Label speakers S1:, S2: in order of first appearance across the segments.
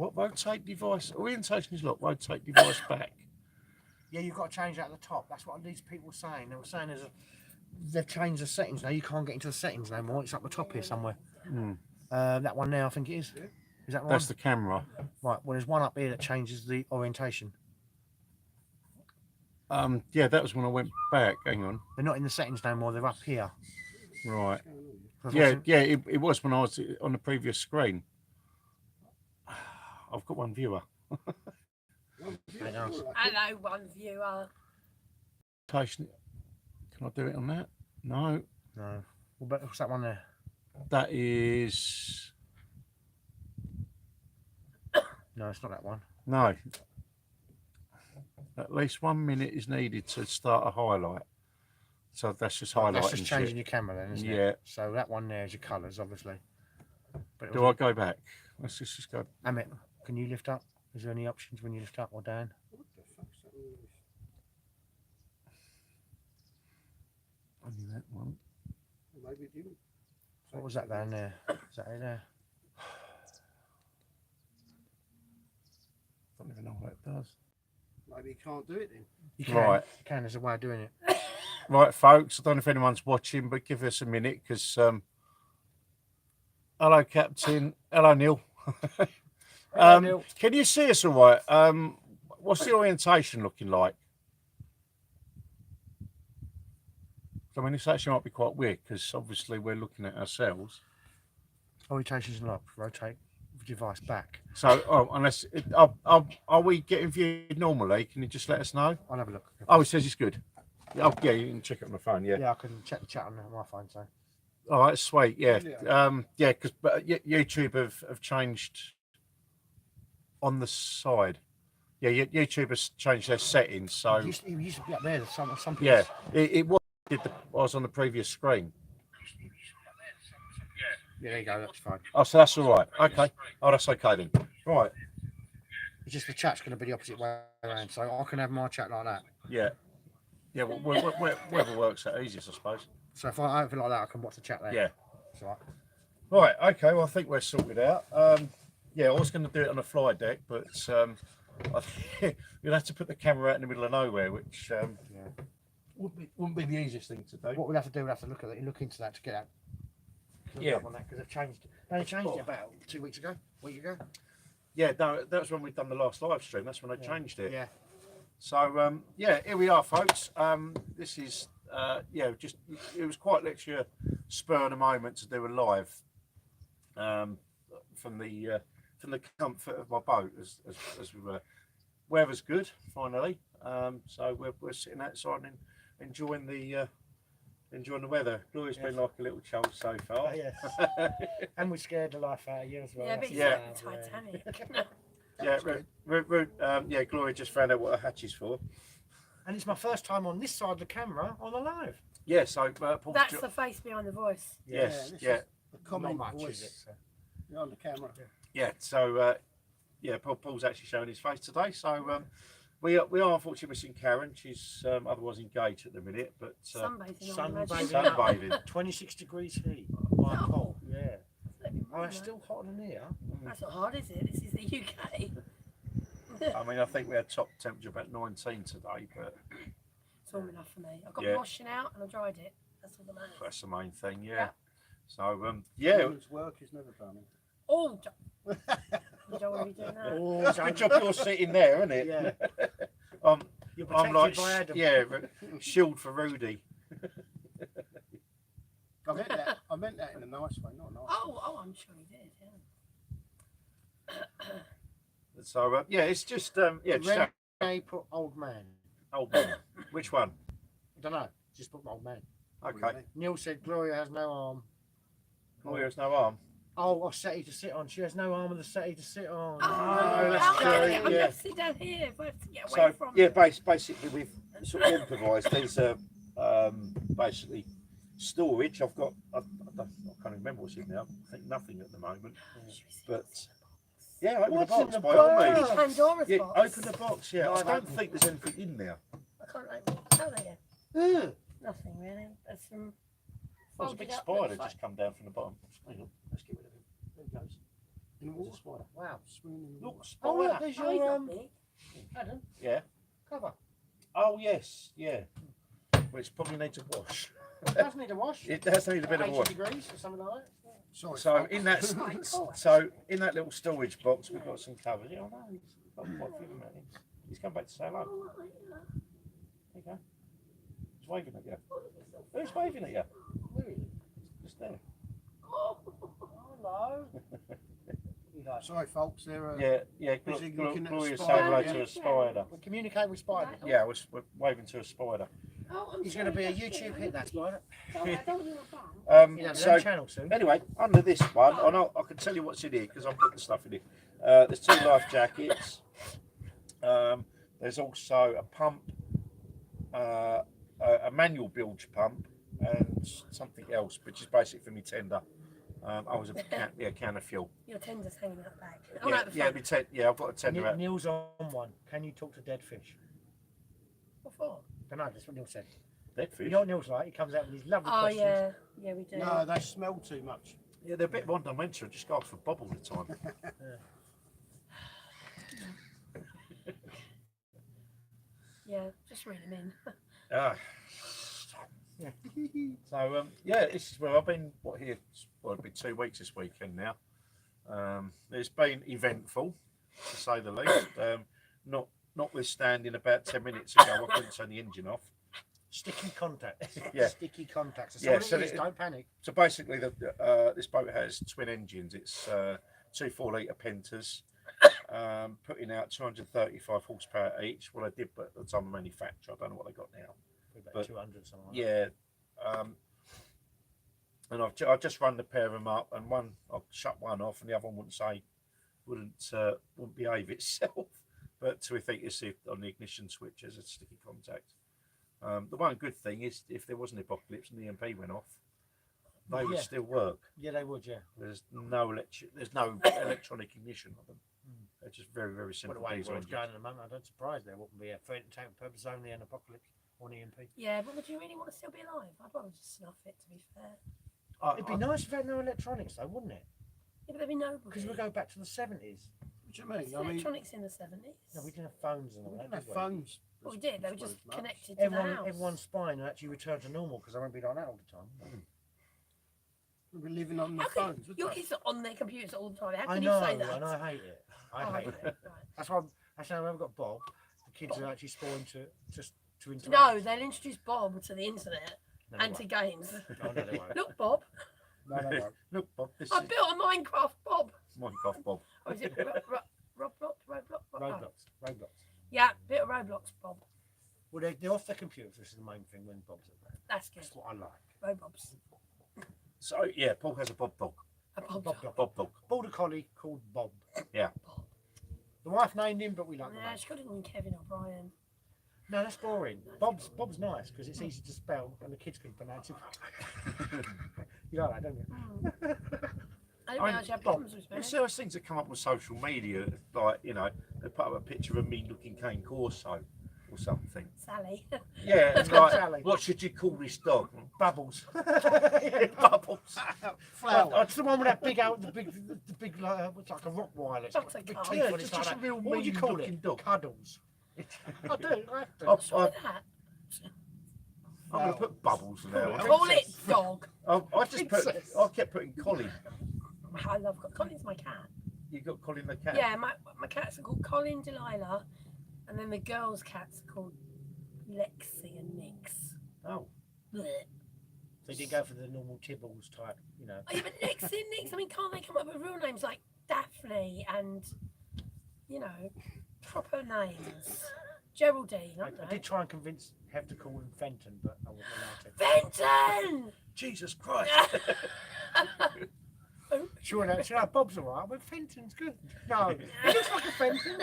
S1: What rotate device? Orientation is locked. Rotate device back.
S2: Yeah, you've got to change that at the top. That's what these people were saying. They were saying they've changed the settings now. You can't get into the settings no more. It's up the top here somewhere. That one now, I think it is. Is that right?
S1: That's the camera.
S2: Right. Well, there's one up here that changes the orientation.
S1: Yeah, that was when I went back. Hang on.
S2: They're not in the settings no more. They're up here.
S1: Right. Yeah, it was when I was on the previous screen. I've got one viewer.
S3: Hello, one viewer.
S1: Can I do it on that? No.
S2: No. What's that one there?
S1: That is.
S2: No, it's not that one.
S1: No. At least 1 minute is needed to start a highlight. So that's just highlighting.
S2: That's just changing
S1: shit.
S2: your camera then, isn't it?
S1: Yeah.
S2: So that one there is your colours, obviously. But
S1: Do I go back? Let's just go.
S2: Amit, can you lift up? Is there any options when you lift up or down?
S4: What the fuck's that noise?
S1: Only that one.
S4: Maybe it didn't.
S2: What was that down there? Is that it there?
S1: Don't even know what it does.
S4: Maybe you can't do it then.
S2: You can.
S1: Right.
S2: You can. There's a way of doing it.
S1: Right, folks. I don't know if anyone's watching, but give us a minute because. Hello, Captain. Hello, Neil.
S2: Hello, Neil.
S1: Can you see us all right? What's the orientation looking like? I mean, this actually might be quite weird because obviously we're looking at ourselves.
S2: Orientation's locked. Rotate the device back.
S1: So, unless are we getting viewed normally? Can you just let us know?
S2: I'll have a look.
S1: Oh, it says it's good. Oh, yeah, you can check it on the phone. Yeah.
S2: Yeah, I can check the chat on my phone. So.
S1: All right, sweet. Yeah. Yeah, because YouTube have changed on the side. Yeah, YouTube has changed their settings. So
S2: It used to be up there. Some people.
S1: yeah, it was. I was on the previous screen.
S2: Yeah, there you go. That's fine.
S1: Oh, so that's all right. Okay. Oh, that's okay then. Right.
S2: It's just the chat's going to be the opposite way around, so I can have my chat like that.
S1: Yeah. Yeah. Whatever works out easiest, I suppose.
S2: So if I open like that, I can watch the chat there.
S1: Yeah.
S2: It's all
S1: Right. Okay. Well, I think we're sorted out. Yeah, I was going to do it on a fly deck, but you'll have to put the camera out in the middle of nowhere, which wouldn't be the easiest thing to do.
S2: What we'll have to do, we'll have to look into that to get that.
S1: Yeah.
S2: On that because they've changed. They changed it about 2 weeks ago, a week ago.
S1: Yeah, no, that was when we'd done the last live stream. That's when they changed it.
S2: Yeah.
S1: So yeah, here we are, folks. This is just it was quite literally a spur of the moment to do a live from the comfort of my boat as we were. Weather's good finally, so we're sitting outside and enjoying the weather. Gloria's been like a little child so far.
S2: Yes. And we scared the life out of you as well.
S3: Yeah, but
S1: Yeah.
S3: it's like Titanic.
S1: Yeah, Gloria just found out what a hatch is for.
S2: And it's my first time on this side of the camera on a live.
S1: Yeah, so Paul,
S3: That's the face behind the voice.
S1: yes,
S4: this
S1: yeah,
S4: is the comment
S2: Not much,
S4: voice
S2: is it? So.
S4: on the camera.
S1: yeah. So Paul's actually showing his face today. So we are unfortunately missing Karen. She's otherwise engaged at the minute, but
S3: Sunbathing, I imagine.
S1: sunbathing.
S2: 26 degrees heat. Quite
S3: Oh.
S2: cold. Yeah.
S3: Flipping
S2: Oh, it's
S3: hell.
S2: still hotter than here.
S3: That's not hard, is it? This is the UK.
S1: I mean, I think we had top temperature about 19 today, but
S3: It's warm enough for me. I got
S1: Yeah.
S3: my washing out and I dried it. That's all that matters.
S1: that's the main thing. Yeah.
S3: Yeah.
S1: So yeah,
S4: Women's work is never done.
S3: Oh, you don't want to be doing that.
S2: Oh,
S1: it's a good job you're sitting there, isn't it?
S2: Yeah. You're
S1: I'm
S2: protected
S1: like,
S2: by Adam.
S1: yeah, shield for Rudy.
S4: I meant that in a nice way, not nice.
S3: Oh, I'm sure he did. Yeah.
S1: So yeah, it's just just
S2: Renee put old man.
S1: old man. Which one?
S2: I don't know. Just put old man.
S1: Okay.
S2: Neil said Gloria has no arm.
S1: Gloria's no arm.
S2: Oh, a settee to sit on. She has no arm of the settee to sit on.
S3: Oh,
S1: that's
S3: I'm
S1: true,
S3: going to
S1: yeah.
S3: sit down here if I have to get away
S1: So
S3: from
S1: yeah,
S3: it.
S1: basically we've sort of improvised. These are basically storage. I've got I can't remember what's in there. I think nothing at the moment. But yeah, open
S2: What's
S1: the
S2: in
S1: box
S2: the
S1: by all
S2: box?
S1: means.
S3: Pandora's
S1: Yeah,
S3: box.
S1: open the box. Yeah,
S2: No,
S1: I
S2: I've
S1: don't
S2: opened
S1: think there's anything in there.
S3: I can't open it. Oh, there. Nothing really. There's some.
S1: There's a big
S3: folded up
S1: spider
S3: looks
S1: just come down from the bottom. Hang on, let's get rid of him. There he goes.
S4: In the
S1: There's a
S4: water.
S1: spider.
S2: Wow.
S4: Swimming in the
S1: Look,
S4: water.
S2: Oh, look,
S1: spider.
S2: there's
S3: Oh, he's
S2: your
S3: not big.
S2: Adam
S1: Yeah.
S2: cover.
S1: Oh yes, yeah. Which probably needs a wash.
S2: It does need a wash.
S1: It does need a bit of
S2: 80
S1: wash.
S2: degrees or something like that.
S4: Sorry.
S1: So
S4: folks.
S1: in that,
S3: Oh my God.
S1: so in that little storage box, we've got some covers. Yeah, I know. He's got quite a few of them. He's come back to say hello.
S3: Oh, right, yeah.
S1: There you go. He's waving at you. Who's waving at you? Just there.
S3: Oh,
S2: Hello.
S4: Sorry, folks. They're
S1: Yeah.
S4: Busy looking at a
S1: Gloria say
S4: spider,
S1: hello
S3: yeah.
S1: to a spider.
S2: We communicate with spiders.
S1: Yeah, we're waving to a spider.
S3: oh, I'm
S2: He's going to be a
S3: sorry,
S2: YouTube
S3: that's
S2: hit, that spider.
S3: Sorry, I don't want to bang.
S2: He'll have his
S1: So
S2: own channel soon.
S1: anyway, under this one, I can tell you what's in here because I've put the stuff in here. There's 2 life jackets. There's also a pump, a manual bilge pump, and something else, which is basically for me tender. I was a can of fuel.
S3: Your tender's hanging out back. Oh, no, the
S1: Yeah,
S3: front.
S1: I've got a tender out.
S2: Neil's on one. Can you talk to dead fish?
S3: What for?
S2: Don't know, that's what Neil said.
S1: Dead
S2: You
S1: fish.
S2: know what Neil's like? He comes out with these lovely
S3: Oh,
S2: questions.
S3: yeah. Yeah, we do.
S4: no, they smell too much.
S1: Yeah, they're a bit one-dimensional. Just go for Bob all the time.
S3: Yeah, just read them in.
S1: Ah. So yeah, this is where I've been. It'll be 2 weeks this weekend now. It's been eventful, to say the least. Notwithstanding, about 10 minutes ago, I couldn't turn the engine off.
S2: Sticky contact.
S1: Yeah.
S2: Sticky contacts. That's
S1: Yeah,
S2: what
S1: so
S2: it is.
S1: it-
S2: Don't panic.
S1: So basically, this boat has twin engines. It's 2 4-litre Pentas, putting out 235 horsepower each. What I did, but at the time of manufacture, I don't know what they got now.
S2: About
S1: But-
S2: 200 something like
S1: Yeah, and I've just run the pair of them up, and I'll shut one off, and the other one wouldn't behave itself. But we think you see on the ignition switch as a sticky contact. The one good thing is if there was an apocalypse and the EMP went off, they would
S2: Yeah.
S1: still work.
S2: Yeah, they would, yeah.
S1: There's no electronic ignition of them. They're just very, very
S2: But
S1: simple.
S2: the way the
S1: diesel
S2: world's
S1: engines.
S2: going at the moment, I'm not surprised there wouldn't be a threat to tank purpose only an apocalypse or an EMP.
S3: Yeah, but would you really want to still be alive? I'd rather just snuff it, to be fair.
S2: It'd be nice if we had no electronics though, wouldn't it?
S3: Yeah, but there'd be nobody.
S2: Because we go back to the 70s.
S4: What do you mean?
S3: There's
S4: I mean,
S3: electronics in the 70s.
S2: No, we didn't have phones and all
S4: we
S2: that.
S4: didn't have
S2: did we?
S4: phones.
S3: Well, we did. They were
S4: as
S3: just
S4: much.
S3: connected to the house.
S2: Everyone's spine will actually return to normal because they won't be like that all the time.
S4: We were living on the
S3: How can
S4: phones.
S3: your
S4: weren't
S3: kids are on their computers all the time? How
S2: I
S3: can
S2: know,
S3: you say that?
S2: and I hate it. I
S3: Oh,
S2: hate
S3: okay,
S2: it.
S3: right.
S2: That's why I've got Bob. The kids are actually spawned to interact.
S3: No, they'll introduce Bob to the internet
S2: No, they
S3: and to
S2: won't.
S3: games.
S2: Oh, no, they won't.
S3: Look, Bob,
S2: No, they won't.
S1: Look, Bob, this
S3: I
S1: is
S3: built a Minecraft Bob.
S1: Minecraft Bob.
S3: Or is it Roblox?
S2: Roblox.
S3: Yeah, bit of Roblox, Bob.
S2: Well, they're off their computers, which is the main thing when Bob's around.
S3: That's good.
S2: That's what I like.
S3: Robobs.
S1: So yeah, Paul has a Bob dog.
S3: A Bob.
S2: Bob dog.
S1: Bob dog.
S2: Border collie called Bob.
S1: Yeah.
S3: Bob.
S2: The wife named him, but we like the
S3: Yeah,
S2: name.
S3: she could have been Kevin or Brian.
S2: No, that's boring. Bob's nice because it's easy to spell and the kids can pronounce it. You like that, don't you?
S3: I didn't realise you had problems with
S1: There's
S3: spelling.
S1: serious things that come up on social media, like they put up a picture of a mean-looking cane corso or something.
S3: Sally.
S1: Yeah, and
S2: Sally.
S1: like, what should you call this dog?
S2: Bubbles.
S1: Bubbles.
S4: Flower.
S2: It's the one with that big out, the big like, it's like a Rottweiler. It's got
S3: That's a
S2: big
S3: car.
S2: teeth
S1: Yeah,
S2: on it.
S1: just
S2: like
S1: a
S2: that.
S1: real
S2: What would you call
S1: mean-looking
S2: it?
S1: dog.
S2: Cuddles. I do. I have to.
S3: What's wrong with that?
S1: I'm going to put Bubbles now.
S3: Call it dog.
S1: I just put.
S2: Princess.
S1: I kept putting Collie.
S3: I love Colin's my cat.
S1: You got Collie the cat.
S3: Yeah, my cats are called Colin, Delilah, and then the girls' cats are called Lexi and Nix.
S1: Oh.
S3: Blech.
S2: So you did go for the normal Tibbles type, you know.
S3: Oh, yeah, but Lexi and Nix, I mean, can't they come up with real names like Daphne and, proper names? Geraldine, I
S2: I
S3: don't know.
S2: did try and convince Hev to call him Fenton, but I wasn't allowed to.
S3: Benton!
S1: Jesus Christ.
S2: Sure, Bob's all right, but Fenton's good. No, he looks like a Fenton.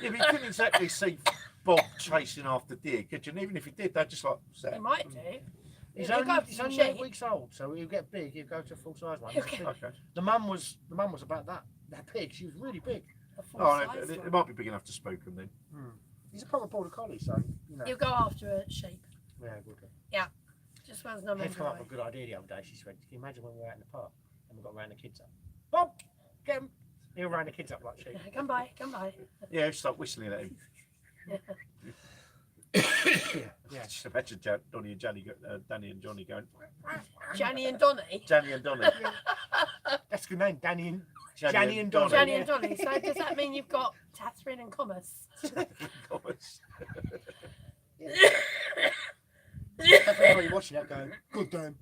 S1: Yeah, but you couldn't exactly see Bob chasing after deer, could you? And even if he did, they'd just like
S3: You
S1: set.
S3: might do.
S2: He's
S3: He'll
S2: only,
S3: go
S2: he's
S3: from
S2: only
S3: sheep.
S2: 8 weeks old, so he'll get big. He'll go to a full size one.
S3: He'll
S2: He's
S3: get-
S2: big.
S1: Okay.
S2: The mum was about that big. She was really big.
S3: A full
S1: Oh,
S3: size
S1: it
S3: one.
S1: might be big enough to spook them then.
S2: He's a proper border collie, so you know.
S3: He'll go after a sheep.
S2: Yeah, good.
S3: Just smells no
S2: Hev come up
S3: dry.
S2: with a good idea the other day. She said, "Can you imagine when we were out in the park and we got around the kids up? Bob, get him! He'll round the kids up like sheep.
S3: Come by, come by.
S1: Yeah, stop whistling at him.
S2: Yeah.
S1: Just imagine Donny and Johnny, Danny and Johnny going.
S3: Johnny and Donny.
S1: Danny and Donny.
S2: That's a good name, Danny and
S1: Danny
S2: Johnny and Donny.
S3: Johnny and Donny. So does that mean you've got Catherine and Commerce?
S2: Everybody watching that going, good damn.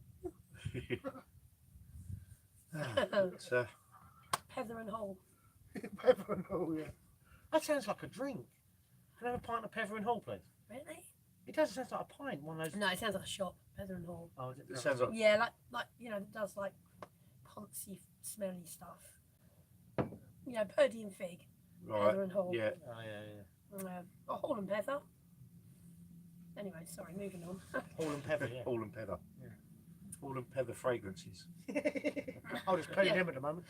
S1: But,
S3: Heather and Hall.
S2: Pepper and Hall, yeah. That sounds like a drink. Can I have a pint of Pepper and Hall, please?
S3: Really?
S2: It does sound like a pint, one of those.
S3: No, it sounds like a shop. Heather and Hall.
S2: Oh, is it?
S1: it sounds like
S3: Yeah, like you know, it does like poncy, smelly stuff. You know, Purdy and Fig.
S1: right.
S3: Heather and Hall.
S1: Yeah.
S2: Oh, yeah,
S3: Or Hall and Heather. Anyway, sorry, moving on.
S2: yeah. Hall and Pepper, yeah.
S1: All and Peather.
S2: Yeah.
S1: All and Peather fragrances.
S2: I'll just pay
S3: Yeah.
S2: them at the moment.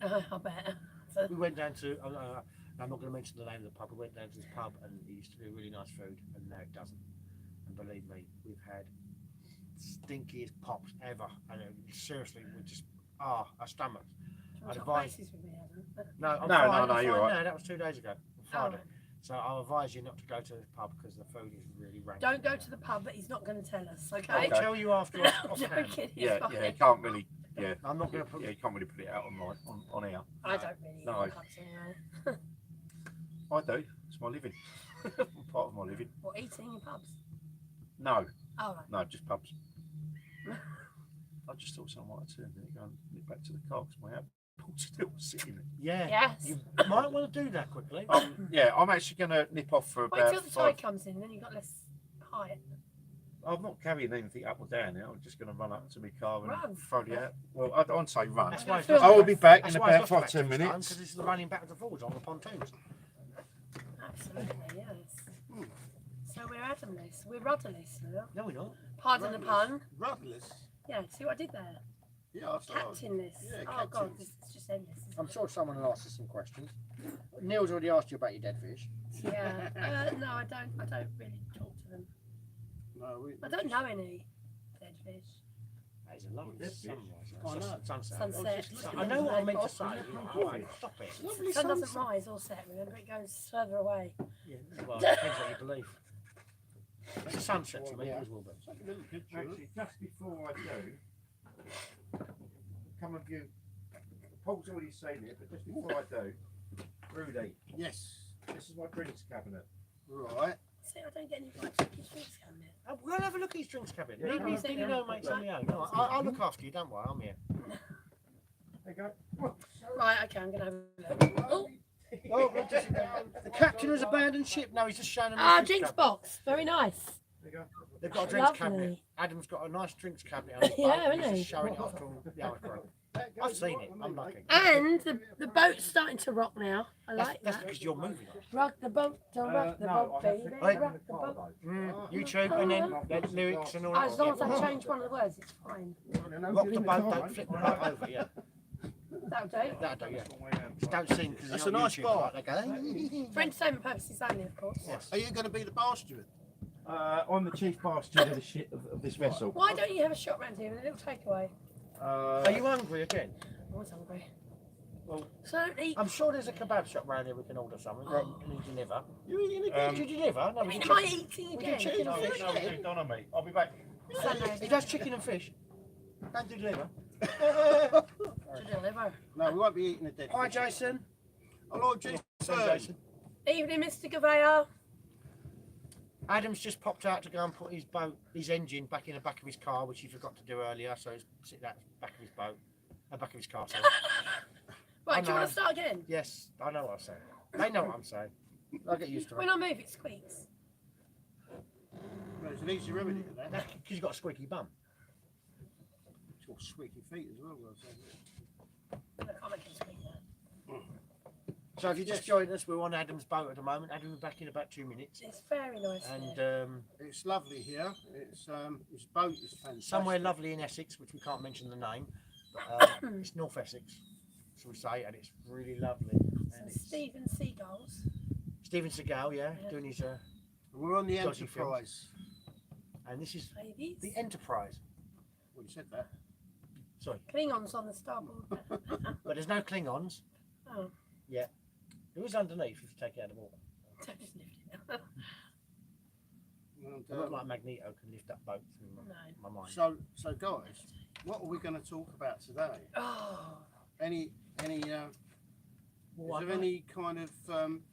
S3: I bet. So,
S2: We went down to, I'm not going to mention the name of the pub, we went down to this pub and it used to do really nice food and now it doesn't. And believe me, we've had stinkiest pops ever. And seriously, we just, our stomachs. I'd advise.
S3: places with me, Heather.
S2: No, I'm
S1: No,
S2: fine,
S1: no,
S2: I'm
S1: no,
S2: fine
S1: you're
S2: now,
S1: right.
S2: that was 2 days ago, on
S3: Oh,
S2: Friday.
S3: right.
S2: So I'll advise you not to go to this pub because the food is really rank.
S3: Don't go to the pub, but he's not going to tell us, okay?
S2: I'll tell you after.
S3: I'm
S2: offhand.
S3: joking. it's
S1: Yeah,
S3: fine.
S1: yeah. You can't really. Yeah.
S2: I'm not going to put.
S1: Yeah, you can't really put it out online on air.
S3: I don't really
S1: No.
S3: like pubs anyway.
S1: I do. It's my living. Part of my living.
S3: What, eating in pubs?
S1: No,
S3: Oh, right.
S1: no, just pubs. I just thought someone might turn and go and nip back to the car because my apple's still sitting there.
S2: Yeah.
S3: Yes.
S2: You might want to do that quickly.
S1: Yeah, I'm actually going to nip off for
S3: Wait
S1: about
S3: till the
S1: 5.
S3: tide comes in, then you've got less height.
S1: I'm not carrying anything up or down now. I'm just going to run up to my car and
S3: Run.
S1: throw it out. Well, I don't say run.
S2: That's why it's
S3: I
S2: not-
S1: I will be back
S2: that's
S1: in
S2: why it's
S1: about
S2: not
S1: 5 10
S2: because
S1: minutes.
S2: this is the running backwards and forwards on the pontoons.
S3: Absolutely, yes. So we're Adamless. We're rudderless now.
S2: No, we're not.
S3: Pardon the pun.
S4: Rudderless.
S3: Yeah, see what I did there?
S4: Yeah, I thought.
S3: Captainless.
S4: Yeah,
S3: Oh, God,
S4: captain.
S3: this is just endless. isn't
S2: I'm
S3: it?
S2: sure someone will ask us some questions. Neil's already asked you about your dead fish.
S3: Yeah. No, I don't really talk to them.
S4: No, we.
S3: I don't know any dead fish.
S2: That is a lovely
S1: Dead fish.
S2: sunrise.
S4: I know.
S2: Sunset.
S3: Sunset.
S2: I know what I meant to say. Oh, stop it.
S4: Lovely
S3: The sun doesn't
S4: sunset.
S3: rise or set, remember? It goes further away.
S2: Yeah, well, it depends what you believe. It's a sunset to me.
S4: Yeah.
S2: Always will be.
S4: Take a little picture.
S1: Actually, just before I do, come and view. Paul's already seen it, but just before I do, Rudy,
S4: Yes.
S1: this is my drinks cabinet.
S4: Right.
S3: See, I don't get any right chicken drinks coming in.
S2: We're going to have a look at his drinks cabinet.
S1: Yeah,
S2: Leave me,
S3: yeah.
S2: you know, mates on my own. No, I'll look after you, don't worry, I'm here.
S1: There you go.
S3: Right, okay, I'm going to have a look. Oh,
S2: Oh, the captain has abandoned ship. No, he's just showing them.
S3: ah,
S2: his
S3: drinks
S2: cabinet.
S3: box. Very nice.
S1: There you go.
S2: They've got a drinks
S3: Lovely.
S2: cabinet. Adam's got a nice drinks cabinet on his
S3: Yeah,
S2: boat.
S3: isn't
S2: He's
S3: he?
S2: just showing it off to all the other crew. I've seen it. I'm lucky.
S3: And the boat's starting to rock now. I like
S2: That's
S3: that.
S2: because you're moving.
S3: Rock the boat, don't rock the boat, baby.
S2: Right.
S3: Rock the boat.
S2: YouTube and then lyrics and all
S3: As long as
S2: that.
S3: I change one of the words, it's fine.
S2: Rock the boat, don't flip the boat over, yeah.
S3: That'll do.
S2: That'll do, yeah. Just don't sing because
S4: That's
S2: it's
S4: a
S2: on
S4: nice
S2: YouTube,
S4: bar.
S2: like they go,
S3: For entertainment purposes only, of course.
S2: Yes.
S4: Are you going to be the bar steward?
S1: I'm the chief bar steward of the ship of this vessel.
S3: Why don't you have a shop round here with a little takeaway?
S2: Are you hungry again?
S3: I'm always hungry.
S2: Well,
S3: So I don't eat.
S2: I'm sure there's a kebab shop round here we can order something. Can you deliver?
S4: You eating again?
S2: Did you deliver? No,
S3: I
S2: we
S3: mean,
S2: did
S3: am I
S2: chicken.
S3: eating
S2: We
S3: again?
S2: did chicken and
S1: No,
S2: fish.
S1: no, we've done on me. I'll be back.
S2: He does chicken and fish. Don't deliver.
S3: To deliver.
S4: No, we won't be eating a dead
S2: Hi,
S4: fish.
S2: Jason.
S4: Hello, Jason.
S2: Jason.
S3: Evening, Mr. Gavea.
S2: Adam's just popped out to go and put his engine back in the back of his car, which he forgot to do earlier. So he's sitting at the back of his boat, back of his car. Sorry.
S3: Right, do you
S2: know.
S3: want to start again?
S2: Yes, I know what I'm saying. They know what I'm saying. I'll get used to
S3: When
S2: it.
S3: I move, it squeaks.
S4: There's an easy remedy to that.
S2: Because you've got a squeaky bum.
S4: It's got squeaky feet as well. I'll say.
S3: I can't make it squeak now.
S2: So if you just joined us, we're on Adam's boat at the moment. Adam will be back in about 2 minutes.
S3: It's very nice.
S2: And
S3: here.
S4: It's lovely here. This boat is fantastic.
S2: somewhere lovely in Essex, which we can't mention the name. But, it's North Essex, shall we say, and it's really lovely. And
S3: Some
S2: it's
S3: Stephen Seagulls.
S2: Stephen Seagal, yeah,
S3: Yeah.
S2: doing his.
S4: We're on the
S2: Dodgy
S4: Enterprise.
S2: And this is
S3: Babies.
S2: the Enterprise.
S4: Well, you said that.
S2: Sorry,
S3: Klingons on the starboard.
S2: but there's no Klingons.
S3: Oh,
S2: It was underneath if you take it out of the water.
S3: so just lift it.
S4: And,
S2: It's not like Magneto can lift that boat through my mind.
S4: so guys, what are we going to talk about today?
S3: Oh,
S4: Any is there any kind of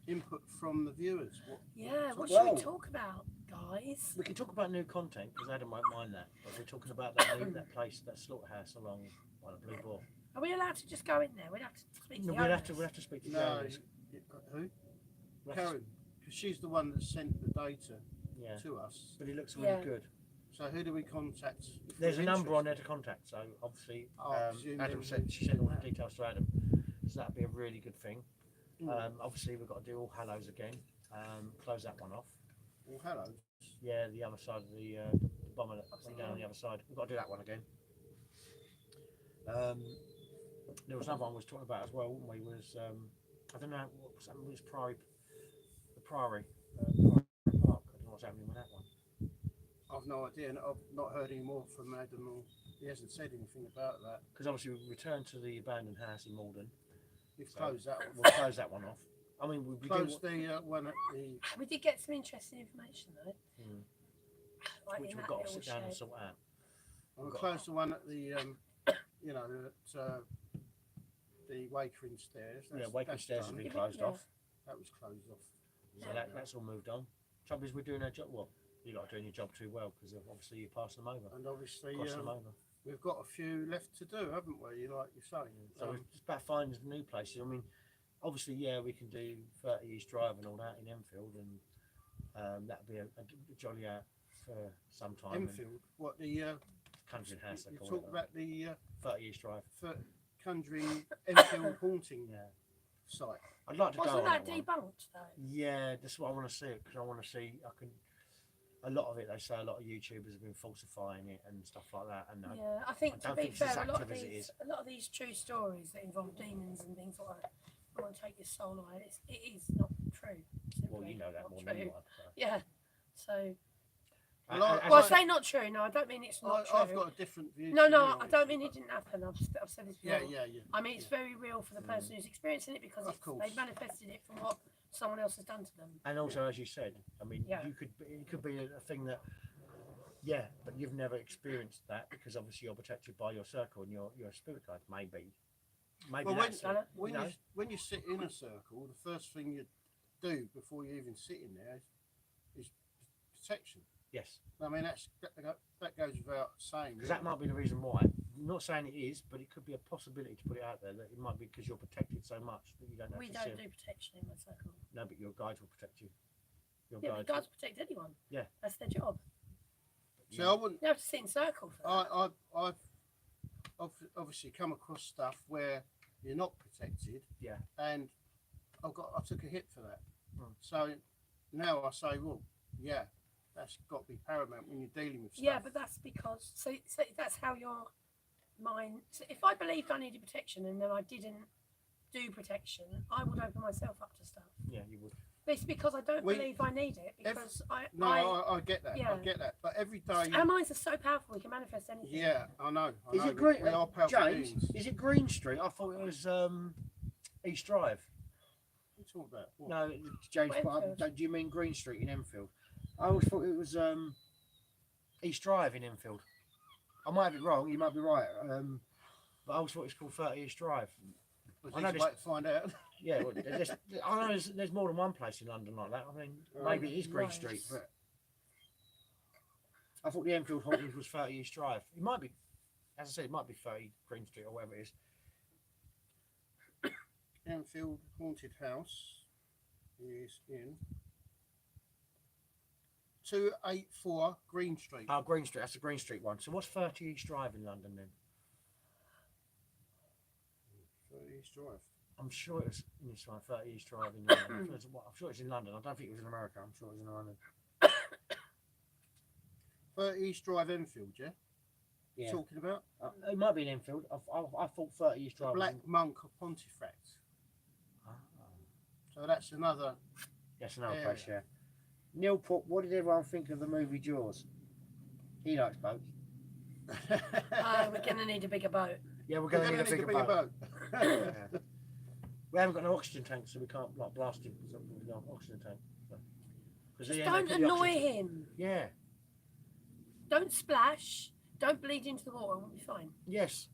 S4: input from the viewers?
S3: yeah. What
S2: Well-
S3: should we talk about, guys?
S2: We can talk about new content because Adam won't mind that. But we're talking about that place, that slaughterhouse along by the Blue Boar.
S3: Are we allowed to just go in there? We'd have to speak to
S2: No,
S3: the
S2: we'll
S3: owners.
S2: have to speak to the
S4: No,
S2: owners.
S4: who?
S2: We'll have to-
S4: Karen, because she's the one that sent the data
S2: Yeah,
S4: to us.
S2: but it looks really
S3: Yeah.
S2: good.
S4: So who do we contact? if
S2: There's a
S4: we're
S2: number on
S4: interested?
S2: there to contact. So obviously,
S4: I presume
S2: Adam
S4: they
S2: said
S4: would
S2: she sent all the
S4: that.
S2: details to Adam. So that'd be a really good thing.
S4: Mm.
S2: Obviously, we've got to do All Hallows again. Close that one off.
S4: Well, hello.
S2: Yeah, the other side of the bomber that went down on the other side. We've got to do that one again. There was another one we was talking about as well, wasn't we? Was I don't know what was that? It was the Priory Park. I don't know what's happening with that one.
S4: I've no idea, and I've not heard any more from Adam, or he hasn't said anything about that.
S2: Because obviously we returned to the abandoned house in Malden.
S4: You've
S2: So-
S4: closed that one.
S2: We'll close that one off. I mean, we
S4: Closed
S2: do,
S4: the one at the.
S3: We did get some interesting information though.
S2: Mm.
S3: Like
S2: which
S3: in
S2: we've
S3: that
S2: got to
S3: little
S2: sit down and
S3: shed.
S2: sort out.
S4: We
S2: got-
S4: closed the one at the, you know, at the Wakering Stairs.
S2: Yeah, Waking Stairs has
S4: done.
S2: been
S3: Yeah,
S2: closed
S3: yeah.
S2: off.
S4: That was closed off.
S2: So that's all moved on. Trouble is, we're doing our job. Well, you're not doing your job too well because obviously you're passing them over,
S4: And obviously,
S2: crossing them over.
S4: we've got a few left to do, haven't we? Like you're saying.
S2: So it's just about finding new places. I mean, obviously, yeah, we can do 30 East Drive and all that in Enfield, and that'd be a jolly out for some time. and
S4: Enfield. What the?
S2: Country House, they
S4: You
S2: call
S4: talk
S2: it.
S4: about the
S2: 30 East Drive.
S4: Conjuring Enfield haunting
S2: Yeah,
S4: site.
S2: I'd like to go
S3: Wasn't
S2: on
S3: that
S2: that one.
S3: debunked though?
S2: Yeah, that's what I want to see because I want to see. I can. A lot of it, they say, a lot of YouTubers have been falsifying it and stuff like that. And
S3: Yeah, I think
S2: I
S3: to
S2: don't
S3: be
S2: think it's as
S3: fair,
S2: active as it is.
S3: a lot of these true stories that involve demons and things like that, I want to take your soul away. It is not true.
S2: well,
S3: simply
S2: you know that
S3: not
S2: more
S3: true.
S2: than anyone. So.
S3: Yeah. So,
S4: Well, I-
S2: As
S3: well, I
S2: I-
S3: say not true. No, I don't mean it's not
S4: I've
S3: true.
S4: got a different view.
S3: No,
S4: to
S3: no,
S4: you
S3: I
S4: on
S3: don't
S4: it,
S3: mean it
S4: but-
S3: didn't happen. I've said this
S4: Yeah,
S3: before.
S4: yeah, yeah.
S3: I mean, it's very real for the person who's experiencing it because
S4: Of
S3: it's,
S4: course.
S3: they've manifested it from what someone else has done to them.
S2: And also, as you said, I mean,
S3: Yeah.
S2: it could be a thing that, yeah, but you've never experienced that because obviously you're protected by your circle and your spirit guide. Maybe
S4: Well,
S2: that's it,
S4: when
S2: you know?
S4: when you sit in a circle, the first thing you do before you even sit in there is protection.
S2: Yes,
S4: I mean, that goes without saying.
S2: because that might be the reason why. I'm not saying it is, but it could be a possibility to put it out there that it might be because you're protected so much that you don't have
S3: We
S2: to
S3: don't
S2: see
S3: do
S2: them.
S3: protection in my circle.
S2: No, but your guides will protect you. Your
S3: Yeah, but
S2: guides.
S3: guys protect anyone.
S2: Yeah.
S3: That's their job.
S4: So I wouldn't.
S3: You have to sit in circle for that.
S4: I've obviously come across stuff where you're not protected.
S2: Yeah.
S4: And I took a hit for that.
S2: Mm.
S4: So now I say, well, yeah, that's got to be paramount when you're dealing with stuff.
S3: Yeah, but that's because so that's how your mind. So if I believed I needed protection and then I didn't do protection, I would open myself up to stuff.
S2: Yeah, you would.
S3: But it's because I don't
S4: We-
S3: believe I need it because
S4: No, I get that.
S3: Yeah.
S4: I get that. But every day.
S3: our minds are so powerful we can manifest anything.
S4: Yeah, I know.
S2: Is
S4: know,
S2: it Green?
S4: We are powerful
S2: James,
S4: beings.
S2: is it Green Street? I thought it was East Drive.
S4: What are you talking about? What?
S2: No, James.
S3: What, Enfield?
S2: Do you mean Green Street in Enfield? I always thought it was East Drive in Enfield. I might have it wrong. You might be right. But I always thought it was called 30 East Drive.
S4: Was
S2: I know
S4: easy
S2: this-
S4: way to find out.
S2: Yeah, well, I know there's more than one place in London like that. I mean, maybe it is Green
S3: Right.
S2: Street, but I thought the Enfield Hauntings was 30 East Drive. It might be, as I said, it might be 30 Green Street or whatever it is.
S4: Enfield Haunted House is in 284 Green Street.
S2: Oh, Green Street. That's the Green Street one. So what's 30 East Drive in London then?
S4: 30 East Drive.
S2: I'm sure it was in this one, 30 East Drive in London. I'm sure it's in London. I don't think it was in America. I'm sure it was in London.
S4: 30 East Drive, Enfield, yeah?
S2: Yeah.
S4: Talking about
S2: It might be in Enfield. I thought 30 East
S4: the
S2: Drive
S4: Black
S2: was in...
S4: Monk of Pontefract.
S2: Ah,
S4: So that's another.
S2: yes, another
S4: Yeah.
S2: place, yeah. Neil put, what did everyone think of the movie Jaws? He likes boats.
S3: We're going to need a bigger boat.
S2: Yeah, we're
S4: We're
S2: going to
S4: gonna
S2: need a bigger
S4: need
S2: boat. Yeah. We haven't got no oxygen tank, so we can't like blast him with no oxygen tank.
S3: Just don't annoy him.
S2: Yeah.
S3: Don't splash. Don't bleed into the water. And we'll be fine.
S2: Yes.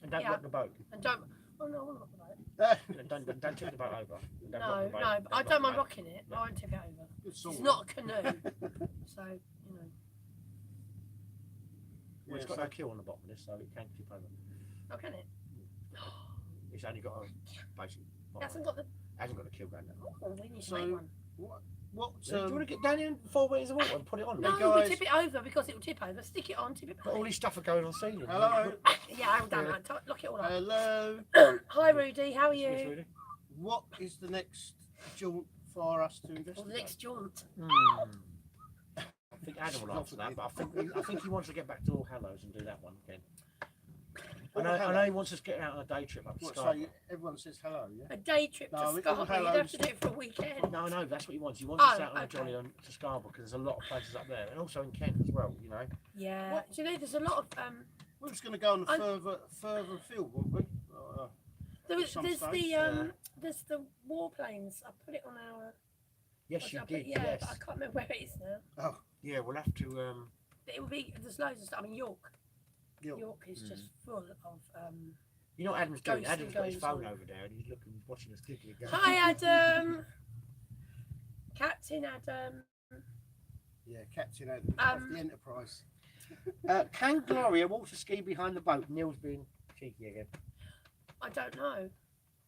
S2: And don't
S3: Yeah.
S2: rock the boat.
S3: And don't. Oh no, I'm not about it.
S2: Don't tip the boat over. Don't rock
S3: No,
S2: the boat.
S3: no, but I don't mind rocking it. I won't tip it over.
S4: It's
S3: It's not a canoe, so you know.
S2: Well, it's got no keel on the bottom of this, so it can't tip over.
S3: Oh, can it?
S2: It's only got a basic.
S3: It hasn't got the.
S2: Hasn't got the keel going down.
S3: Oh, we need to
S4: So,
S3: make one.
S4: What?
S2: Do you want to get down in 4 meters of water and put it on?
S3: No,
S4: guys-
S3: we tip it over because it will tip over. Stick it on, tip it back.
S2: But all this stuff are going on the ceiling.
S4: Hello.
S3: Yeah, I've done that. Lock it all up.
S4: Hello.
S3: Hi, Rudy. How are
S2: Yes,
S3: you?
S2: really?
S4: What is the next jaunt for us to
S3: Or
S4: investigate?
S3: the next jaunt.
S2: I think Adam will answer that, but I think he wants to get back to All Hallows and do that one again. I know he wants us to get out on a day trip up to
S4: What, so
S2: Scarborough.
S4: everyone says hello, yeah?
S3: A day trip
S4: No,
S3: to
S4: we-
S3: Scarborough.
S4: all
S3: You'd have
S4: Hallows.
S3: to do it for a weekend.
S2: No, that's what he wants. He wants us
S3: Oh,
S2: out on a
S3: okay.
S2: jolly to Scarborough because there's a lot of places up there, and also in Kent as well. You know.
S3: Yeah. Do you know there's a lot of
S4: We was going to go on a
S3: I'm-
S4: further afield, weren't we?
S3: there's
S4: Some
S3: the
S4: stage,
S3: there's the warplanes. I put it on our.
S2: Yes, you
S3: I put-
S2: did.
S3: Yeah,
S2: Yes.
S3: but I can't remember where it is now.
S2: Yeah, we'll have to.
S3: But it will be. There's loads of stuff. I mean, York.
S4: York.
S3: York is just full of.
S2: You know what Adam's doing?
S3: Ghosts and
S2: Adam's got his
S3: goes
S2: phone
S3: on.
S2: over there, and he's looking, watching us giggling. Going,
S3: Hi, Adam. Captain Adam.
S4: Yeah, Captain of the Enterprise.
S2: Can Gloria water ski behind the boat? Neil's being cheeky again.
S3: I don't know.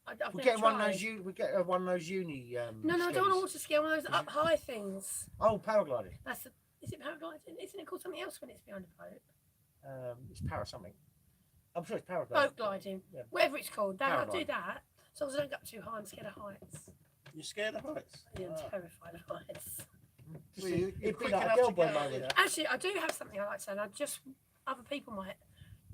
S3: I've
S2: We're
S3: never
S2: getting one of
S3: tried.
S2: those. We get one of those uni.
S3: No, I don't
S2: skis.
S3: want to water ski. I want those up high things.
S2: Oh, paragliding.
S3: That's the. Is it paragliding? Isn't it called something else when it's behind a boat?
S2: It's para something. I'm sure it's paragliding.
S3: Boat gliding,
S2: Yeah.
S3: whatever it's called. I'll do
S2: Paragliding.
S3: that. As long as I don't go up too high, I'm scared of heights.
S4: You're scared of heights?
S3: I'm
S4: Ah.
S3: terrified of heights.
S2: Just
S4: Well,
S2: it'd
S4: you're
S2: be
S4: quick
S2: like a
S4: enough
S2: girl
S4: to
S2: boy
S4: get out
S2: moment.
S4: there.
S3: Actually, I do have something I like to say, and I just other people might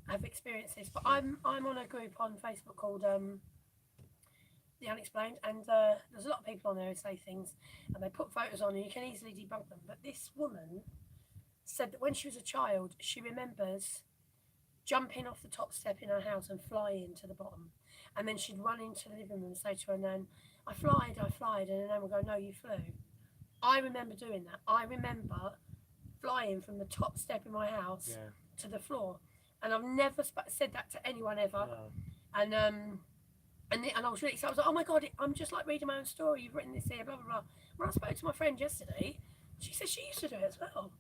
S3: have experienced this, but I'm on a group on Facebook called The Unexplained, and there's a lot of people on there who say things, and they put photos on, and you can easily debunk them. But this woman said that when she was a child, she remembers jumping off the top step in her house and flying to the bottom, and then she'd run into the living room and say to her nan, I flied, and her nan would go, no, you flew. I remember doing that. I remember flying from the top step in my house
S2: Yeah.
S3: to the floor, and I've never said that to anyone ever.
S2: No.
S3: And I was really excited. I was like, oh my god, I'm just like reading my own story. You've written this here, blah blah blah. When I spoke to my friend yesterday, she said she used to do it as well.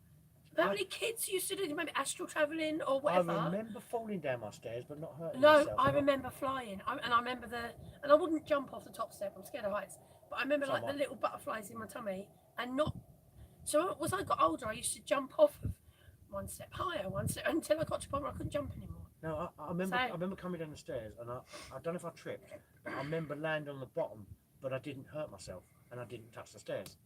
S3: How many kids used to do it? Maybe astral travelling or whatever.
S2: I remember falling down my stairs, but not hurting
S3: No,
S2: myself.
S3: I remember flying, and I remember and I wouldn't jump off the top step. I'm scared of heights, but I remember like the little butterflies in my tummy, and not. So as I got older, I used to jump off of one step higher, one step until I got to a point where I couldn't jump anymore.
S2: No, I remember.
S3: So-
S2: I remember coming down the stairs, and I don't know if I tripped, but I remember landing on the bottom, but I didn't hurt myself, and I didn't touch the stairs.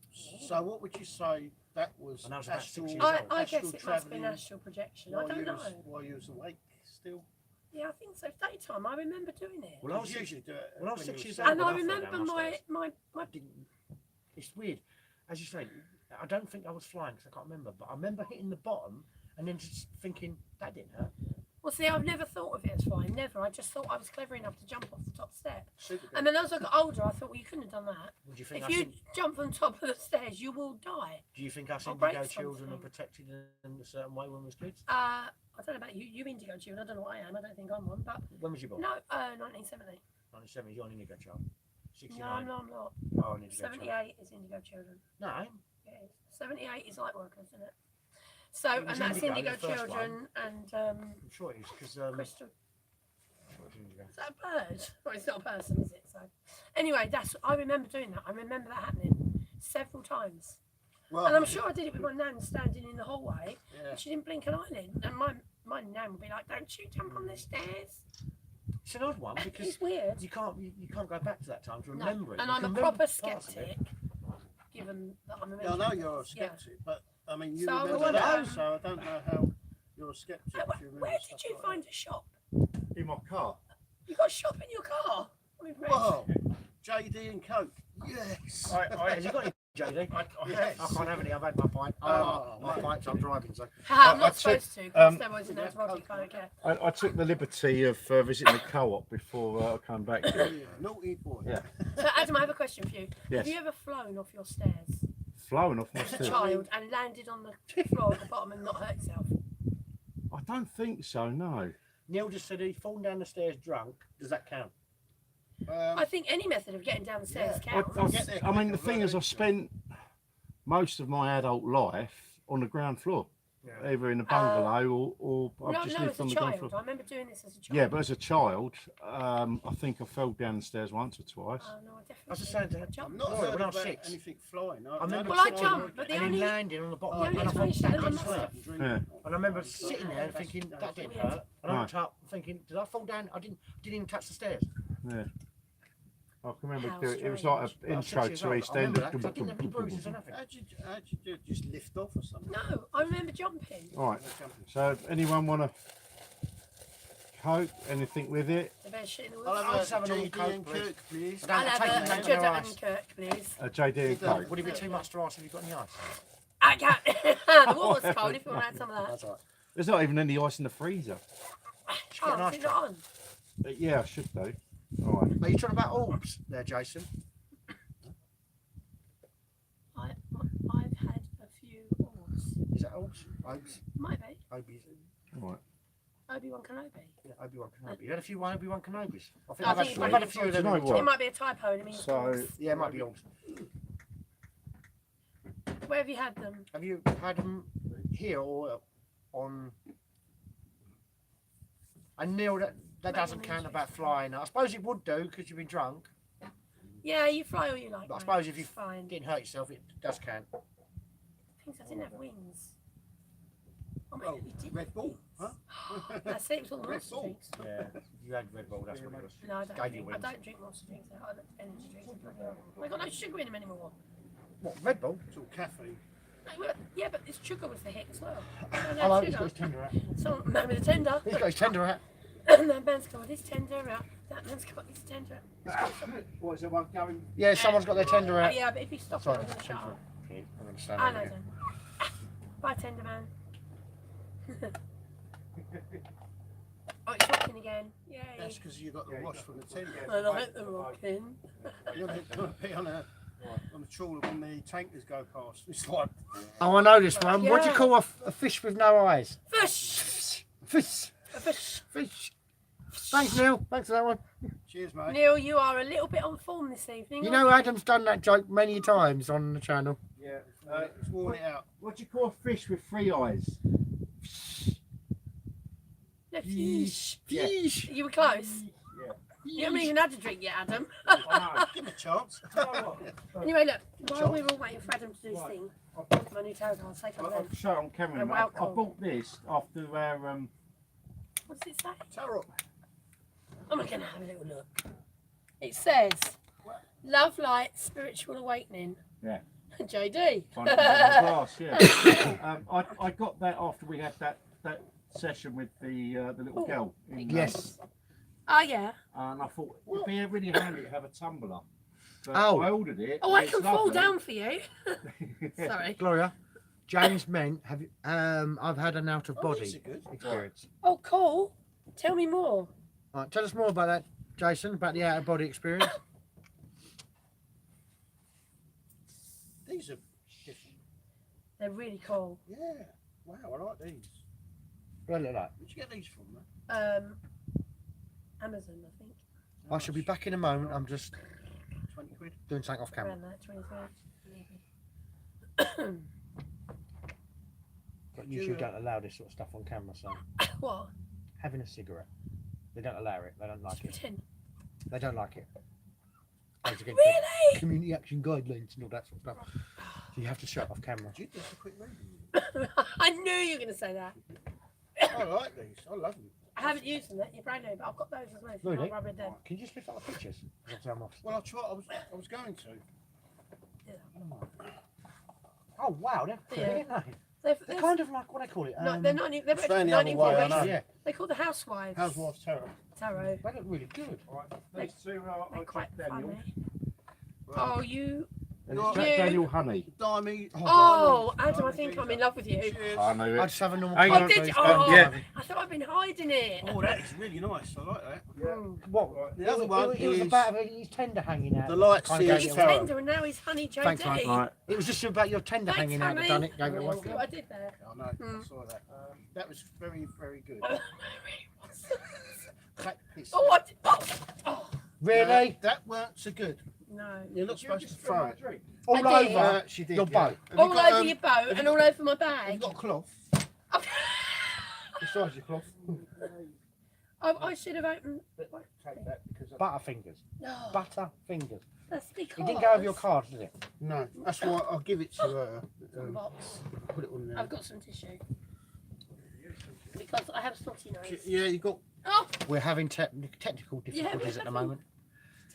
S4: So what would you say that was?
S2: And I was about 6
S4: astral-
S2: years old.
S3: I
S4: astral
S3: guess it must be
S4: travelling
S3: astral projection. I
S4: while
S3: don't
S4: you
S3: know.
S4: While you was awake still?
S3: Yeah, I think so. Daytime, I remember doing it.
S2: Well, I was
S4: You
S2: six,
S4: usually do it
S2: when I was
S4: when
S2: 6
S4: you
S2: years
S4: were
S2: old.
S3: And
S2: when
S3: I
S2: fell
S3: remember
S2: down
S3: my
S2: stairs. It's weird, as you say. I don't think I was flying because I can't remember, but I remember hitting the bottom and then just thinking that didn't hurt.
S3: Well, see, I've never thought of it as flying. Never. I just thought I was clever enough to jump off the top step.
S4: super good.
S3: And then as I got older, I thought, well, you couldn't have done that.
S2: Would you think?
S3: If you jump on top of the stairs, you will die.
S2: Do you think us
S3: I'll break
S2: indigo children are
S3: something.
S2: protected in a certain way when we was kids?
S3: I don't know about you. You indigo children. I don't know what I am. I don't think I'm one. But
S2: When was you born?
S3: no, 1970.
S2: 1970. You're an indigo child. 69.
S3: No, I'm not.
S2: Oh, an indigo child.
S3: 78 is indigo children.
S2: No, I ain't.
S3: Yeah, 78 is light workers, isn't it? So,
S2: It was
S3: and that's
S2: indigo,
S3: indigo
S2: the first
S3: children and
S2: I'm sure it is because
S3: crystal.
S2: indigo.
S3: Is that a bird? Well, it's not a person, is it? So, anyway, I remember doing that. I remember that happening several times.
S4: Well,
S3: And I'm sure I did it with my nan standing in the hallway.
S4: yeah.
S3: And she didn't blink an eyelid. And my nan would be like, don't you jump on the stairs.
S2: It's an odd one because
S3: It's weird.
S2: you can't go back to that time to
S3: No.
S2: remember it.
S3: And
S2: You
S3: I'm
S2: can
S3: a
S2: remember
S3: proper
S2: parts of it.
S3: skeptic, given that I'm a
S4: Yeah, I know you're a skeptic, but I mean, you
S3: So I
S4: remember
S3: wonder,
S4: that, so I don't know how you're a skeptic.
S3: Where,
S4: if you remember
S3: where
S4: stuff
S3: did you
S4: like
S3: find a shop?
S1: In my car.
S3: You got a shop in your car? I'm
S4: that.
S3: impressed.
S4: Whoa, JD and Coke. Yes.
S2: Has he got any JD.
S4: Yes.
S2: I can't have any. I've had my pint. My pints. I'm driving, so.
S3: I'm
S1: I
S3: not
S1: took,
S3: supposed to, because steroids and antibiotics, I don't care.
S1: I took the liberty of visiting the co-op before I came back here.
S4: Yeah, naughty boy.
S1: Yeah.
S3: So, Adam, I have a question for you.
S1: Yes.
S3: Have you ever flown off your stairs
S1: Flowing off my
S3: as a
S1: stairs.
S3: child and landed on the floor at the bottom and not hurt yourself?
S1: I don't think so. No.
S2: Neil just said he's fallen down the stairs drunk. Does that count?
S3: I think any method of getting down the stairs
S1: I,
S3: counts.
S1: I mean, the thing is, I've spent most of my adult life on the ground floor, either in a bungalow or I've just lived
S3: as
S1: on
S3: a
S1: the ground
S3: child.
S1: floor.
S3: I remember doing this as a child.
S1: Yeah, but as a child, I think I fell down the stairs once or twice.
S3: Oh, no, I definitely
S2: I was just saying to
S3: I jumped.
S4: I'm not
S2: Laura,
S4: heard
S2: when I was
S4: about
S2: 6.
S4: anything flying.
S2: I remember
S3: Well, I
S2: sitting
S3: jumped, but the
S2: and then
S3: only-
S2: landing on the bottom.
S3: the only
S2: and I thought,
S3: explanation
S2: that
S3: is I
S2: didn't
S3: must
S2: hurt.
S1: Yeah.
S2: And I remember sitting there thinking that didn't hurt. And I looked up thinking, did I fall down? I didn't even touch the stairs.
S1: Yeah. I can remember
S3: How
S1: it was like
S3: strange.
S1: an
S2: I was 6
S1: intro
S2: years
S1: to
S2: old.
S1: East
S2: I remember
S1: End.
S2: that 'cause I didn't have any bruises or nothing.
S4: How'd you do it? Just lift off or something?
S3: No, I remember jumping.
S1: All right. So, anyone want to coke? Anything with it?
S3: The bear shit in the
S4: I'll
S3: woods.
S2: I'll just
S4: have
S2: have
S4: a
S2: an all
S4: JD
S2: Coke,
S4: and
S2: please.
S4: Kirk, please.
S2: I don't
S3: I'll
S2: take
S3: have
S2: anything
S3: a
S2: with
S3: Judder
S2: no
S3: and
S2: ice.
S3: Kirk, please.
S1: A JD and coke.
S2: Would it be too much to ask if you've got any ice?
S3: I can't. The water's cold if you want to add some of that.
S2: That's all right.
S1: There's not even any ice in the freezer.
S2: get an
S3: Oh,
S2: ice
S3: is it not on?
S1: Yeah, I should do. All right.
S2: Are you talking about orbs there, Jason?
S3: I've had a few orbs.
S2: Is that orbs? Orbs?
S3: Might be.
S2: Obies?
S1: All right.
S3: Obi-Wan Kenobi.
S2: Yeah, Obi-Wan Kenobi. You had a few Obi-Wan Kenobis? I think
S3: I
S2: I've had,
S3: think
S2: I've
S3: it
S2: had a
S3: might
S2: few
S3: be
S2: of them.
S1: Do you know
S2: in
S1: what?
S3: It might be a typo and it means
S1: So-
S3: orbs.
S2: Yeah, it might be orbs.
S3: Where have you had them?
S2: Have you had them here or on? And Neil, that
S3: Maybe
S2: doesn't
S3: on
S2: count
S3: Interest.
S2: about flying. I suppose it would do because you've been drunk.
S3: Yeah, you fly all you like.
S2: But I
S3: mate.
S2: suppose if you
S3: It's fine.
S2: didn't hurt yourself, it does count.
S3: Things I didn't have wings. Oh my
S4: Oh,
S3: God, you did.
S4: Red Bull, huh?
S3: That's it. It was all the
S4: Red
S3: monster
S4: Bull.
S3: drinks.
S2: Yeah, you had Red Bull. That's what it was.
S3: No, I
S2: Gave
S3: don't
S2: you
S3: drink. I
S2: wings.
S3: don't drink monster drinks. I like energy drinks. I got no sugar in them anymore.
S2: What, Red Bull?
S4: It's all caffeine.
S3: No, well, yeah, but this sugar was the hit as well. I don't
S2: Hello,
S3: have
S2: he's got his
S3: sugar.
S2: tender out.
S3: So, man with a tender.
S2: He's got his tender out.
S3: That man's got his tender out. That man's got his tender out.
S1: What is the one going?
S2: Yeah, someone's got their tender
S3: Oh,
S2: out.
S3: yeah, but if you stop it,
S2: Sorry,
S3: I'm going to shut up.
S2: I don't understand
S3: I
S2: that.
S3: know,
S2: really.
S3: then. Bye, tender man. Oh, it's rocking again. Yay.
S4: That's because you got the wash from the tin.
S3: I like the rocking.
S4: You're going to be on a trawler when the tankers go past. It's like,
S2: Oh, I know this one. What do you
S3: Yeah.
S2: call a fish with no eyes?
S3: Fish!
S2: Fish.
S3: A fish.
S2: Fish. Thanks, Neil. Thanks for that one.
S4: cheers, mate.
S3: Neil, you are a little bit on form this evening.
S2: You
S3: aren't
S2: know, Adam's done that joke many times on the channel.
S1: Yeah.
S4: It's worn it out.
S1: What do you call a fish with 3 eyes?
S3: No, fish.
S2: Fish.
S3: You were close.
S1: Yeah.
S3: You haven't even had a drink yet, Adam.
S1: I
S4: Give him a chance.
S1: know.
S3: Anyway, look, while we were all waiting for Adam to do his thing, my new tarot card, say something then.
S1: I'll show it on camera.
S3: Oh,
S1: mate.
S3: wow,
S1: I
S3: cool.
S1: bought this after our
S3: What does it say?
S4: Tarot.
S3: I'm going to have a little look. It says, Love Light Spiritual Awakening.
S1: Yeah.
S3: JD.
S1: Find it in the glass, yeah. I got that after we had that session with the little
S3: Oh,
S1: girl. In,
S2: Yes.
S3: Oh, yeah.
S1: And I thought it'd be really handy to have a tumbler. So
S2: Oh.
S1: I ordered it.
S3: Oh,
S1: and
S3: I
S1: it's
S3: can fall
S1: lovely.
S3: down for you. Sorry.
S2: Gloria, James meant, have you, I've had an out of
S4: Oh, these
S2: body
S4: are good.
S2: experience.
S3: Oh, cool. Tell me more.
S2: All right, tell us more about that, Jason, about the out of body experience.
S4: These are different.
S3: They're really cool.
S4: Yeah. Wow, I like these.
S2: What do they look like?
S4: Where'd you get these from, man?
S3: Amazon, I think.
S2: I shall be back in a moment. I'm just
S4: 20 quid.
S2: doing something off camera.
S3: Around that, 23.
S2: But usually don't allow this sort of stuff on camera, so
S3: What?
S2: having a cigarette. They don't allow it. They don't like it.
S3: Pretend.
S2: They don't like it. Goes against
S3: Really?
S2: the community action guidelines and all that sort of stuff. So you have to shut off camera.
S4: Did you just a quick read?
S3: I knew you were going to say that.
S4: I like these. I love them.
S3: I haven't used them yet. You're brand new, but I've got those as well. If you
S2: Really?
S3: can't rub it down.
S2: Can you just lift up the pictures? Obviously I'm off.
S4: Well, I tried. I was going to.
S2: Oh wow, they're pretty,
S3: Yeah.
S2: aren't they?
S3: They're,
S2: They're kind of like what do they call it?
S3: no, they're not. They're
S4: Staying the
S3: not
S4: other
S3: even
S4: way, I
S3: basic.
S4: know.
S2: Yeah,
S3: They're called the Housewives.
S4: Housewives Tarot.
S3: Tarot.
S2: they look really good.
S1: Right, these two
S3: They're
S1: are
S3: quite
S1: Daniel.
S3: funny. Oh, you
S1: And it's
S4: You.
S1: Jack Daniel honey.
S4: Dimey.
S3: Oh, Adam, I think I'm in love with you.
S4: Cheers.
S1: I know
S2: I'd
S1: it.
S2: just have a normal
S1: Hang
S3: Oh,
S1: on,
S2: Coke,
S3: did
S2: please.
S3: you? Oh,
S1: yeah.
S3: I thought I'd been hiding it.
S4: Oh, that is really nice. I like that.
S2: What?
S4: The other one
S2: It was
S4: is
S2: about his tender hanging out.
S4: the light
S2: Kinda
S4: sears
S2: gave
S3: He's
S2: it away.
S4: tower.
S3: tender and now he's honey JD.
S2: Thanks, mate.
S1: Right.
S2: It was just about your tender
S3: Thanks,
S2: hanging out.
S3: honey.
S2: Done it. Gave it away.
S3: See what I did there?
S4: I know. I saw that. That was very, very good. That piss.
S3: Oh, I did. Oh.
S2: Really?
S4: That weren't so good.
S3: No.
S4: You're not supposed to throw it.
S2: All
S3: I did.
S2: over
S4: She did.
S2: your
S4: yeah.
S2: boat.
S4: Have you
S3: All
S4: got,
S3: over your boat and all over my
S4: Have you
S3: bag.
S4: got a cloth? Besides your cloth.
S3: I should have opened.
S4: Take that because
S2: Butterfingers.
S3: No,
S2: Butterfingers.
S3: that's because.
S2: It didn't go over your card, did it?
S4: no, that's why I'll give it to her.
S3: Box.
S4: Put it on there.
S3: I've got some tissue. Because I have snotty nose.
S4: Yeah, you got
S3: Oh,
S2: We're having technical difficulties at the moment.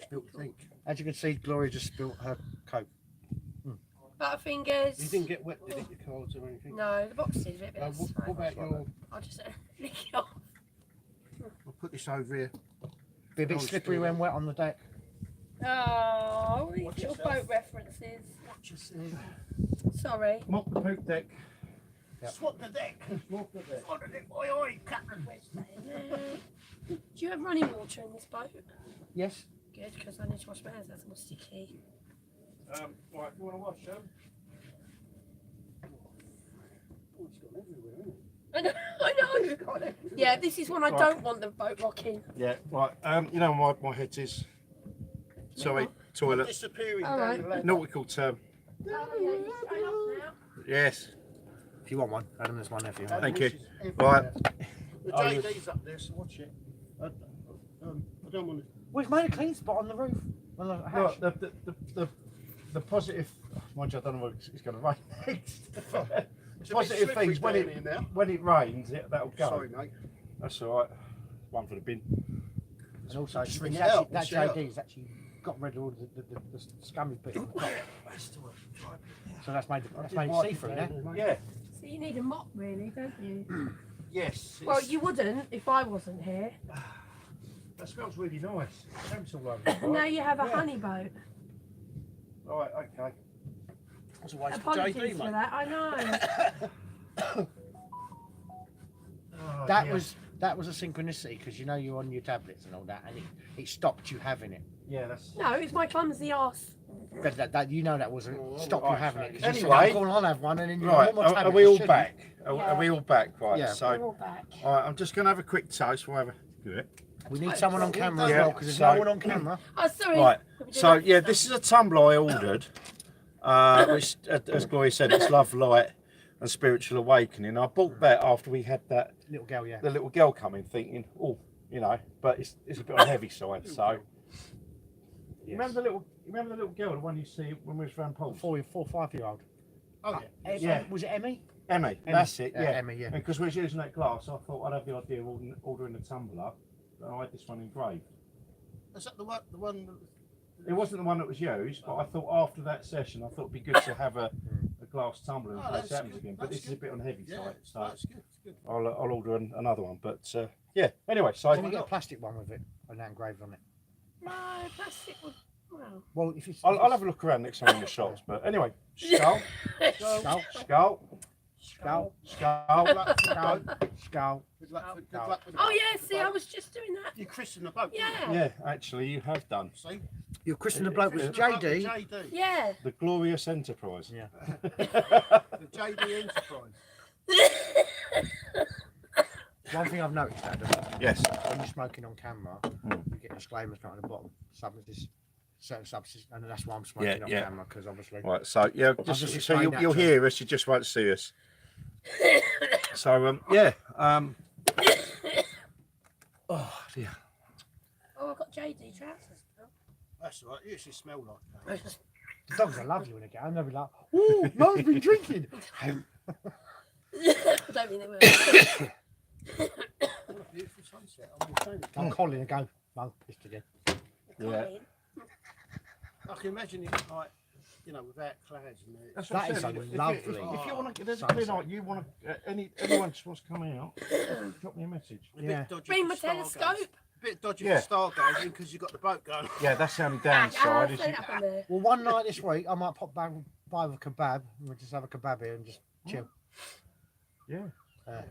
S4: spilt think.
S2: As you can see, Gloria just spilt her Coke.
S3: Butterfingers.
S4: You didn't get wet, did it? Your cards or anything?
S3: No, the box did a bit.
S4: What about your?
S3: I'll just lick it off.
S4: I'll put this over here.
S2: Be a bit
S4: Oh,
S2: slippery
S4: still.
S2: when wet on the deck.
S3: Oh, these
S4: Watch
S3: little
S4: yourself.
S3: boat references.
S4: Watch yourself.
S3: Sorry.
S1: Mop the poop deck.
S2: Yep.
S4: Swap the deck. Swap the deck. Swap the deck. Oi, oi, Captain.
S3: Do you have running water in this boat?
S2: Yes.
S3: Good, because I need to wash my hands. That's more sticky.
S1: Right, you want to wash them?
S4: Oh, it's gone everywhere, isn't it?
S3: I know. I know. Yeah, this is one I don't want the boat rocking.
S1: Yeah, right. You know my head is. Sorry, toilet.
S4: Disappearing
S3: All
S4: down
S3: right.
S4: the left.
S1: Nautical term.
S3: Oh, yeah, you're straight up now.
S1: Yes.
S2: If you want one, Adam, there's one there for you.
S1: Thank
S4: This
S1: you.
S4: is everywhere.
S1: Right.
S4: The
S1: Oh, you-
S4: JD's up there, so watch it. I don't want to.
S2: We've made a clean spot on the roof. On the hatch.
S1: Look, the positive. Mind you, I don't know what it's going to rain next.
S4: It's a bit
S1: Positive
S4: slippery
S1: things when
S4: down
S1: it
S4: here now.
S1: when it rains, that'll go.
S4: Sorry, mate.
S1: That's all right. One for the bin.
S2: And also,
S4: Just ring
S2: it's
S4: it out,
S2: actually, that
S4: push it out.
S2: JD's actually got rid of all the scummy bit on the top. So that's made it see-through now.
S1: Yeah.
S3: So you need a mop, really, don't you?
S1: Yes.
S3: Well, you wouldn't if I wasn't here.
S1: That smells really nice. Thanks all over.
S3: And now you have a
S1: Yeah.
S3: honey boat.
S1: Right. Okay.
S4: That's a waste of
S3: Apologies
S4: JD,
S3: for
S4: mate.
S3: that. I know.
S1: Oh,
S2: That
S1: dear.
S2: was a synchronicity because you know you're on your tablets and all that, and it stopped you having it.
S1: Yeah. That's.
S3: No, it's my clumsy arse.
S2: But that you know that wasn't stop you
S1: right,
S2: having it. 'Cause you
S1: anyway.
S2: said, "I'll have one," and then you're
S1: Right.
S2: on my
S1: Are
S2: tablet,
S1: we
S2: I
S1: all
S2: shouldn't.
S1: back? Are
S3: Yeah.
S1: we all back? Right.
S2: Yeah.
S3: We're
S1: So.
S3: all back.
S1: All right. I'm just going to have a quick toast. We'll have a good.
S2: We need someone on camera as
S1: Yeah,
S2: well because there's
S1: so-
S2: no one on camera.
S3: Oh, sorry.
S1: Right.
S3: Can we do
S1: So
S3: that?
S1: yeah, this is a tumbler I ordered, which, as Gloria said, it's love, light, and spiritual awakening. I bought that after we had that
S2: Little girl, yeah.
S1: the little girl come in, thinking, oh, you know, but it's a bit on the heavy side. So you remember the little girl, the one you see when we was around Paul?
S2: 5-year-old.
S4: Oh, yeah.
S1: Yeah.
S2: Was it Emmy?
S1: Emmy, that's it.
S2: Yeah,
S1: Yeah,
S2: Emmy, yeah.
S1: And because we was using that glass, I thought I'd have the idea of ordering a tumbler. And I had this one engraved.
S4: Is that the one? The one?
S1: It wasn't the one that was used, but I thought after that session, I thought it'd be good to have a glass tumbler in
S4: Oh,
S1: case
S4: that's
S1: it happens
S4: good,
S1: again. But
S4: that's
S1: this is a
S4: good.
S1: bit on the heavy
S4: Yeah,
S1: side, so
S4: that's good. It's good.
S1: I'll order another one. But yeah, anyway, so
S2: Can you get a plastic one with it and that engraved on it?
S3: No, plastic would. Well.
S2: Well, if it's
S1: I'll have a look around next time in the shops. But anyway, skull,
S2: skull,
S1: skull,
S2: skull,
S1: skull,
S4: Good luck for the
S2: skull,
S4: boat.
S2: skull.
S4: Good luck for, good
S2: Oh.
S4: luck with the
S3: Oh
S4: boat.
S3: yeah, see, I was just doing that.
S4: You christened the boat. didn't
S3: Yeah.
S1: Yeah, actually, you have done
S4: you? See?
S2: You're christening the bloke with
S4: Christened the boat with
S2: JD.
S4: JD.
S3: Yeah.
S1: the glorious enterprise.
S2: Yeah.
S4: The JD Enterprise.
S2: One thing I've noticed, Adam,
S1: Yes.
S2: when you're smoking on camera, you get disclaimers down at the bottom. Substances, certain substances, and that's why I'm smoking
S1: Yeah,
S2: on
S1: yeah.
S2: camera because obviously.
S1: Right. So yeah,
S2: just
S1: so
S2: explain that
S1: you'll
S2: to him.
S1: hear us. You just won't see us. So yeah. Oh dear.
S3: Oh, I've got JD trousers.
S4: That's all right. You actually smell like that.
S2: The dogs are lovely when they get home. They'll be like, "Oh, Mum's been drinking."
S3: I don't think they will.
S4: What a beautiful sunset. I'm saying it.
S2: I'm calling and go, "Mum, pissed again."
S1: Yeah.
S4: I can imagine it like, you know, without clouds and
S1: That's
S2: That
S1: what
S2: is
S1: I'm
S2: a
S1: saying.
S2: lovely
S1: If you want to, there's a
S2: sunset.
S1: clear night. You want to, anyone just wants to come out, drop me a message.
S4: a bit
S2: Yeah.
S4: dodgy
S3: Bring
S4: for
S3: my
S4: stargazing.
S3: telescope.
S4: bit dodgy
S1: Yeah.
S4: for stargazing because you've got the boat going.
S1: Yeah, that's the only
S3: Ah,
S1: downside.
S3: set it up on there.
S2: Well, one night this week, I might pop back buy a kebab and we'll just have a kebab here and just chill.
S1: Yeah.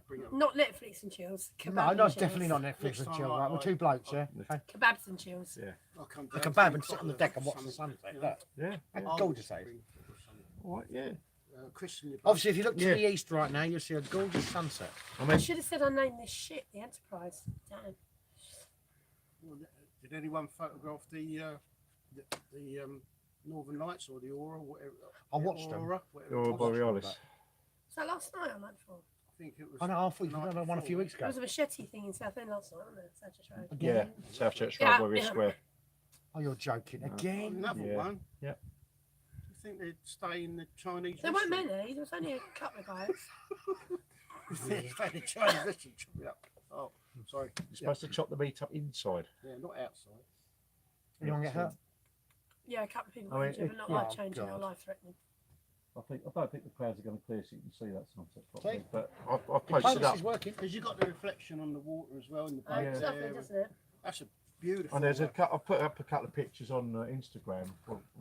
S4: Bring up.
S3: Not Netflix and chills.
S2: No,
S3: Kebab
S2: no,
S3: and
S2: definitely
S3: chills.
S2: not Netflix
S4: Next
S2: and
S4: time
S2: chill.
S4: I-
S2: Right, we're
S4: I-
S2: two blokes, yeah. Okay.
S3: Kebabs and chills.
S1: Yeah.
S4: I'll come
S2: A
S4: down,
S2: kebab
S4: drink
S2: and sit on the
S4: cocktails
S2: deck
S4: or
S2: and watch the
S4: something,
S2: sunset.
S4: you know.
S2: Look,
S1: Yeah.
S2: how
S4: I'll
S2: gorgeous that is.
S4: drink or something.
S1: All right, yeah.
S4: Christian, your
S2: Obviously, if you look to
S1: Yeah.
S2: the east right now, you'll see a gorgeous sunset.
S1: I
S3: I
S1: mean,
S3: should have said I named this ship the Enterprise. Damn.
S4: Did anyone photograph the Northern Lights or the Aurora? Whatever.
S2: I watched them.
S4: Aurora, whatever
S1: Aurora
S4: it was.
S1: Borealis.
S3: Was that last night or night before?
S4: I think it was.
S2: I know, I thought you
S4: the night
S2: done one a few
S4: before.
S2: weeks
S3: There
S2: ago.
S3: was a machete thing in Southend last night, wasn't there? Sagittarius Road.
S1: Yeah.
S2: Again?
S1: South Church
S3: Yeah,
S1: Road, Warrior
S3: yeah.
S1: Square.
S2: Oh, you're joking. Again?
S4: Another
S1: Yeah.
S4: one.
S1: Yeah.
S4: Do you think they'd stay in the Chinese?
S3: There weren't
S4: restaurant?
S3: many. There was only a couple of guys.
S4: You think they'd stay in the Chinese restaurant? Chop it up. Oh, sorry.
S1: You're supposed to chop the meat up inside.
S4: Yeah, not outside.
S2: Anyone get hurt?
S3: Yeah, a couple of people
S1: I
S3: were
S1: mean,
S3: injured, but not
S2: oh,
S3: life changing or
S2: God.
S3: life threatening.
S1: I don't think the clouds are going to clear so you can see that sunset properly.
S2: See?
S1: But I've
S2: The
S1: posted
S2: focus
S1: up.
S2: is working.
S4: Because you got the reflection on the water as well in the boat
S3: Oh,
S1: Yeah.
S3: it's lovely,
S4: there.
S3: doesn't it?
S4: That's a beautiful.
S1: And there's a
S4: one.
S1: I've put up a couple of pictures on Instagram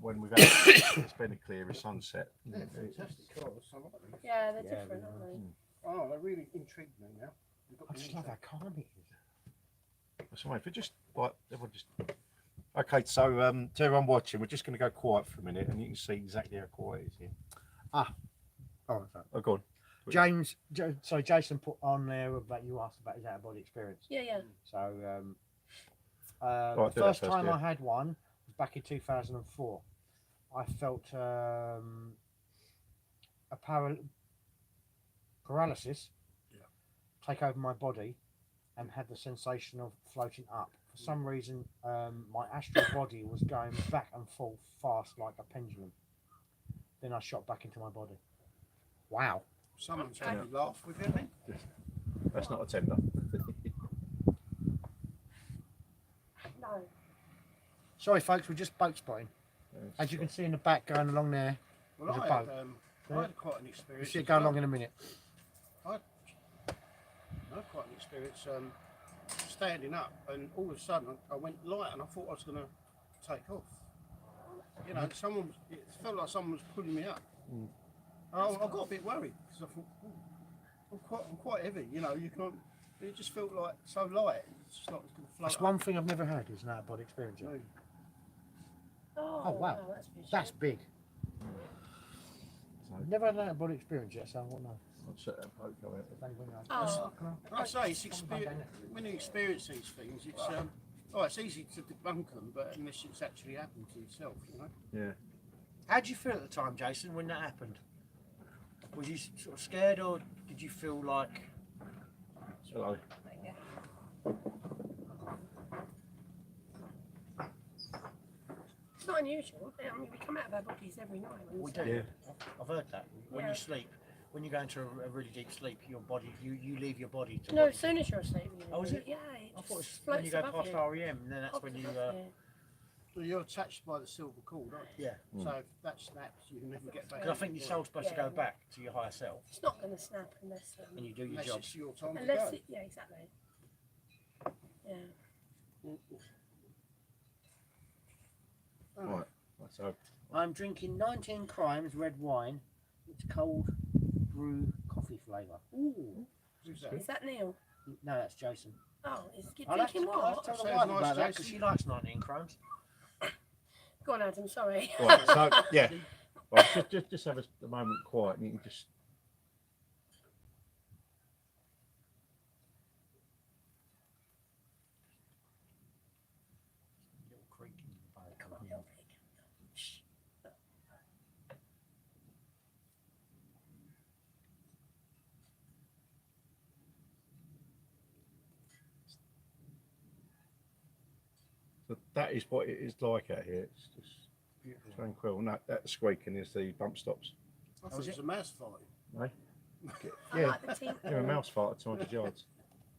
S1: when we've had it's been a clear sunset.
S4: Yeah, fantastic colours. I like them.
S3: Yeah, they're
S2: Yeah,
S3: different,
S2: they
S3: aren't they?
S4: Oh, they really intrigued me now. You've got
S2: I
S4: me
S2: just
S4: into
S2: love
S4: that.
S2: how calm it is.
S1: So if we just like everyone just okay, so to everyone watching, we're just going to go quiet for a minute, and you can see exactly how quiet it is here.
S2: Oh, sorry.
S1: Oh, go on.
S2: James, sorry, Jason put on there about you asked about his out of body experience.
S3: Yeah, yeah.
S2: So,
S1: Right,
S2: the
S1: do that
S2: first
S1: first,
S2: time
S1: yeah.
S2: I had one was back in 2004. I felt a paralysis take over my body and had the sensation of floating up. For some reason, my astral body was going back and forth fast like a pendulum. Then I shot back into my body. Wow.
S4: Someone's
S3: Okay.
S4: had you laugh with you, then?
S1: That's not a tender.
S3: No.
S2: Sorry, folks, we're just boat spotting. As you can see in the back going along there,
S4: Well,
S2: There's a
S4: I
S2: boat.
S4: had quite an
S2: you
S4: experience.
S2: see it
S4: as
S2: going
S4: well.
S2: along in a minute.
S4: I had quite an experience standing up, and all of a sudden I went light, and I thought I was going to take off. You know, it felt like someone was pulling me up.
S1: Mm.
S4: I got a bit worried because I thought, "Oh, I'm quite heavy. You know, you can't. It just felt like so light. It's just like it's going to float.
S2: That's one thing I've never had is an out of body experience. Yet.
S3: Oh,
S2: Oh, wow.
S3: That's beautiful.
S2: That's big.
S1: So,
S2: I've never had an out of body experience yet, so I won't know.
S1: I'll set that boat go out.
S2: If anyone knows.
S3: Oh,
S4: I say it's when you experience these things, it's it's easy to debunk them, but unless it's actually happened to yourself, you know.
S1: Yeah.
S2: How did you feel at the time, Jason, when that happened? Was you sort of scared, or did you feel like?
S1: Hello.
S3: yeah. It's not unusual. I mean, we come out of our bodies every night.
S2: We
S3: wouldn't
S2: do.
S3: we?
S1: Yeah.
S2: I've heard that. When
S3: Yeah.
S2: you sleep, when you go into a really deep sleep, your body, you leave your body to.
S3: No,
S2: what-
S3: as soon as you're asleep.
S2: Oh, is it?
S3: Yeah,
S2: I
S3: it
S2: thought it
S3: just
S2: was when you
S3: floats
S2: go
S3: above
S2: past
S3: you.
S2: REM, and then that's when you.
S3: Above you.
S4: Well, you're attached by the silver cord, aren't you?
S2: Yeah.
S4: So if that snaps, you can never get back.
S2: Because I think your soul's supposed to go back to your higher self,
S3: It's not going to snap unless.
S2: and you do your
S4: unless
S2: job.
S4: it's your time
S3: Unless
S4: to
S3: it, yeah, exactly. Yeah.
S4: go.
S1: Right. So
S2: I'm drinking 19 Crimes red wine. It's cold brew coffee flavour. Ooh.
S4: Who's that?
S3: Is that Neil?
S2: No, that's Jason.
S3: Oh, is he
S2: I'll have to,
S3: drinking
S2: I'll have
S3: what?
S2: to tell the
S4: Sounds
S2: wife
S4: nice,
S2: about that because
S4: Jason.
S2: she likes 19 Crimes.
S3: Go on, Adam. Sorry.
S1: right. So yeah. Right, just have a moment quiet, and you can just.
S2: Little creak in the boat.
S3: Come on,
S2: Yeah.
S3: little pig. Shh.
S1: So that is what it is like out here. It's just
S2: Beautiful.
S1: tranquil. And that squeaking is the bump stops.
S4: I thought it was a mouse fight.
S1: Right?
S3: I
S1: Yeah.
S3: like the tinkle.
S1: Yeah, a mouse fart at 200 yards.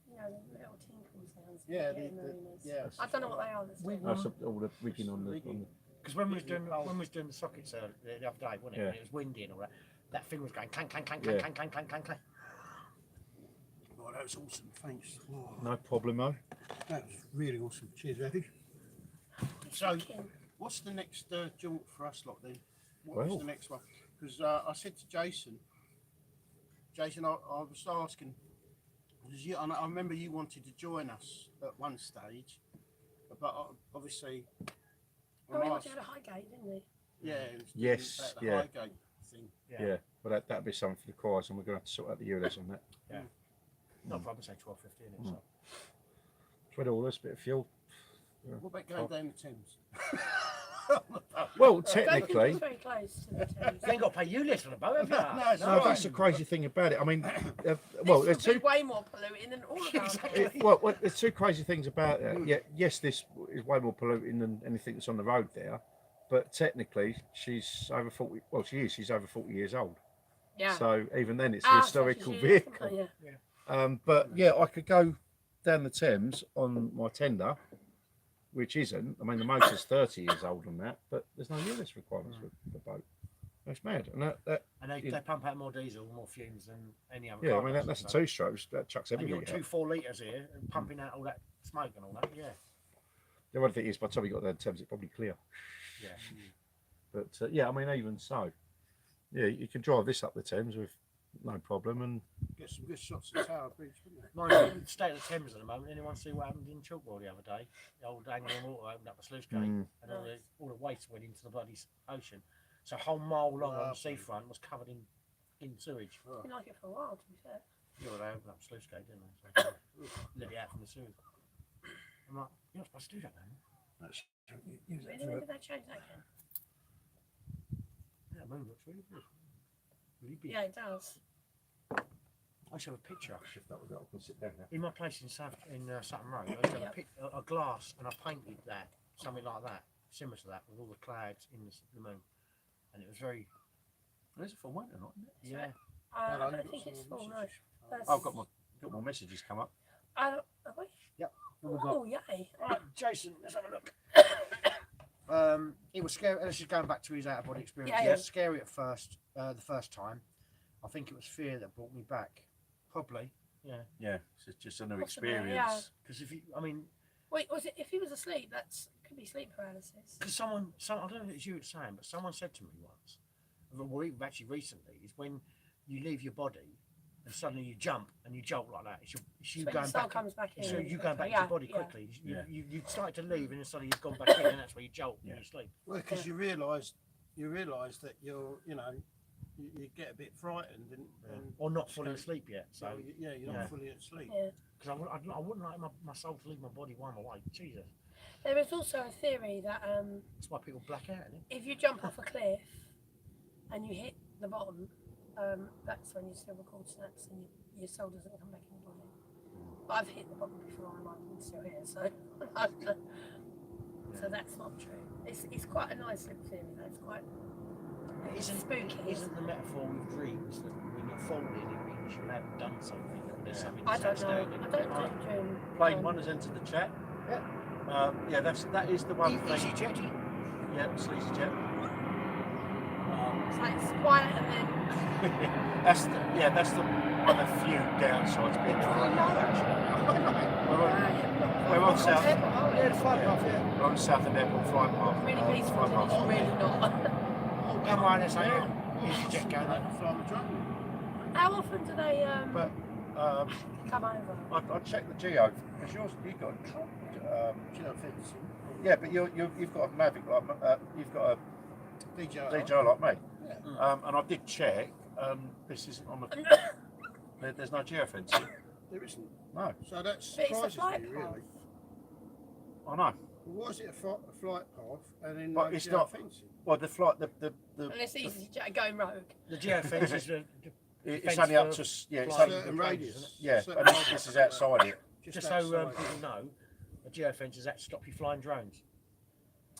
S3: You know, the little tinkle sounds. you
S4: Yeah,
S3: get in
S4: the
S3: marinas.
S4: yeah.
S3: I don't know what they are. That's
S2: We
S3: all.
S1: That's all the rigging on the.
S2: Because when we was doing the sockets the other day, wasn't it?
S1: Yeah.
S2: And it was windy and all that. That thing was going clank, clank, clank,
S1: Yeah.
S2: clank, clank, clank, clank, clank.
S4: Well, That was awesome. Thanks. Oh,
S1: No problemo.
S4: that was really awesome. Cheers, Eddie. So, what's the next jaunt for us lot then? What's
S1: Well.
S4: the next one? Because I said to Jason, I was asking, because I remember you wanted to join us at one stage, but obviously,
S3: Oh, we went to go to Highgate, didn't we?
S4: yeah, it was
S1: Yes,
S4: about the
S1: yeah.
S4: Highgate thing.
S1: Yeah, but that'd be something for the choirs, and we're going to have to sort out the ULS on that.
S2: Yeah. No problem, say 12.50 in it. So.
S1: Tread all this bit of fuel.
S4: What about going down the Thames?
S1: Well,
S3: I don't think
S1: technically,
S3: it's very close to the Thames.
S2: You ain't got to pay you list on the boat, have you?
S4: No, it's
S1: no, that's the crazy thing about it. I mean, well, there's
S3: This would
S1: two.
S3: be way more polluting than all of ours.
S1: Well, there's two crazy things about it. Yeah, yes, this is way more polluting than anything that's on the road there, but technically, she's over 40. Well, she is. She's over 40 years old.
S3: Yeah.
S1: So even then, it's a
S3: Ah,
S1: historical
S3: so she is,
S1: vehicle.
S3: yeah.
S1: But yeah, I could go down the Thames on my tender, which isn't. I mean, the motor's 30 years old on that, but there's no ULS requirements for the boat. That's mad. And that
S2: And they pump out more diesel, more fumes than any other
S1: yeah,
S2: car
S1: I mean,
S2: does,
S1: that's a
S2: so.
S1: two-stroke. That chucks
S2: And
S1: everything
S2: you've got
S1: out.
S2: two 4 litres here and pumping out all that smoke and all that, yeah.
S1: The other thing is, by the time you got down the Thames, it's probably clear.
S2: Yeah.
S1: But yeah, I mean, even so, yeah, you can drive this up the Thames with no problem. And
S4: Get some good shots of Tower Bridge, wouldn't it?
S2: Mind you, the state of the Thames at the moment, anyone see what happened in Chalkwell the other day? The old Anglian Water opened up a sluice gate and all the waste went into the bloody ocean. So a whole mile long on the seafront was covered in sewage.
S3: It's been like it for a while, to be fair.
S2: Yeah, well, they opened up a sluice gate, didn't they? So let it out from the sewage. I'm like, you're not supposed to do that, man.
S3: Really? When did they change that again?
S2: Yeah, the moon looks really good. Really big.
S3: Yeah, it does.
S2: I should have a picture.
S1: if that was, I can sit down now.
S2: In my place in Sutton Road, I used to have a glass and I painted that, something like that, similar to that, with all the clouds in the moon. And it was very,
S1: There's a full winter, not isn't it?
S2: yeah.
S3: I
S4: Hello,
S3: don't
S4: got
S3: think it's
S4: some
S3: full, no.
S4: messages.
S3: That's-
S1: I've got more messages come up.
S3: Have we?
S2: Yep. What we got?
S3: Oh, yay.
S2: Right, Jason, let's have a look. It was scary. This is going back to his out of body experience.
S3: Yeah,
S2: Yeah,
S3: yeah.
S2: scary at first, the first time. I think it was fear that brought me back. Probably, yeah.
S1: Yeah, it's just a new
S3: Possibly,
S1: experience.
S3: yeah.
S2: Because if you, I mean,
S3: Wait, was it if he was asleep? That's could be sleep paralysis.
S2: because I don't know if it's you saying, but someone said to me once, well, even actually recently, is when you leave your body and suddenly you jump and you jolt like that. It's you
S3: When
S2: going
S3: the soul
S2: back.
S3: comes back in.
S2: So you going back to
S3: Yeah,
S2: your body
S3: yeah.
S2: quickly.
S1: Yeah.
S2: You started to leave and then suddenly you've gone back in, and that's where you jolt when
S1: Yeah.
S2: you sleep.
S4: Well, because you realise that you're, you get a bit frightened and
S2: Or not fully asleep yet. So
S4: you're
S2: Yeah.
S4: not fully asleep.
S3: Yeah.
S2: because I wouldn't like my soul to leave my body while I'm awake. Jesus,
S3: There is also a theory that
S2: that's why people black out, isn't it?
S3: if you jump off a cliff and you hit the bottom, that's when you still record snaps and your soul doesn't come back in your body. But I've hit the bottom before and I'm still here, so so that's not true. It's quite a nice little theory. That's quite spooky.
S2: Isn't the metaphor with dreams that when you're falling, it means you have done something? Or there's something
S3: I
S2: that's
S3: don't know.
S2: outstanding?
S3: I don't dream.
S1: Plane one has entered the chat.
S2: Yeah.
S1: Yeah, that is the one thing.
S2: Easy jetty.
S1: Yeah, sleazy jet.
S3: It's like it's quiet and then
S1: That's the one of the few downsides being
S3: I know actually.
S1: We're on South.
S2: Yeah, the flight path, yeah.
S1: We're on Southend Airport flight path.
S3: Really peaceful,
S1: flight
S3: and it's
S1: path.
S3: really not.
S2: Come on, let's say easy jet going
S4: Like
S2: on.
S4: a fly on the drone.
S3: How often do they
S1: But
S3: come over?
S1: I checked the geo because you've got
S4: Fencing.
S1: yeah, but you've got a Mavic like you've got a
S4: DJI.
S1: DJI like me.
S4: Yeah.
S1: And I did check. This isn't on the. There's no geofencing.
S4: There isn't.
S1: No,
S4: So that
S3: But it's a
S4: surprises
S3: flight
S4: me,
S3: path.
S4: really.
S1: I know.
S4: Well, why is it a flight path and then
S1: But
S4: no
S1: it's not-
S4: fencing?
S1: Well, the flight,
S3: And it's easy going rogue.
S2: The geofence is
S1: it's
S2: Fence
S1: only up
S2: for
S1: to yeah, it's
S2: flying
S1: only,
S4: Certain
S2: planes,
S4: radius.
S2: isn't it?
S1: yeah,
S4: Certain
S1: but
S4: radius.
S1: this is outside it.
S2: just so
S4: outside.
S2: people know, a geofence is that to stop you flying drones.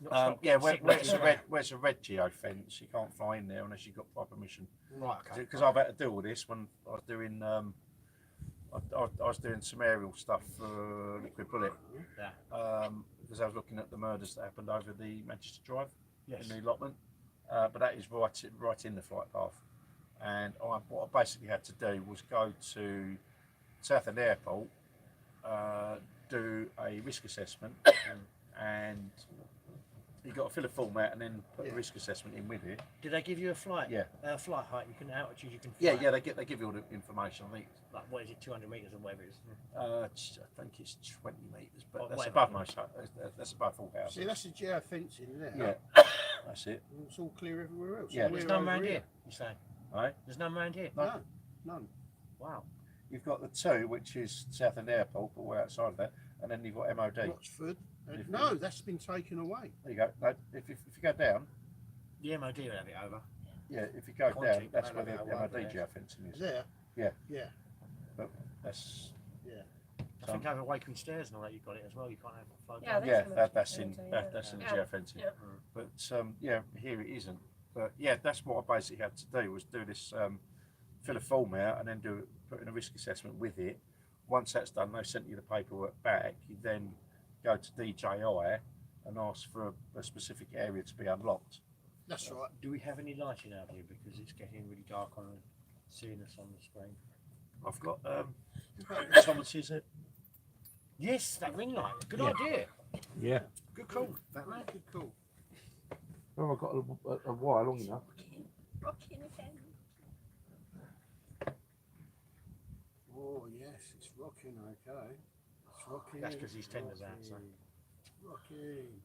S2: Not stop
S1: Yeah,
S2: signals.
S1: where's a red geo fence? You can't fly in there unless you've got prior permission.
S2: Right, okay.
S1: Because I've had to do all this when I was doing I was doing some aerial stuff for Liquid Bullet.
S2: Yeah.
S1: Because I was looking at the murders that happened over the Manchester Drive
S2: Yes.
S1: in the allotment. But that is right in the flight path. And what I basically had to do was go to Southend Airport do a risk assessment, and you got to fill a form out and then put a risk assessment in with it.
S2: Did they give you a flight?
S1: Yeah.
S2: Flight height. You can altitude. You can.
S1: Yeah,
S2: fly.
S1: yeah, they give you all the information. I think
S2: Like what is it, 200 meters or whatever it is?
S1: I think it's 20 metres, but
S2: Or
S1: that's
S2: whatever.
S1: above most. That's above all houses.
S4: See, that's the geofencing there.
S1: Yeah, that's it.
S4: It's all clear everywhere else.
S1: Yeah.
S4: And
S2: There's
S4: we're
S2: none
S4: over
S2: around here. You say?
S1: Right?
S2: There's none around here.
S4: No, none.
S2: Wow.
S1: You've got the two, which is Southend Airport, but we're outside of that, and then you've got MOD.
S4: Rochford. No, that's been taken away.
S1: There you go. No, if you go down,
S2: The MOD will have it over.
S1: yeah, if you go
S2: Quantity,
S1: down, that's
S4: I
S1: where
S4: don't
S1: the
S4: know why,
S1: MOD
S4: but
S1: geofencing is.
S4: There.
S1: Yeah.
S4: Yeah.
S1: But that's
S2: I think over Wakeman Stairs and all that, you've got it as well. You can't have a flight.
S3: Yeah, I think
S1: yeah,
S3: so.
S1: that's in
S3: Yeah.
S1: that's in the
S3: Yeah.
S1: geofencing.
S3: Yeah.
S1: But yeah, here it isn't. But yeah, that's what I basically had to do, was do this, fill a form out and then put in a risk assessment with it. Once that's done, they sent you the paperwork back. You then go to DJI and ask for a specific area to be unlocked.
S4: That's right.
S2: Do we have any lighting out here because it's getting really dark on seeing us on the screen?
S1: I've got Thomas's.
S2: Yes, that ring light. Good
S1: Yeah.
S2: idea.
S1: Yeah.
S2: Good call, Batman.
S4: Good call.
S1: Well, I've got a wire long enough.
S3: Rocking again.
S4: Oh yes, it's rocking. Okay. It's rocking.
S2: That's 'cause his tender's out, so.
S4: Rocking.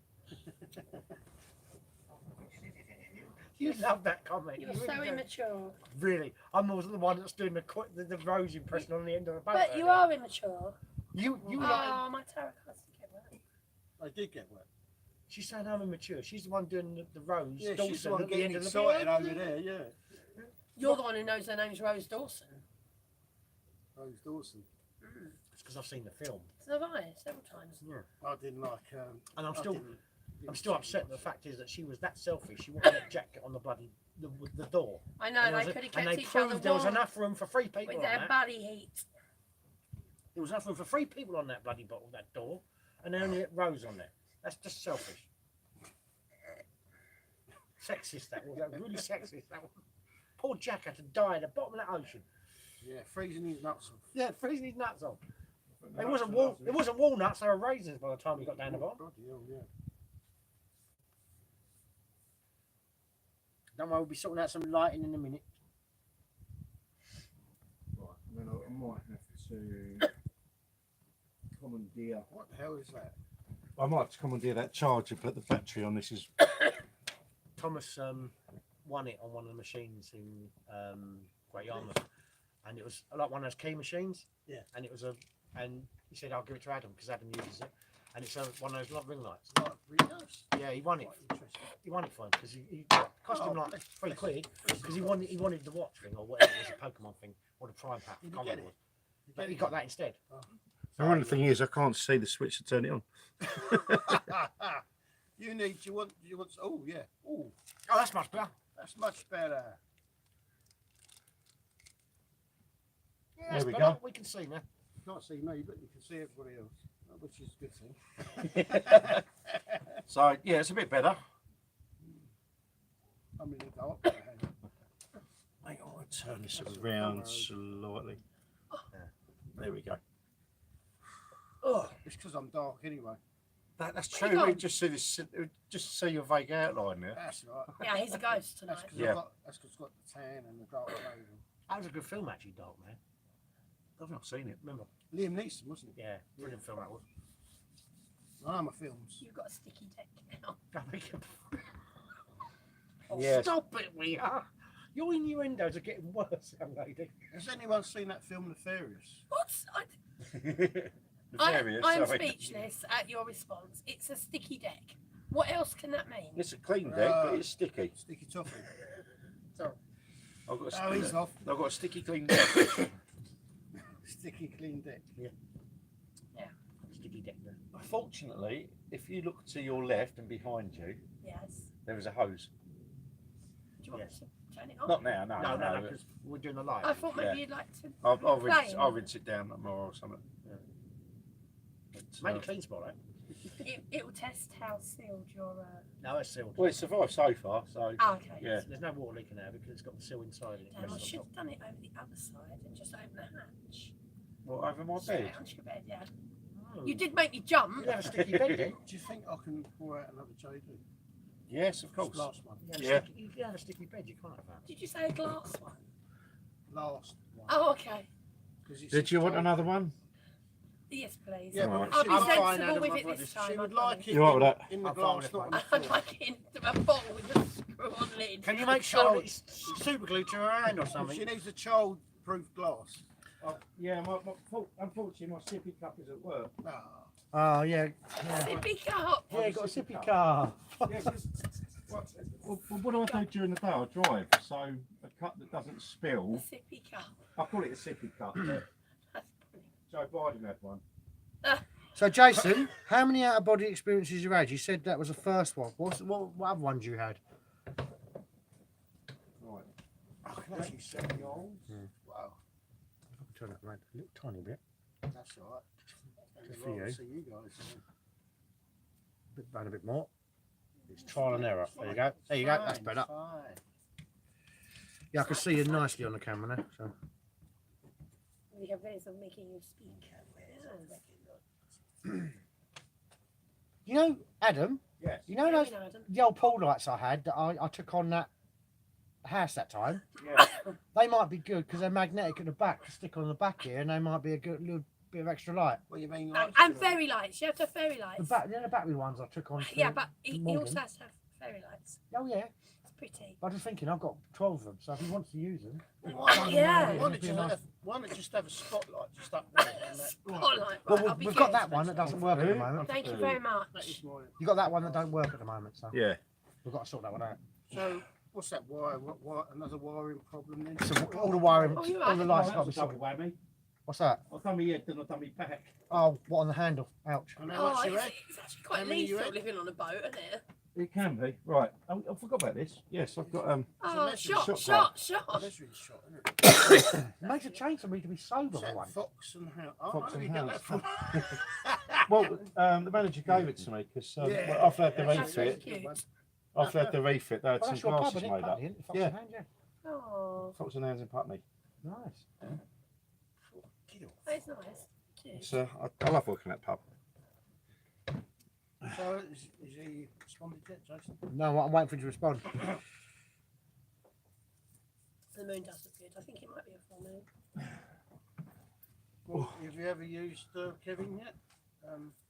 S2: You love that comment.
S3: You're
S2: You really
S3: so
S2: do.
S3: immature.
S2: Really, I'm always the one that's doing the rose impression on the end of the boat.
S3: But you are immature.
S2: You
S3: Oh,
S2: like.
S3: my tarot cards get wet.
S4: I did get wet.
S2: She's saying I'm immature. She's the one doing the rose.
S4: Yeah,
S2: Dawson
S4: she's the one
S2: at the
S4: getting
S2: end of the
S4: excited
S2: boat.
S4: over there. Yeah.
S3: You're the one who knows her name's Rose Dawson.
S4: Rose Dawson.
S2: It's because I've seen the film.
S3: So have I, several times.
S4: I didn't like.
S2: And I'm
S4: I
S2: still,
S4: didn't
S2: I'm still upset. The fact is that she was that selfish. She wanted that jacket on the bloody the door.
S3: I know,
S2: And
S3: they
S2: there was
S3: could have
S2: and
S3: kept
S2: they
S3: each other
S2: proved there was
S3: warm
S2: enough room for 3 people
S3: with
S2: on
S3: their
S2: that.
S3: body heat.
S2: There was enough room for 3 people on that bloody bottle, that door, and they only had Rose on there. That's just selfish. Sexist, that was. That was really sexist. That one. Poor Jack had to die at the bottom of that ocean.
S4: Yeah, freezing his nuts off.
S2: Yeah, freezing his nuts off. It wasn't walnuts, they were raisins by the time we got down the bottom.
S4: Bloody hell, yeah.
S2: Don't worry, we'll be sorting out some lighting in a minute.
S1: Right, then I might have to commandeer.
S4: What the hell is that?
S1: I might have to commandeer that charger, but the battery on this is.
S2: Thomas won it on one of the machines in Great Yarmouth, and it was like one of those key machines.
S4: Yeah.
S2: And it was and he said I'll give it to Adam because Adam uses it, and it's one of those ring lights.
S4: Like Rios?
S2: Yeah, he won it.
S4: Quite interesting.
S2: He won it for him because he cost him like £3 because he wanted the watch ring or whatever it was, a Pokemon thing or the Prime Pack.
S4: Did
S2: I
S4: you
S2: can't
S4: get
S2: remember.
S4: it?
S2: But he got that instead.
S1: And one of the thing is, I can't see the switch to turn it on.
S4: You want, oh yeah. Oh,
S2: Oh, that's much better.
S4: that's much better.
S2: Yeah, that's
S1: There we
S2: better.
S1: go.
S2: We can see now.
S4: Can't see me, but you can see everybody else, which is a good thing.
S1: So yeah, it's a bit better.
S4: I'm in the dark.
S1: Hang on, I'll turn this around slightly. There we go.
S2: Oh,
S4: It's because I'm dark anyway.
S1: That's
S3: Where
S1: true.
S3: you
S1: We
S3: gone?
S1: just see this, just see your vague outline there.
S4: That's right.
S3: Yeah, he's a ghost tonight.
S4: That's because
S1: Yeah.
S4: I've got the tan and the dark clothing.
S2: that was a good film actually, Dark Man.
S1: I've not seen it.
S2: Remember?
S4: Liam Neeson, wasn't it?
S2: Yeah, brilliant film that was.
S4: I know my films.
S3: You've got a sticky deck now.
S2: Oh,
S1: Yes.
S2: stop it, we are. Your innuendos are getting worse, young lady.
S4: Has anyone seen that film Nefarious?
S3: What?
S1: Nefarious,
S3: I'm
S1: sorry.
S3: speechless at your response. It's a sticky deck. What else can that mean?
S1: It's a clean deck, but it's sticky.
S4: Sticky toffee.
S1: I've got
S4: Oh, he's off.
S1: I've got a sticky clean deck.
S4: Sticky clean deck.
S2: Sticky deck there.
S1: Fortunately, if you look to your left and behind you,
S3: Yes.
S1: there is a hose.
S3: Do you want
S2: Yes.
S3: me to turn it on?
S1: Not now, no,
S2: No, because we're doing the live.
S3: I thought maybe
S1: Yeah.
S3: you'd like to.
S1: I'll
S3: Plain.
S1: rinse it down tomorrow or something.
S2: Yeah.
S1: But,
S2: Made a clean spot, right?
S3: It will test how sealed your.
S2: No, it's sealed.
S1: well, it's survived so far, so
S3: Oh, okay.
S1: yeah.
S2: There's no water leaking now because it's got the seal inside it.
S3: Damn, I should have done it over the other side and just open the hatch.
S1: What, over my
S3: Straight
S1: bed?
S3: onto your bed, yeah.
S2: Oh.
S3: You did make me jump.
S2: You have a sticky bed, didn't you?
S4: Do you think I can pour out another JD?
S1: Yes, of course.
S4: Last one.
S1: Yeah.
S2: You have a sticky bed, you can't have that.
S3: Did you say a glass one?
S4: Last one.
S3: Oh, okay.
S4: 'Cause it's
S1: Did you want
S4: JD.
S1: another one?
S3: Yes, please.
S4: Yeah,
S1: Right.
S4: but
S3: I'll
S4: she-
S3: be
S4: I'm fine,
S3: sensible
S4: Adam,
S3: with
S4: I've
S3: it
S4: got
S3: this
S4: She
S3: time,
S4: would
S3: I
S4: like
S3: promise.
S4: it
S1: You all right with
S4: in the
S2: I'm fine
S4: glass,
S2: with
S4: not
S2: it,
S4: in the
S3: I'd like it in a bottle with a screw-on lid.
S2: Can you make sure it's super glued to her hand or something?
S4: She needs a child-proof glass.
S1: Yeah, unfortunately my sippy cup is at work.
S4: Ah.
S2: Oh, yeah.
S3: Sippy cup.
S2: Yeah, you got a sippy car.
S1: What do I do during the day? I drive, so a cup that doesn't
S3: A
S1: spill.
S3: sippy cup.
S1: I call it a sippy cup.
S3: That's
S1: Joe Biden had one.
S2: So, Jason, how many out-of-body experiences you had? You said that was the first one. What other ones you had?
S1: Right.
S4: I can actually see the old. Wow,
S2: Turn it around a little tiny bit.
S4: that's all right.
S2: Just
S4: I'd
S2: for
S4: rather
S2: you.
S4: see you guys.
S2: Round a bit more. It's trial and error. There you go. There you go. That's
S4: Fine,
S2: better.
S4: fine.
S2: Yeah, I can see you nicely on the camera now. So.
S3: We have ways of making you speak.
S2: You know, Adam,
S1: Yes.
S2: you know
S3: Yeah,
S2: those
S3: we know, Adam.
S2: the old pool lights I had that I took on that house that time?
S1: Yeah.
S2: They might be good because they're magnetic at the back to stick on the back here, and they might be a good little bit of extra light.
S4: What do you mean?
S3: And fairy lights. You have to have fairy
S2: The
S3: lights.
S2: back, the battery ones I took on. For
S3: Yeah, but he
S2: Morgan.
S3: also has to have fairy lights.
S2: Oh yeah,
S3: It's pretty.
S2: I was just thinking I've got 12 of them, so if he wants to use them,
S3: Yeah.
S4: Why not just have a spotlight just up there? and that-
S3: Spotlight.
S2: well,
S3: Right, I'll be
S2: we've got
S3: good.
S2: that one that doesn't work at the moment.
S3: Thank you very
S4: That
S3: much.
S4: is my.
S2: You got that one that don't work at the moment, so
S1: Yeah.
S2: we've got to sort that one out.
S4: So what's that wire? What another wiring problem then?
S2: So all the wiring,
S3: Oh, you're
S2: all the
S3: right.
S2: lights
S1: that
S2: got to be
S1: was a double
S2: sorted.
S1: whammy.
S2: What's that?
S1: I've done my head, then I've done my back.
S2: Oh, what on the handle? Ouch.
S4: And how
S3: Oh,
S4: much you had?
S3: it's actually
S4: How
S3: quite
S4: many you
S3: lethal
S4: had?
S3: living on a boat, isn't it?
S1: It can be. Right. I forgot about this. Yes, I've got
S3: Oh,
S4: that's
S3: shot,
S1: shot
S3: shot,
S4: Oh,
S3: shot.
S4: that's really shot, isn't it?
S2: It makes a change for me to be sober
S4: Is
S2: for
S4: that
S2: one.
S4: Fox and Hound? Oh,
S1: Fox
S4: where
S1: and
S4: did you get
S1: Hound.
S4: that from?
S1: well, the manager gave it to me because
S4: Yeah.
S1: after I had the
S3: That's really
S1: refit,
S3: cute.
S1: after I had the refit, they had
S2: Oh,
S1: some
S2: that's your pub,
S1: glasses
S2: isn't it?
S1: made up.
S2: Putney, isn't it? Fox
S1: Yeah.
S2: and Hound, yeah.
S3: Oh,
S1: Fox and Hounds in Putney.
S2: Nice.
S3: that's nice. Cute.
S1: So I love working at pub.
S4: So is he responded yet, Jason?
S2: No, I'm waiting for you to respond.
S3: The moon does look good. I think it might be a full moon.
S4: Well, have you ever used Kevin yet?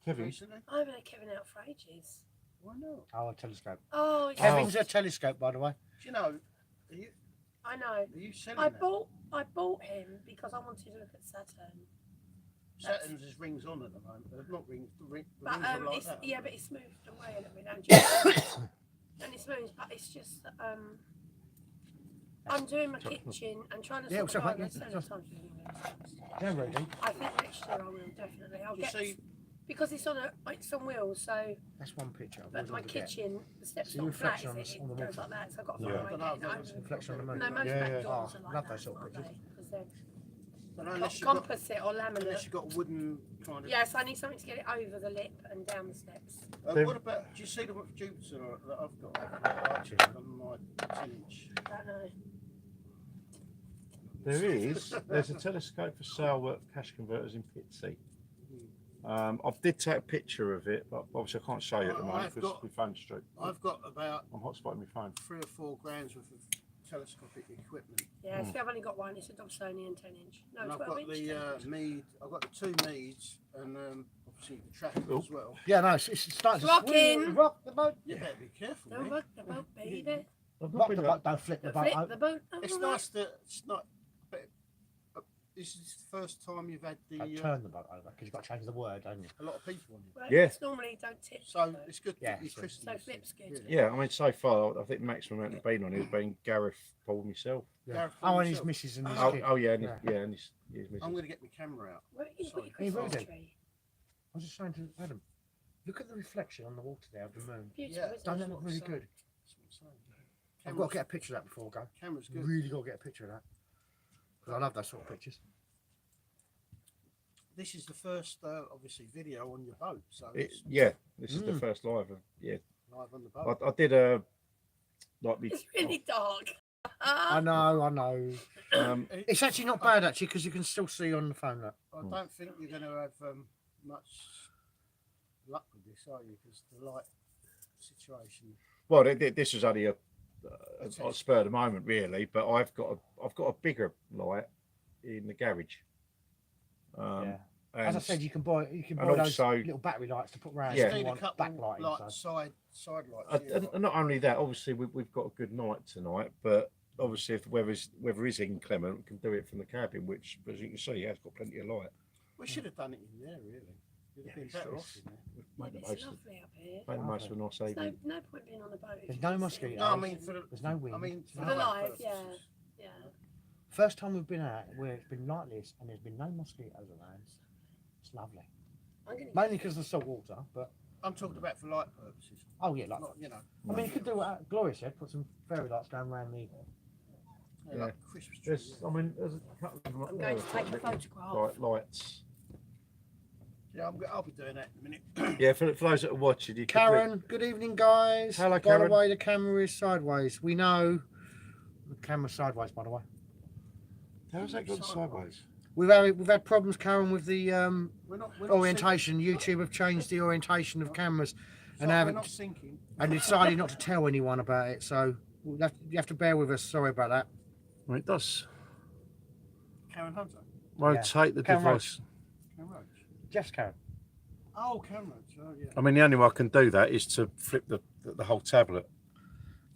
S1: Kevin?
S4: Recently?
S3: I haven't had Kevin out for ages.
S4: Why not?
S2: Oh, a telescope.
S3: Oh, yeah.
S2: Kevin's a telescope, by the way.
S4: Do you know?
S3: I know.
S4: Are you selling
S3: I
S4: that?
S3: bought him because I wanted to look at Saturn.
S4: Saturn's has rings on at the moment. They're not rings. The rings
S3: But
S4: are like
S3: it's,
S4: that.
S3: yeah, but it's moved away a little bit, and it's moved. But it's just that, I'm doing my kitchen and trying to
S2: Yeah,
S3: sort
S2: so
S3: of
S2: yeah, Yeah, really.
S3: I think next year I will definitely. I'll
S4: You
S3: get
S4: see,
S3: because it's on wheels, so
S2: That's one picture. I've
S3: but
S2: always
S3: my
S2: wanted to get.
S3: kitchen the steps
S2: See
S3: not flat,
S2: reflection
S3: is
S2: on
S3: it?
S2: the-
S3: It
S2: on the
S3: goes
S2: wall.
S3: like that, so I've got to
S1: Yeah.
S3: find a way to get it
S2: Reflection on the moon.
S3: No, most
S1: Yeah,
S3: back
S1: yeah.
S3: doors
S2: Oh,
S3: are like
S2: love
S3: that,
S2: those sort of
S3: aren't
S2: pictures.
S3: they? 'Cause they're
S4: but
S3: got
S4: unless you've got,
S3: composite or
S4: unless
S3: laminate.
S4: you've got a wooden kind of.
S3: Yes, I need something to get it over the lip and down the steps.
S4: What about? Do you see the Jupiter that I've got on my 10-inch?
S3: I don't know.
S1: There's a telescope for sale at Cash Converters in Pitsea. I did take a picture of it, but obviously I can't show you at the moment
S4: I've
S1: because
S4: got-
S1: my phone's straight.
S4: I've got about
S1: I'm hotspotting my phone.
S4: 3 or 4 grand's worth of telescopic equipment.
S3: Yeah, see, I've only got one. It's a Dobsonian 10-inch. No,
S4: And I've
S3: 12
S4: got
S3: inch.
S4: the
S3: 10-inch.
S4: Mead. I've got the 2 Meads and obviously the tracker
S1: Oh.
S4: as well.
S2: Yeah, no, it's starting to
S3: Rocking.
S2: swing. Rock the boat.
S4: You better be careful.
S3: Don't
S4: mate.
S3: rock the boat, baby.
S2: Rock the boat. Don't flip the boat.
S3: Flip
S2: over.
S3: the boat.
S4: It's
S3: over.
S4: nice that it's not. But this is the first time you've had the
S2: Don't turn the boat over because you've got to change the word, don't you?
S4: a lot of people on you.
S3: Well,
S1: Yeah.
S3: it's normally don't tip.
S4: So
S3: the boat.
S4: it's good.
S2: Yeah,
S4: that your
S2: so-
S4: Christmas.
S3: So flip's good.
S1: Yeah, I mean, so far, I think the maximum amount of been on has been Gareth, Paul, myself.
S2: Yeah.
S4: Gareth
S2: Oh, and his
S4: himself.
S2: missus and his
S1: Oh,
S2: kid.
S1: oh yeah, and
S2: Yeah.
S1: his missus.
S4: I'm going to get my camera out.
S3: Where is
S4: Sorry.
S3: your Christmas
S2: Hey, Rudy.
S3: tree?
S2: I was just saying to Adam, look at the reflection on the water there of the moon.
S3: Beautiful,
S4: Yeah.
S3: isn't
S2: Don't
S3: it?
S2: that look really
S4: So-
S2: good?
S4: That's what I'm saying.
S2: I've got to get a picture of that before I go.
S4: Camera's good.
S2: Really got to get a picture of that. Because I love those sort of pictures.
S4: This is the first, obviously, video on your boat. So it's
S1: Yeah, this is the
S2: Mm.
S1: first live. Yeah,
S4: live on the boat.
S1: I did a like me.
S3: It's really dark.
S2: I know. It's actually not bad actually because you can still see on the phone. Look.
S4: I don't think you're going to have much luck with this, are you? Because the light situation.
S1: Well, this was only a spur of the moment, really. But I've got a bigger light in the garage.
S2: Yeah. As I said, you can buy those
S1: also,
S2: little battery lights to put round.
S1: Yeah.
S2: If you want backlighting.
S4: Like side lights.
S1: And not only that, obviously we've got a good night tonight, but obviously if the weather is inclement, we can do it from the cabin, which, as you can see, has got plenty of light.
S4: We should have done it in there, really. You'd have been better off in there.
S1: Make the
S3: It's
S1: most
S3: lovely up here.
S1: of a nice
S3: There's
S1: evening.
S3: no point being on a boat. if
S2: There's
S3: you
S2: no
S3: can see.
S2: mosquitoes.
S4: No, I mean
S2: There's no wind.
S4: I mean
S3: For the live,
S4: purposes.
S3: yeah.
S2: First time we've been out where it's been like this and there's been no mosquitoes around. It's lovely.
S3: I'm gonna
S2: Mainly because of the salt water, but
S4: I'm talking about for light purposes.
S2: oh yeah, like
S4: Not, you know.
S2: I mean, you could do what Gloria said, put some fairy lights going around the.
S1: Yeah.
S4: Like Christmas tree.
S1: There's a couple of them up
S3: I'm
S1: there
S3: going to
S1: that's
S3: take a
S1: got
S3: photograph.
S1: lights.
S4: Yeah, I'll be doing that in a minute.
S1: Yeah, for those that are watching, you
S2: Karen, good evening, guys.
S1: Hello,
S2: By
S1: Karen.
S2: the way, the camera is sideways. We know the camera's sideways. By the way,
S1: How's that gone sideways?
S2: we've had problems, Karen, with the
S4: We're not
S2: orientation. YouTube have changed the orientation of cameras and
S4: we're
S2: haven't
S4: not sinking.
S2: and decided not to tell anyone about it. So you have to bear with us. Sorry about that.
S1: Well, it does
S4: Karen Hunter.
S1: rotate the
S2: Karen
S1: device.
S4: Karen Roach.
S2: Jeff's Karen.
S4: Oh, Karen Roach. Oh, yeah.
S1: I mean, the only way I can do that is to flip the whole tablet.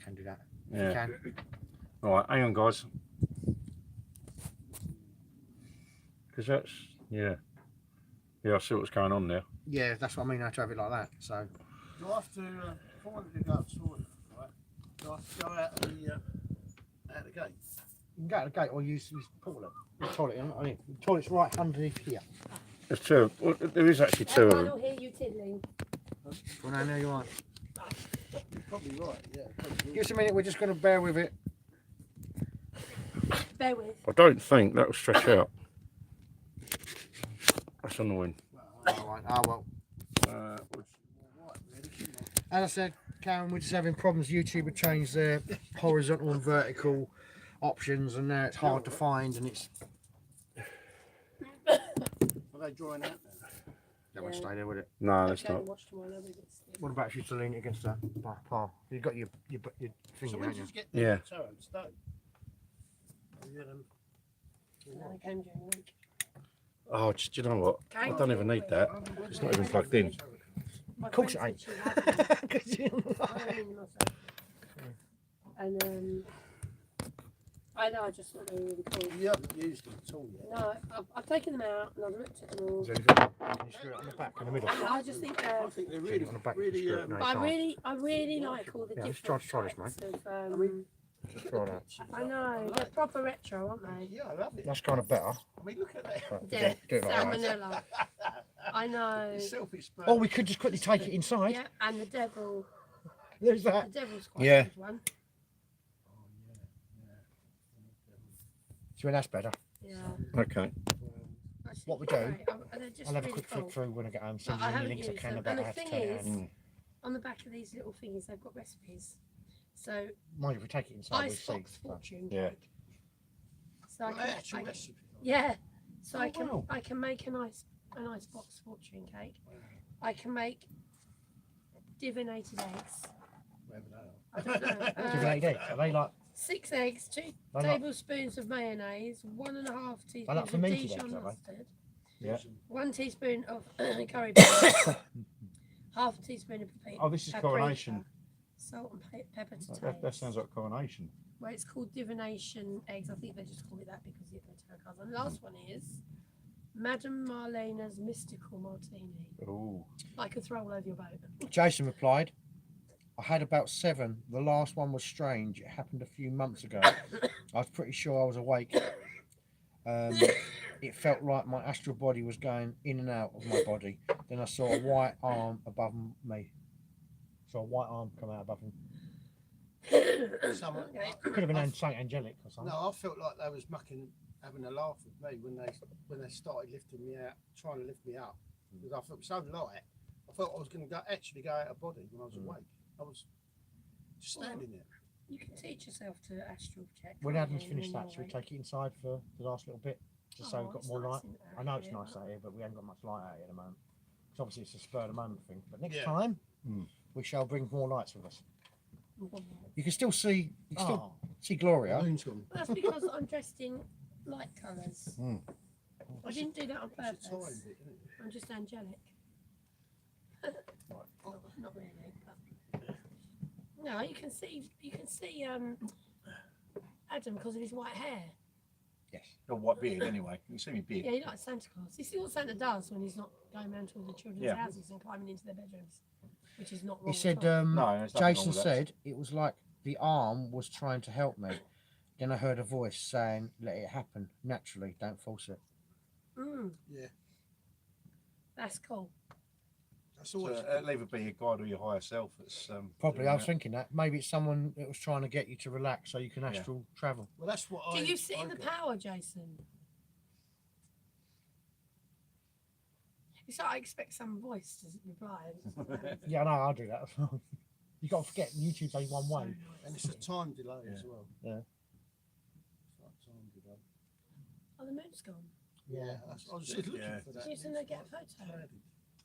S2: Can do that.
S1: Yeah.
S2: You can.
S1: All right, hang on, guys. Because that's yeah. I see what's going on there.
S2: Yeah, that's what I mean. I have to have it like that. So
S4: Do I have to, if I wanted to go up to toilet, right, do I have to go out of the gate?
S2: you can go to the gate or use the toilet. The toilet. I mean, the toilet's right underneath here.
S1: There's two. Well, there is actually two of
S3: I
S1: them.
S3: don't hear you tiddling.
S2: Well, no, you aren't.
S4: You're probably right, yeah. Probably.
S2: Give us a minute. We're just going to bear with it.
S3: Bear with.
S1: I don't think that will stretch out. That's annoying.
S2: All right. Oh well. As I said, Karen, we're just having problems. YouTube have changed their horizontal and vertical options, and now it's hard to find, and it's.
S4: Are they drawing out now?
S2: That won't stay there, would it?
S1: No, that's
S3: Okay,
S1: not.
S3: watch tomorrow, that'll be good stuff.
S2: What about if you to lean it against the bar? You've got your
S4: So
S2: finger,
S4: when
S2: haven't
S4: did
S2: you?
S4: you get
S1: Yeah.
S4: the toe and stone? Yeah,
S3: No, they came during the week.
S1: Oh, do you know what? I don't even need that. It's not even plugged in.
S3: My
S2: Of course
S3: friend
S2: it
S3: said she had it.
S2: 'Cause you-
S3: I mean myself. And I know, I just thought they were really cool.
S4: You haven't used them at all yet.
S3: No, I've taken them out and I've looked at them all.
S2: Is there anything- Can you screw it on the back in the middle?
S3: And I just think
S4: I think they're really,
S2: on the back,
S4: really.
S2: screw it, no.
S3: I really like all the
S2: Yeah, let's
S3: different
S2: try this,
S3: types of,
S2: Just throw it out.
S3: I know, they're proper retro, aren't they?
S4: Yeah, I love it.
S2: That's kind of better.
S4: I mean, look at that.
S2: Right,
S3: Yeah,
S2: do it like that.
S3: salmonella. I know.
S4: It's self-explanatory.
S2: Or we could just quickly take it inside.
S3: Yeah, and the devil.
S2: There's
S3: The
S2: that.
S3: devil's quite
S2: Yeah.
S3: a good one.
S2: So that's better.
S3: Yeah.
S1: Okay.
S3: Actually,
S2: What we
S3: they're
S2: do,
S3: great. They're just
S2: I'll have a
S3: really
S2: quick
S3: cool.
S2: flick through when I get home.
S3: But
S2: Send
S3: I
S2: you any
S3: haven't
S2: links I
S3: used
S2: can
S3: them.
S2: about
S3: And the
S2: how to
S3: thing
S2: turn it
S3: is,
S2: on.
S3: on the back of these little thingies, they've got recipes. So
S2: Mind you, if we take it inside, we'll see.
S3: icebox fortune
S1: Yeah.
S3: cake. So I
S4: Well,
S3: can,
S4: actual
S3: I can,
S4: recipe.
S3: yeah. So
S2: Oh,
S3: I
S2: wow.
S3: can make an icebox fortune cake. I can make divinated eggs.
S4: Whatever they are.
S3: I don't know.
S2: Give it 8 eggs. Are they like
S3: 6 eggs, 2
S2: They're not-
S3: tablespoons of mayonnaise, 1.5
S2: They're like
S3: teaspoons of
S2: fermented
S3: Dijon
S2: eggs, are they?
S3: mustard,
S1: Yeah.
S3: 1 teaspoon of curry powder, half a teaspoon of
S1: Oh, this is
S3: paprika,
S1: coronation.
S3: salt and pepper to taste.
S1: That sounds like coronation.
S3: Well, it's called divination eggs. I think they just call it that because the tarot cards. And the last one is Madame Marlena's mystical martini.
S1: Oh.
S3: I could throw all over your boat.
S2: Jason replied, I had about 7. The last one was strange. It happened a few months ago. I was pretty sure I was awake. It felt like my astral body was going in and out of my body. Then I saw a white arm above me. Saw a white arm come out above him.
S4: Someone,
S2: Could have been Saint Angelic or something.
S4: no, I felt like they was having a laugh with me when they started lifting me out, trying to lift me up. Because I felt so light. I thought I was going to actually go out of body when I was awake. I was just standing there.
S3: You can teach yourself to astral project.
S2: When
S3: can't
S2: Adam's
S3: you,
S2: finished
S3: in
S2: that,
S3: your
S2: should we
S3: way?
S2: take it inside for the last little bit, just so we've got
S3: it's
S2: more
S3: nice
S2: light?
S3: in
S2: I know it's
S3: here,
S2: nice out here, but we haven't got much light out here at the moment. Because obviously it's a spur of the moment thing. But next
S4: Yeah.
S2: time,
S1: Mm.
S2: we shall bring more lights with us.
S3: but-
S2: You can still see, you can still
S4: Oh,
S2: see
S4: the
S2: Gloria.
S4: moon's gone.
S3: That's because I'm dressed in light colours.
S1: Mm.
S3: I didn't do that on
S4: It's a
S3: purpose.
S4: time bit, isn't it?
S3: I'm just angelic. Not really, but no, you can see Adam because of his white hair.
S2: Yes.
S1: A white beard anyway. You can see me beard.
S3: Yeah, he likes Santa Claus. You see what Santa does when he's not going around to all the children's
S1: Yeah.
S3: houses and climbing into their bedrooms, which is not wrong.
S2: He said,
S3: at all.
S1: No, there's nothing wrong
S2: Jason
S1: with that.
S2: said it was like the arm was trying to help me. Then I heard a voice saying, let it happen naturally, don't force it.
S4: Yeah.
S3: That's cool.
S4: That's
S1: So
S4: always.
S1: it'll either be your guide or your higher self. That's
S2: Probably,
S1: doing
S2: I was
S1: that.
S2: thinking that. Maybe it's someone that was trying to get you to relax so you can astral travel.
S4: Well, that's what
S3: Do
S4: I.
S3: you sit in
S4: I
S3: the
S4: got.
S3: power, Jason? So I expect some voice to reply.
S2: Yeah, I know, I'll do that as well. You got to forget, YouTube's only one way.
S4: And it's a time delay as well.
S2: Yeah.
S4: It's like time delay.
S3: Oh, the moon's gone.
S4: Yeah, I was just looking
S1: Yeah.
S4: for that.
S3: Jason, they get a photo.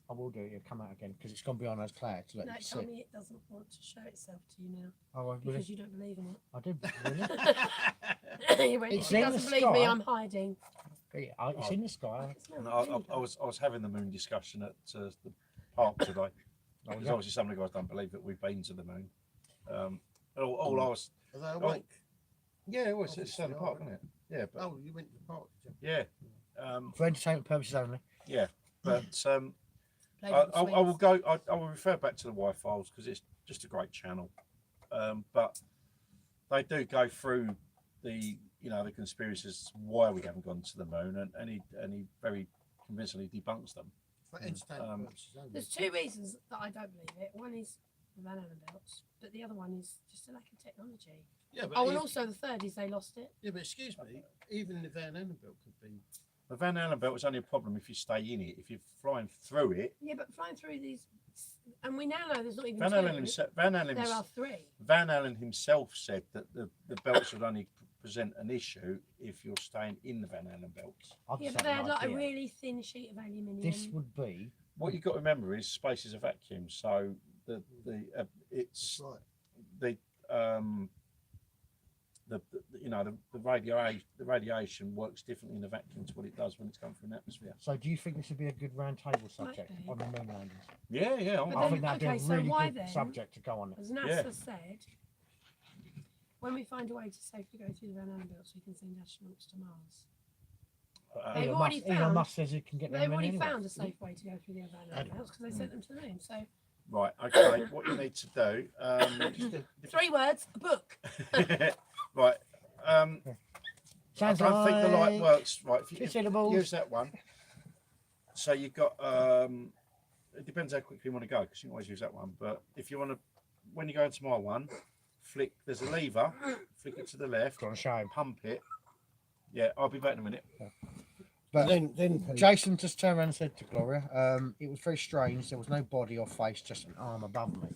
S2: I will do it, it'll come out again, because it's gone beyond those clouds to let
S3: No,
S2: you
S3: tell
S2: sit.
S3: me it doesn't want to show itself to you now
S2: Oh, I,
S3: because you don't believe in it.
S2: I did, really?
S3: He went,
S2: It's
S3: he
S2: in the
S3: doesn't believe me,
S2: sky.
S3: I'm hiding.
S2: It's in the sky.
S1: And I was having the moon discussion at the park today.
S2: Oh,
S1: Because
S2: yeah.
S1: obviously some of the guys don't believe that we've been to the moon. All I was,
S4: Are they awake?
S1: yeah, it was it's
S4: Obviously,
S1: Southend Park,
S4: aren't
S1: isn't it? Yeah, but
S4: Oh, you went to the park, did you?
S1: yeah,
S2: For entertainment purposes only.
S1: yeah. But
S3: Played
S1: I,
S3: with the
S1: I will
S3: sweets.
S1: go. I will refer back to the Y-Files because it's just a great channel. But they do go through the the conspiracies why we haven't gone to the moon, and he very convincingly debunks them.
S4: For entertainment
S1: Um,
S4: purposes only.
S3: There's two reasons that I don't believe it. One is the Van Allen belts, but the other one is just a lack of technology.
S4: Yeah, but
S3: Oh, and also the third is they lost it.
S4: yeah, but excuse me, even the Van Allen belt could be.
S1: The Van Allen belt is only a problem if you stay in it. If you're flying through it,
S3: Yeah, but flying through these, and we now know there's not even
S1: Van
S3: two.
S1: Allen himself,
S3: There are three.
S1: Van Allen himself said that the belts would only present an issue if you're staying in the Van Allen belts.
S2: I've
S3: Yeah,
S2: just
S3: but they
S2: had
S3: had
S2: an
S3: like a
S2: idea.
S3: really thin sheet of aluminium.
S2: This would be
S1: What you've got to remember is space is a vacuum, so it's
S4: Right.
S1: the radiation works differently in a vacuum to what it does when it's coming through an atmosphere.
S2: So do you think this would be a good round table subject
S3: Maybe.
S2: on the moon landings?
S1: Yeah, yeah.
S3: But
S2: I
S3: then-
S2: think that'd be
S3: okay,
S2: a
S3: so
S2: really
S3: why
S2: good
S3: then-
S2: subject to go on it.
S3: As NASA
S1: Yeah.
S3: said, when we find a way to safely go through the Van Allen belts, we can send astronauts to Mars. They've
S2: Elon
S3: already
S2: Musk, Elon
S3: found-
S2: Musk says it can get there
S3: They've already
S2: anyway.
S3: found a safe way to go through the Van Allen belts because they sent them to the moon. So
S1: Right. Okay. What you need to do.
S3: three words, a book.
S1: Right.
S2: Sounds
S1: I don't think the light
S2: like
S1: works. Right. If you
S2: two syllables.
S1: use that one. So you've got. It depends how quickly you want to go because you can always use that one. But if you want to, when you go into my one, flick. There's a lever. Flick it to the left.
S2: Go on, show him.
S1: Pump it. Yeah, I'll be back in a minute.
S2: But
S4: then
S2: Jason just turned around and said to Gloria, it was very strange. There was no body or face, just an arm above me.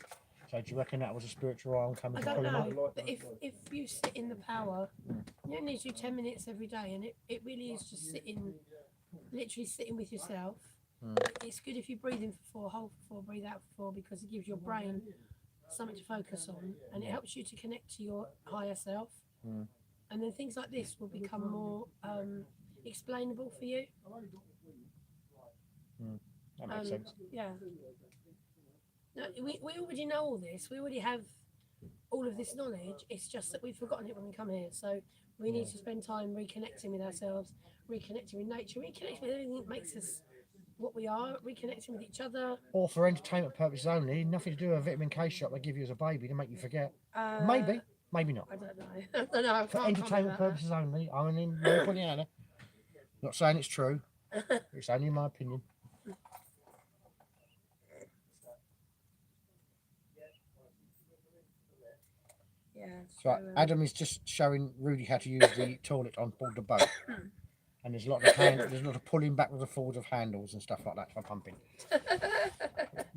S2: So do you reckon that was a spiritual arm coming
S3: I
S2: to
S3: don't
S2: pull him up?
S3: know, but if you sit in the power, you only need to do 10 minutes every day, and it really is just literally sitting with yourself. It's good if you breathe in for 4, hold for 4, breathe out for 4, because it gives your brain something to focus on, and it helps you to connect to your higher self. And then things like this will become more explainable for you.
S2: That makes sense.
S3: Yeah. No, we already know all this. We already have all of this knowledge. It's just that we've forgotten it when we come here. So we need to spend time reconnecting with ourselves, reconnecting with nature, reconnecting with everything that makes us what we are, reconnecting with each other.
S2: Or for entertainment purposes only, nothing to do with a vitamin K shot they give you as a baby to make you forget. Maybe, maybe not.
S3: I don't know. I don't know. I
S2: For
S3: can't comment
S2: entertainment
S3: about that.
S2: purposes only, I mean, we're putting it out there. Not saying it's true. It's only my opinion.
S3: Yeah.
S2: So Adam is just showing Rudy how to use the toilet on board the boat. And there's a lot of pulling back with the forward of handles and stuff like that for pumping. No,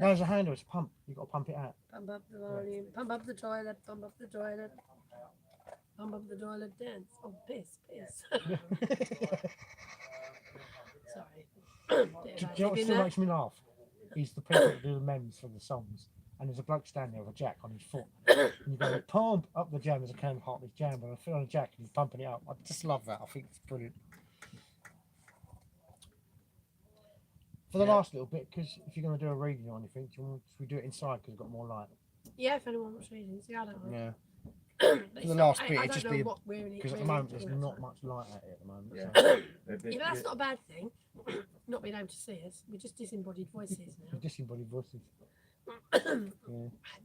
S2: there's a handle, it's a pump. You've got to pump it out.
S3: Pump up the volume, pump up the toilet, pump up the toilet. Pump up the toilet dance. Oh, piss. Sorry.
S2: Do you know what still makes me laugh? Is the people that do the memes for the songs. And there's a bloke standing there with a jack on his foot. And you go, pump up the jam. There's a can of Hartley's jam, but I feel on a jack and he's pumping it up. I just love that. I think it's brilliant. For the last little bit, because if you're going to do a reading or anything, should we do it inside because we've got more light?
S3: Yeah, if anyone wants readings. Yeah, I don't know.
S2: Yeah.
S3: But
S2: For the
S3: not-
S2: last bit,
S3: I
S2: it'd
S3: don't
S2: just
S3: know
S2: be
S3: what we're really-
S2: because at the
S3: really
S2: moment there's
S3: talking
S2: not
S3: about.
S2: much light at it at the moment.
S1: Yeah.
S2: So.
S3: Yeah, but that's not a bad thing. Not being able to see us. We're just disembodied voices
S2: The
S3: now.
S2: disembodied voices.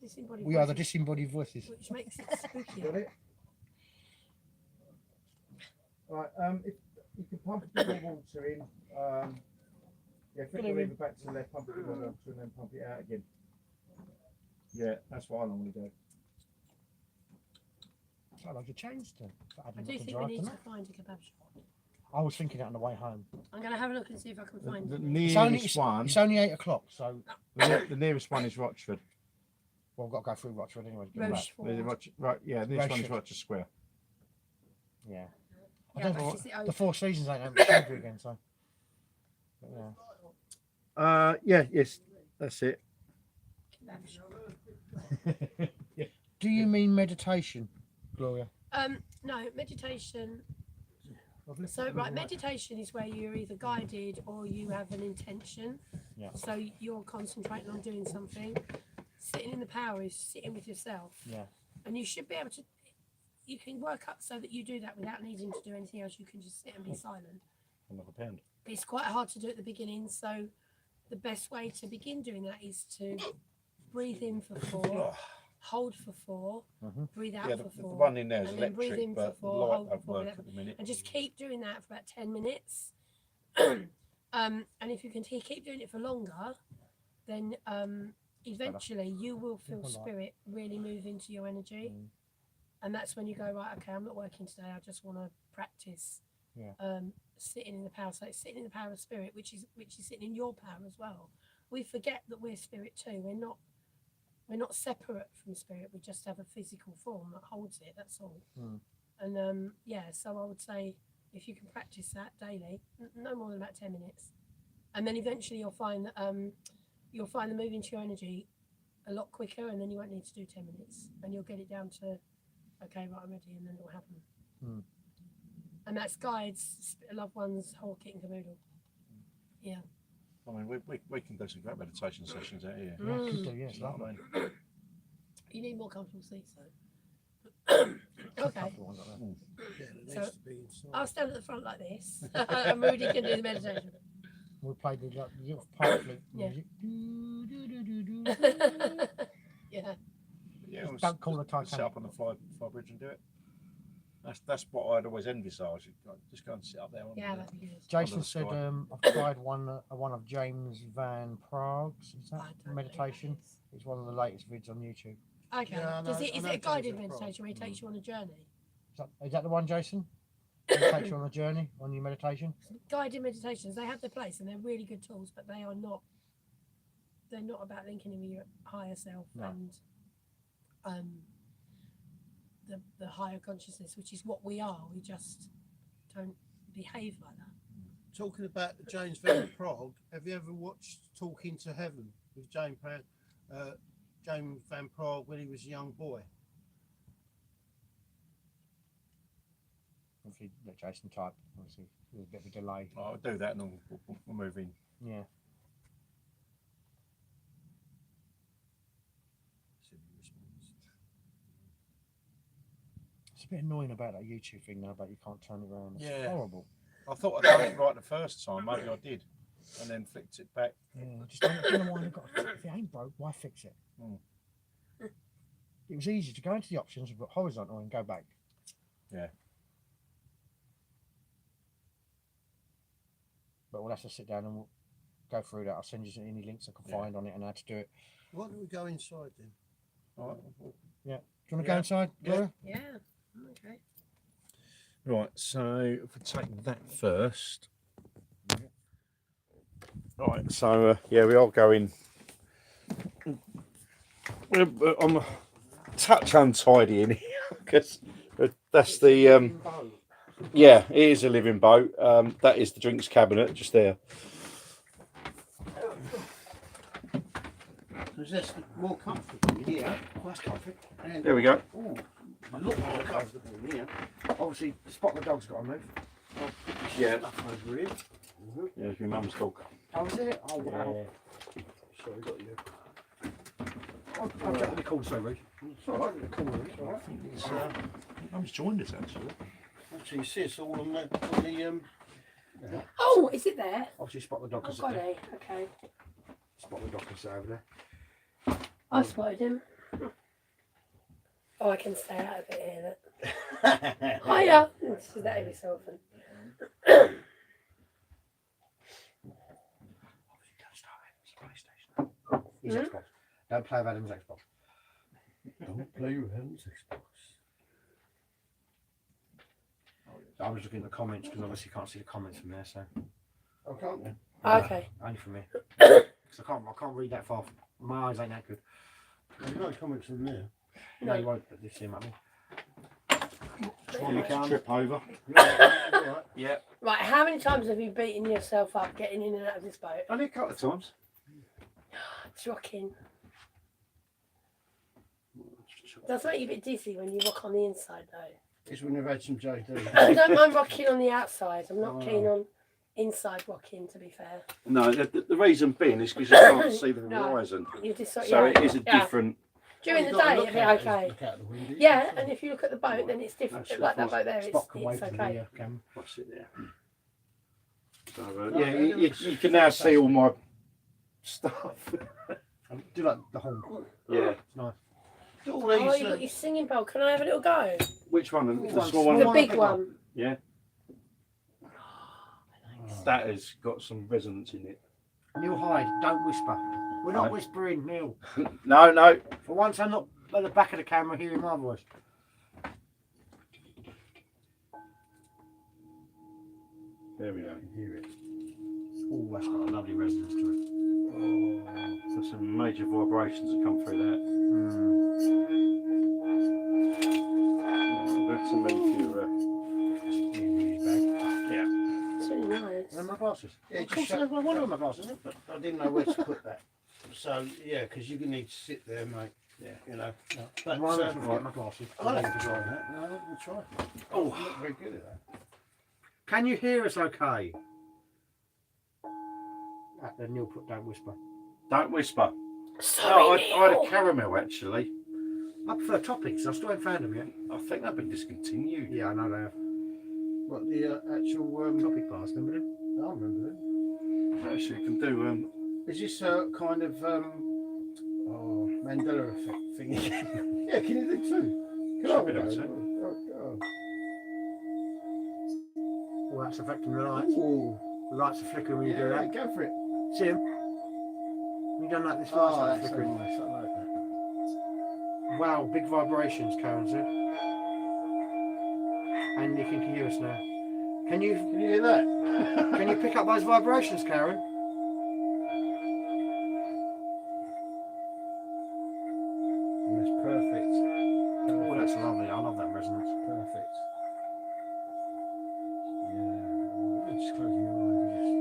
S3: Disembodied
S2: We are the
S3: voices,
S2: disembodied voices.
S3: which makes it spooky.
S2: Got it? Right, if you can pump a bit more water in, flick the lever back to the left, pump it more water and then pump it out again. Yeah, that's what I normally do. I'd like to change to
S3: I do think we need to find a kebab shop.
S2: I was thinking that on the way home.
S3: I'm going to have a look and see if I can find
S1: The
S3: it.
S1: nearest one,
S2: It's only 8 o'clock, so
S1: the nearest one is Rochford.
S2: well, I've got to go through Rochford anyway. To get back.
S3: Rochefort.
S1: Right, yeah, the nearest one is
S2: Rochford.
S1: Rochester Square.
S2: Yeah. I
S3: Yeah,
S2: don't
S3: but
S2: know
S3: is it
S2: the
S3: open?
S2: Four Seasons ain't open February again, so. But yeah.
S1: Yes, that's it.
S3: Kebab shop.
S2: Do you mean meditation, Gloria?
S3: No, meditation.
S2: Lovely.
S3: So, right, meditation is where you're either guided or you have an intention.
S2: Yeah.
S3: So you're concentrating on doing something. Sitting in the power is sitting with yourself.
S2: Yeah.
S3: And you should be able to, you can work up so that you do that without needing to do anything else. You can just sit and be silent.
S1: Another pound.
S3: It's quite hard to do at the beginning. So the best way to begin doing that is to breathe in for 4, hold for 4, breathe out
S1: Yeah,
S3: for
S1: the
S3: 4.
S1: one in there is
S3: and then breathe
S1: electric,
S3: in for
S1: but the
S3: 4,
S1: light
S3: hold for
S1: don't
S3: 4,
S1: work
S3: breathe out
S1: at the minute.
S3: and just keep doing that for about 10 minutes. And if you can keep doing it for longer, then eventually you will feel spirit really move into your energy. And that's when you go, right, okay, I'm not working today, I just want to practice sitting in the power. So it's sitting in the power of spirit, which is sitting in your power as well. We forget that we're spirit too. We're not separate from spirit, we just have a physical form that holds it, that's all. And so I would say if you can practice that daily, no more than about 10 minutes, and then eventually you'll find that the move into your energy a lot quicker, and then you won't need to do 10 minutes, and you'll get it down to, okay, right, I'm ready, and then it'll happen. And that's guides, loved ones, whole kit and caboodle. Yeah.
S1: I mean, we can do some great meditation sessions out here.
S2: Yeah, could do, yes.
S1: You know what I mean?
S3: You need more comfortable seats though. Okay. So I'll stand at the front like this, and Rudy can do the meditation.
S2: We played the little pipe flute
S3: Yeah.
S2: music.
S3: Yeah.
S1: Yeah,
S2: Just don't call it
S1: Sit
S2: Titanic.
S1: up on the fly bridge and do it. That's what I'd always envisage. Just go and sit up there. On
S3: Yeah,
S1: the,
S3: that'd be good.
S2: Jason
S1: the
S2: said,
S1: sky.
S2: I've tried one of James Van Prague's. Is that
S3: I don't know
S2: meditation?
S3: what that is.
S2: It's one of the latest vids on YouTube.
S3: Okay.
S4: Yeah, I know-
S3: Is
S4: I
S3: it
S4: know
S3: a guided
S4: James Van
S3: meditation where he takes you on a journey?
S2: Is that the one, Jason? It takes you on a journey on your meditation.
S3: Guided meditations, they have their place and they're really good tools, but they are not. They're not about linking in with your higher self
S2: No.
S3: and the higher consciousness, which is what we are. We just don't behave like that.
S4: Talking about James Van Prague, have you ever watched Talking to Heaven with James Van Prague when he was a young boy?
S2: Obviously, let Jason type. Obviously, there's a bit of a delay.
S1: I'll do that and then we'll move in.
S2: Yeah. It's a bit annoying about that YouTube thing now, but you can't turn it around. It's
S1: Yeah.
S2: horrible.
S1: I thought I'd done it right the first time. Maybe I did, and then flicked it back.
S2: Yeah, I just don't know why they've got. If it ain't broke, why fix it? It was easy to go into the options, but horizontal and go back.
S1: Yeah.
S2: But we'll have to sit down and we'll go through that. I'll send you any links I can find on it and how to do it.
S4: Why don't we go inside then?
S1: All right.
S2: Do you want to go inside, Laura?
S3: Yeah. Okay.
S1: Right, so if we take that first. Right, so we are going. I'm a touch untidy in here because That's the yeah, it is a living boat. That is the drinks cabinet just there.
S4: Is this more comfortable here?
S2: That's comfy.
S4: And
S1: There we go.
S4: ooh, a lot more comfortable here.
S2: Obviously, spot the dog's got to move.
S1: Yeah.
S4: Stuff over here.
S1: Yeah, it's my mum's dog.
S2: Oh, is it? Oh, wow.
S4: Sorry, got you.
S2: I'll get the call, sorry, Rich.
S4: It's all right. The corner, it's all right. It's,
S1: Mum's joined us actually.
S4: actually, it says all on the
S3: Oh, is it there?
S2: Obviously, spot the dog.
S3: Oh, got it. Okay.
S2: Spot the dog over there.
S3: I spotted him. Oh, I can stay out of it here. Look. Hiya! This is that every so often.
S2: He's Xbox. Don't play with Adam's Xbox.
S4: Don't play with Adam's Xbox.
S2: I was looking at the comments because obviously you can't see the comments from there, so
S4: Oh, can't you?
S3: Okay.
S2: only from me. Because I can't read that far. My eyes ain't that good.
S4: There's no comments in there.
S2: No, you won't put this in, mummy.
S1: You can trip over.
S4: Right.
S1: Yeah.
S3: Right, how many times have you beaten yourself up getting in and out of this boat?
S1: Only a couple of times.
S3: It's rocking. Does make you a bit dizzy when you rock on the inside though.
S4: It's when they've had some JD.
S3: I don't mind rocking on the outside. I'm not keen on inside rocking, to be fair.
S1: No, the reason being is because you can't see the
S3: No.
S1: horizon.
S3: You just sort
S1: So
S3: yeah.
S1: it is a
S3: Yeah.
S1: different.
S3: During the
S4: You've got to
S3: day,
S4: look
S3: it'll be
S4: out,
S3: okay.
S4: look out the window.
S3: Yeah, and if you look at the boat, then it's different.
S1: That's
S3: Like that
S1: it.
S3: boat there,
S2: Spot can wait
S3: it's
S2: for
S3: okay.
S2: the camera.
S1: What's it there? So, yeah, you can now see all my stuff.
S2: I do like the whole.
S1: Yeah.
S2: It's nice.
S4: All
S3: Oh,
S4: these,
S3: you've got your singing bowl. Can I have a little go?
S1: Which one? The
S2: One
S1: small
S2: small
S1: one?
S3: The
S2: one.
S3: big one.
S1: Yeah. That has got some resonance in it.
S2: Neil Hyde, don't whisper. We're not
S1: No.
S2: whispering, Neil.
S1: No, no.
S2: For once, I'm not at the back of the camera hearing my voice.
S1: There we go.
S2: Hear it. Oh, that's got a lovely resonance to it.
S1: So some major vibrations that come through that. That's some
S3: It's really nice.
S2: And my glasses.
S4: Yeah,
S2: Of
S4: just
S2: course,
S4: shut-
S2: I want on my glasses.
S4: but I didn't know where to put that. So, yeah, because you're going to need to sit there, mate.
S1: Yeah.
S4: You know. But,
S2: Why don't I forget
S1: right.
S2: my glasses?
S4: I don't think try that. No, we'll try.
S1: Oh.
S4: I'm not very good at that.
S2: Can you hear us okay? Then Neil put don't whisper.
S1: Don't whisper.
S3: Sorry,
S1: No, I had
S3: Neil.
S1: a caramel actually.
S2: I prefer topics. I still haven't found them yet.
S1: I think they've been discontinued.
S2: Yeah, I know they have.
S4: What, the actual...
S2: Topic bars, remember them?
S4: I remember that.
S1: Actually, you can do.
S4: Is this a kind of Mandela effect thing again? Yeah, can you do two? Can
S1: Should
S4: I
S1: be
S4: go?
S1: able to.
S2: Well, that's affecting the lights.
S4: Ooh.
S2: The lights are flickering when you do
S4: Yeah,
S2: that.
S4: go for it.
S2: See him? You done like this lights
S4: Oh,
S2: are
S4: that's so
S2: flickering.
S4: nice. I like that.
S2: Wow, big vibrations, Karen said. And you can hear us now. Can you
S4: Can you hear that?
S2: can you pick up those vibrations, Karen?
S4: That's perfect.
S2: Oh, that's lovely. I love that resonance.
S4: Perfect. Yeah. Just closing your eyes. Just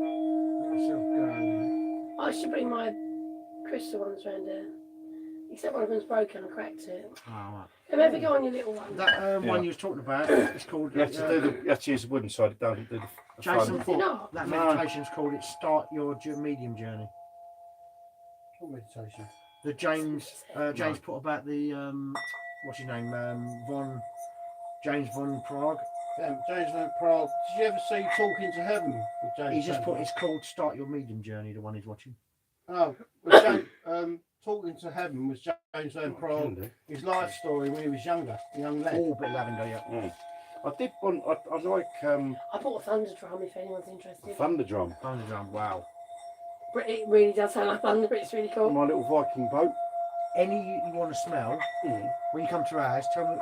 S4: let yourself go.
S3: I should bring my crystal ones round here. Except one of them's broken. I cracked it.
S2: Oh, right.
S3: Can maybe go on your little one?
S2: That one
S1: Yeah.
S2: you was talking about is called.
S1: You have to do the. You have to use the wooden side. It doesn't do the
S2: Jason
S1: front.
S3: Is it
S2: put
S3: not?
S2: that
S1: No.
S2: meditation's called "It Start Your Medium Journey."
S4: What meditation?
S2: The James put about the what's his name James von Prague.
S4: James Van Prague. Did you ever see Talking to Heaven with James?
S2: He just
S4: Van
S2: put
S4: Prague?
S2: it's called "Start Your Medium Journey." The one he's watching.
S4: Oh, well, Talking to Heaven was James Van Prague. His life story when he was younger, a young lad.
S2: Oh, bit of lavender, yeah.
S1: I did want. I like
S3: I bought a thunder drum if anyone's interested.
S1: thunder drum.
S2: Thunder drum. Wow.
S3: But it really does sound like thunder, but it's really cool.
S1: My little Viking boat.
S2: Any you want to smell when you come to ours, tell me.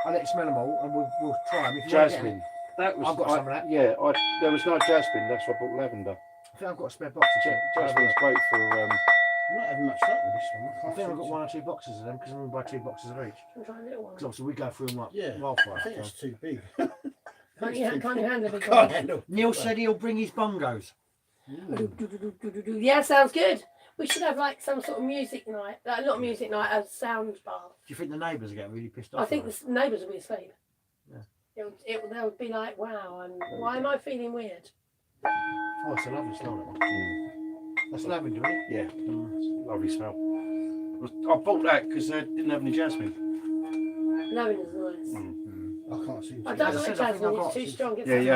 S2: I'll let you smell them all, and we'll try them. If you wanna get 'em,
S1: Jasmine. That was.
S2: I've got some of that.
S1: Yeah, there was no jasmine. That's why I bought lavender.
S2: I think I've got a spare box to check.
S1: Jasmine's great for
S4: I'm not having much luck with this one.
S2: I think I've got 1 or 2 boxes of them because I'm going to buy 2 boxes of each.
S3: I'm trying a little one.
S2: Because obviously we go through them like
S4: Yeah,
S2: wildfire.
S4: I think it's too big.
S3: Can't you handle a big
S4: Can't
S3: one?
S4: handle.
S2: Neil said he'll bring his bongos.
S3: Yeah, sounds good. We should have like some sort of music night. Not music night, a sound bar.
S2: Do you think the neighbours are getting really pissed off?
S3: I think
S2: with
S3: the neighbours will be asleep.
S2: Yeah.
S3: They'll be like, wow, and why am I feeling weird?
S2: Oh, it's a lovely smell, that one. That's lavender, isn't it?
S1: Yeah, lovely smell. I bought that because they didn't have any jasmine.
S3: Lavender's nice.
S4: I can't seem to.
S3: I don't
S2: As I
S3: like
S2: said, I think
S3: jasmine,
S2: I've
S3: it's
S2: got-
S3: too strong. It's
S1: Yeah,
S3: like-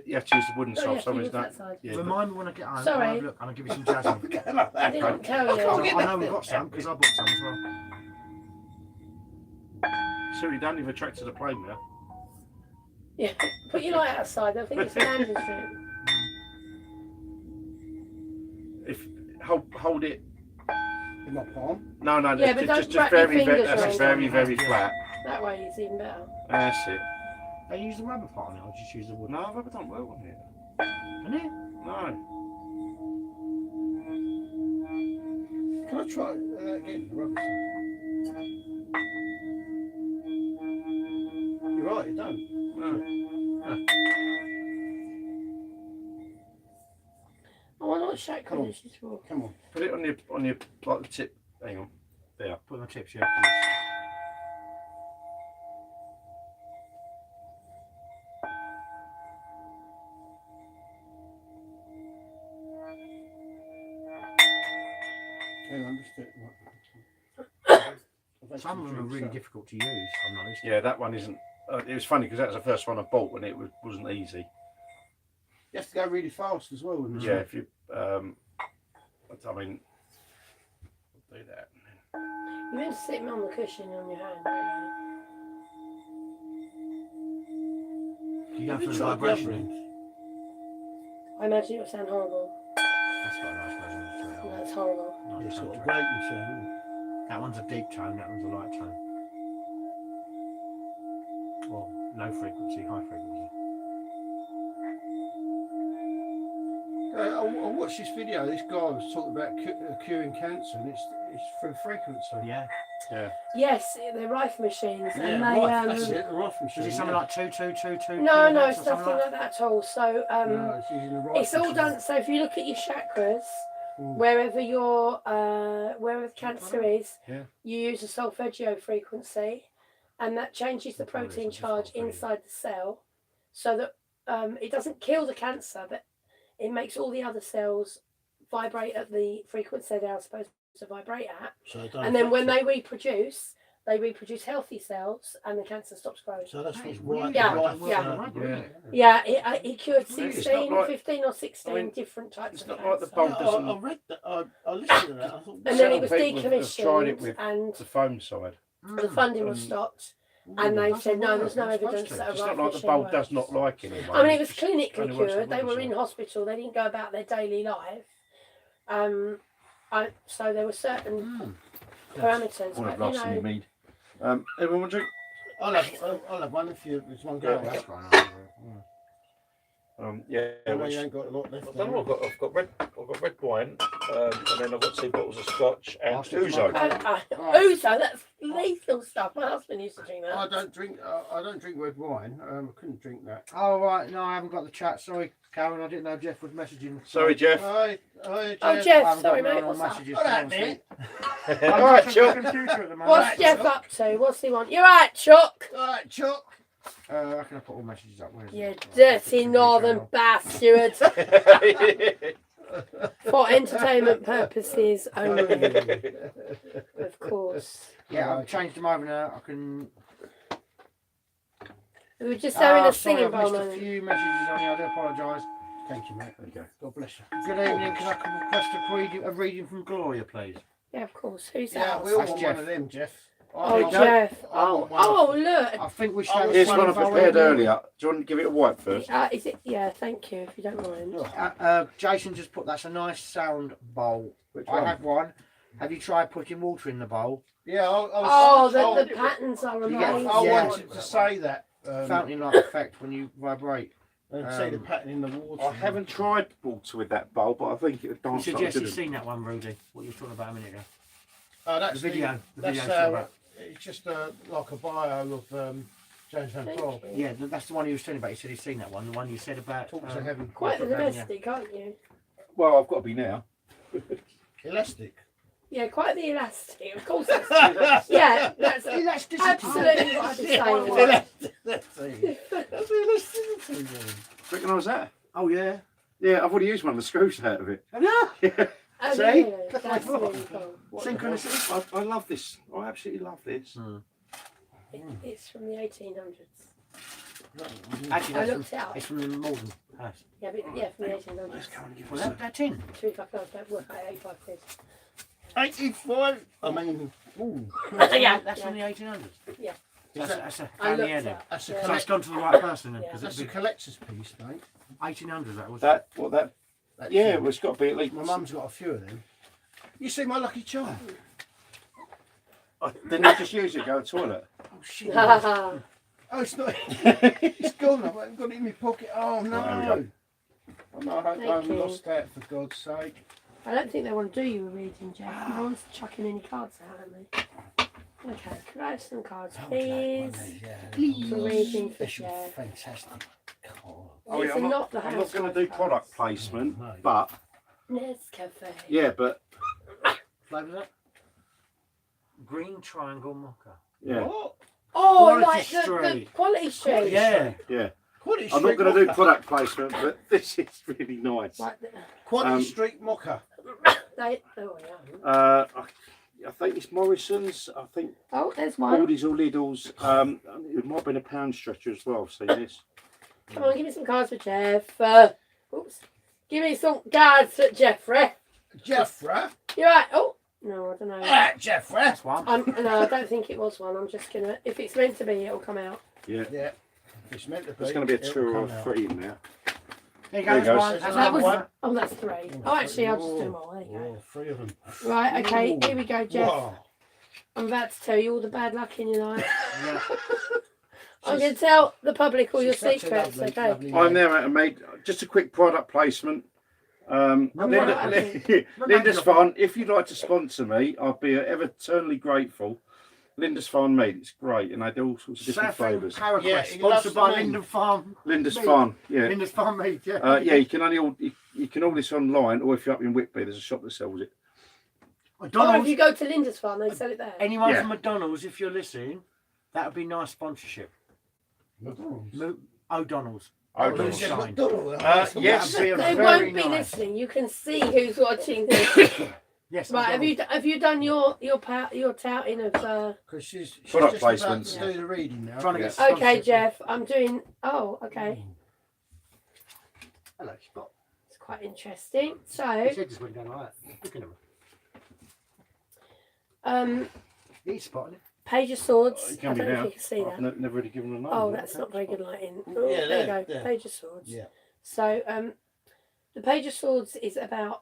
S1: you have to use the wooden
S3: Oh,
S1: salt.
S3: yeah,
S1: Some
S3: you
S1: is
S3: use
S1: that.
S3: that side.
S1: Yeah, but-
S2: Remind me when I get home.
S3: Sorry.
S2: I'll have a look and I'll give you some jasmine.
S3: I didn't tell you.
S2: I know we've got some because I bought some as well.
S1: So you don't even attract to the plane now.
S3: Yeah, put your light outside. They'll think it's a landing strip.
S1: If hold it.
S4: In my palm.
S1: No,
S3: Yeah, but don't
S1: just
S3: wrap your
S1: very,
S3: fingers
S1: that's
S3: around
S1: very,
S2: it.
S1: very flat.
S3: That way it's even better.
S1: That's it.
S2: They use the rubber part on it, or just use the wood?
S1: No, rubber don't work on it.
S2: Can it?
S1: No.
S4: Can I try again? The rubber side. You're right, it don't.
S1: No.
S3: I wonder what shack
S4: Come on.
S3: this is for.
S4: Come on.
S1: Put it on your like the tip. Hang on. There.
S2: Put my tips, yeah.
S4: Hang on, just do it.
S2: Some of them are really difficult to use, I've noticed.
S1: Yeah, that one isn't. It was funny because that was the first one I bought and it wasn't easy.
S4: You have to go really fast as well. Wouldn't you?
S1: Yeah, if you I mean, I'll do that.
S3: You meant to sit them on the cushion on your hand, don't
S2: You go
S4: Have
S2: for
S4: you
S2: the
S4: tried the
S2: vibration.
S4: other ones?
S3: you? I imagine it would sound horrible.
S2: That's got a nice resonance to it.
S3: That's horrible.
S2: Nice
S4: It's
S2: tone
S4: got
S2: to
S4: a
S2: it.
S4: grating sound.
S2: That one's a deep tone, that one's a light tone. Well, low frequency, high frequency.
S4: I watched this video. This guy was talking about curing cancer, and it's through frequency.
S2: Yeah.
S1: Yeah.
S3: Yes, they're rifle machines,
S4: Yeah,
S3: and they
S4: right, that's it. The rifle machine.
S2: Is it something like 2222?
S3: No, no,
S2: kilohertz
S3: it's
S2: or something
S3: nothing like that at all. So
S4: No, it's using the rifle
S3: it's all
S4: machine.
S3: done. So if you look at your chakras,
S4: Mm.
S3: wherever wherever the cancer is,
S1: Yeah.
S3: you use a solfeggio frequency, and that changes the
S2: That's probably
S3: protein
S2: some
S3: charge
S2: solfeggio.
S3: inside the cell, so that it doesn't kill the cancer, but it makes all the other cells vibrate at the frequency they are supposed to vibrate at.
S4: So it don't
S3: And then when
S4: affect
S3: they reproduce healthy cells, and the cancer stops growing.
S4: it. So that's
S2: That
S4: what's
S2: is
S4: right.
S2: really
S3: Yeah,
S2: right.
S3: yeah.
S1: Yeah.
S3: Yeah, he cured
S1: It's not
S3: 16,
S1: like-
S3: 15 or 16
S1: I mean,
S3: different types
S1: it's
S3: of
S1: not
S3: cancer.
S1: like the bulb
S4: Yeah,
S1: doesn't.
S4: I read that. I listened to that. I thought,
S3: And then
S1: Certain
S3: it was
S1: people have tried it
S3: decommissioned,
S1: with
S3: and
S1: the foam side.
S3: the funding was stopped, and they
S2: that's
S3: said, no,
S2: not
S3: there's no
S2: right, it's supposed
S3: evidence
S2: to.
S3: that a
S1: It's not
S3: rifle
S1: like the
S3: machine
S1: bulb
S3: works.
S1: does not like anyone.
S3: I mean, it was
S1: It's
S3: clinically
S1: only works
S3: cured. They
S1: with
S3: were
S1: the
S3: in
S1: side.
S3: hospital. They didn't go about their daily life. So there were certain parameters.
S1: One of
S3: But,
S1: lost
S3: you
S1: in
S3: know,
S1: mead. Everyone want a drink?
S4: I'll have one if there's one
S1: Yeah.
S4: going.
S2: That's fine.
S1: Yeah.
S4: I know
S1: which-
S4: you ain't got a lot left.
S1: I don't know. I've got red wine, and then I've got 2 bottles of scotch and ouzo.
S3: Ouzo, that's lethal stuff. My husband used to drink that.
S4: I don't drink red wine. I couldn't drink that.
S2: Oh, right, no, I haven't got the chat. Sorry, Karen, I didn't know Jeff was messaging.
S1: Sorry, Jeff.
S4: Hi,
S3: Oh,
S2: I
S3: Jeff,
S2: haven't
S3: sorry,
S2: got
S3: mate.
S2: no
S3: What's up?
S2: messages.
S4: All right,
S2: obviously.
S4: mate.
S1: All right,
S2: I'm
S1: Chuck.
S2: on the computer at the moment.
S3: What's Jeff up to? What's he want? You're right, Chuck.
S4: All right, Chuck.
S2: I can put all messages up. Where's
S3: You
S2: it?
S3: dirty northern bastard. For entertainment purposes only, of course.
S2: Yeah, I've changed them over now. I can.
S3: We were just having a
S2: Sorry,
S3: singing
S2: I've missed
S3: bowl
S2: a
S3: moment.
S2: few messages on here. I do apologise.
S4: Thank you, mate.
S1: Okay.
S4: God bless you.
S2: Good evening. Can I request a reading from Gloria, please?
S3: Yeah, of course. Who's
S4: Yeah,
S3: that?
S4: we all
S2: That's
S4: want
S2: Jeff.
S4: one of them, Jeff.
S3: Oh,
S2: Don't-
S3: Jeff.
S4: I want one.
S3: Oh, look.
S2: I think we should
S4: Oh,
S2: have
S1: Here's
S2: one
S1: one I
S2: of our
S1: prepared
S2: evening-
S1: earlier. Do you want to give it a wipe first?
S3: Is it? Yeah, thank you, if you don't mind.
S2: Jason just put that's a nice sound bowl.
S1: Which
S2: I
S1: one?
S2: have one. Have you tried putting water in the bowl?
S4: Yeah,
S3: Oh, the patterns are
S2: You get-
S3: amazing.
S4: I
S2: Yeah.
S4: wanted to say that.
S2: Fountain like effect when you vibrate.
S4: And see the pattern in the water.
S1: I haven't tried water with that bowl, but I think it would
S2: You
S1: dance
S2: said
S1: like
S2: yes,
S1: good.
S2: you've seen that one, Rudy. What you were talking about a minute ago.
S4: That's
S2: The video. The
S4: that's,
S2: video's talking about.
S4: it's just like a bio of James Van
S3: Thank
S4: Prague.
S3: you.
S2: Yeah, that's the one he was telling about. He said he's seen that one. The one you said about.
S4: Talk to heaven.
S3: Quite the
S2: Yeah.
S3: domestic, aren't you?
S1: Well, I've got to be now.
S4: Elastic.
S3: Yeah, quite the elastic. Of course, that's yeah, that's
S2: Elasticity.
S3: absolutely what I'd be saying.
S4: Elasticity. That's elasticity.
S1: Reckon I was that?
S2: Oh yeah.
S1: Yeah, I've already used one of the screws out of it.
S2: Have you?
S3: Oh,
S2: See?
S3: yeah, that's really cool.
S2: Synchronicity.
S1: I love this. I absolutely love this.
S3: It's from the 1800s.
S2: Actually,
S3: I
S2: that's
S3: looked it up.
S2: it's from the modern house.
S3: Yeah, but yeah, from the 1800s.
S1: Let's go and give
S2: Well,
S1: us
S2: that's in.
S3: 25 pounds, don't work out 85 quid.
S4: 85. I mean, ooh.
S3: Yeah,
S2: That's from the 1800s.
S3: Yeah.
S2: That's a
S3: I looked
S2: family
S3: it
S2: heirloom.
S3: up.
S4: That's a
S3: Yeah.
S2: So it's gone to the right person then,
S3: Yeah.
S2: because
S4: That's
S2: it's
S4: a collector's piece, mate.
S2: 1800s. That was.
S1: that. What that?
S4: That's
S1: Yeah, well, it's got to be at least.
S4: My mum's got a few of them. You see my lucky charm?
S1: Didn't I just use it? Go to the toilet.
S4: Oh shit.
S3: I
S4: Oh, it's not. It's gone. I haven't got it in my pocket. Oh no.
S1: Right, there we go.
S4: Oh, no, I hope I
S3: Thank
S4: haven't
S3: you.
S4: lost that for God's sake.
S3: don't think they want to do you a reading, Jeff. No one's chucking any cards out, have they? Okay, could I have some cards, please?
S4: Please.
S3: For reading for
S4: That's your
S3: Jeff.
S4: fantastic card.
S1: Oh, yeah,
S3: These
S1: I'm
S3: are
S1: not
S3: the
S1: going to
S3: household
S1: do
S3: cards.
S1: product placement,
S4: No.
S1: but
S3: Nescafe.
S1: yeah, but
S2: Flavours that? Green triangle mocha.
S1: yeah,
S4: What?
S3: Oh,
S2: Quality
S3: like the
S2: street.
S3: quality street.
S2: Yeah.
S1: yeah.
S4: Quality
S1: I'm not
S4: Street
S1: going to do
S4: Mocha.
S1: product placement, but this is really nice.
S3: Like the,
S4: Quality
S1: Um,
S4: Street Mocha.
S3: they, oh, yeah.
S1: I think it's Morrison's. I think
S3: Oh, there's one.
S1: Aldi's or Lidl's. It might have been a pound stretcher as well. See this?
S3: Come on, give me some cards for Jeff. Oops. Give me some cards for Jeffrey.
S4: Jeffrey.
S3: You're right. Oh, no, I don't know.
S4: Ah, Jeffrey.
S2: That's one.
S3: No, I don't think it was one. I'm just gonna. If it's meant to be, it'll come out.
S1: Yeah.
S4: Yeah. It's meant to be.
S1: There's going to be a
S4: It'll
S1: 2 or a
S4: come out.
S1: 3 in there.
S2: There you
S1: There
S2: go.
S1: you go.
S2: One. That's
S4: That
S3: That
S2: another
S3: was.
S2: one.
S3: Oh, that's 3. Oh, actually, I'll just do them all. There you go.
S4: Oh, 3 of them.
S3: Right. Okay.
S4: Ooh.
S3: Here we go, Jeff.
S4: Wow.
S3: I'm about to tell you all the bad luck in your life.
S2: Yeah.
S3: I'm going to tell the public all your
S4: She's such a
S3: secrets.
S4: lovely,
S3: Okay.
S4: lovely
S1: I'm
S4: lady.
S1: there, mate. Just a quick product placement.
S3: right,
S1: Linda's Farm. If you'd like to sponsor me, I'd be ever eternally grateful. Linda's Farm meat, it's great, and I do all sorts of different
S2: Southend
S1: flavours.
S2: Para-Quest,
S4: Yeah, he loves
S2: sponsored by
S4: the meat.
S2: Linden Farm.
S1: Linda's
S2: Meat.
S1: Farm, yeah.
S2: Linden's Farm meat, yeah.
S1: Yeah, you can only you can order this online, or if you're up in Whitby, there's a shop that sells it.
S3: Oh, if
S2: McDonald's.
S3: you go to Linda's Farm, they sell it there.
S2: Anyone
S1: Yeah.
S2: from McDonald's, if you're listening, that would be nice sponsorship. O'Donnell's.
S1: O'Donnell's.
S2: Shine.
S4: McDonald's.
S1: Yes.
S2: That'd be a
S3: They
S2: very
S3: won't be
S2: nice.
S3: listening. You can see who's watching this.
S2: Yes.
S3: Right, have you done your touting of?
S4: Because she's
S1: Product
S4: just about
S1: placements.
S4: to do the reading now.
S2: Trying to get
S3: Okay,
S2: sponsorship.
S3: Jeff, I'm doing. Oh, okay,
S2: Hello, Spot.
S3: it's quite interesting. So,
S2: His head just went down like that. Look at him. He's spotting it.
S3: Page of Swords.
S1: You
S3: I
S1: can be
S3: don't know if
S1: now.
S3: you can see that.
S1: I've never really given a name.
S3: Oh, that's not very good lighting. Oh,
S4: Yeah,
S3: there you
S4: there,
S3: go.
S4: there.
S3: Page of Swords.
S4: Yeah.
S3: So, the Page of Swords is about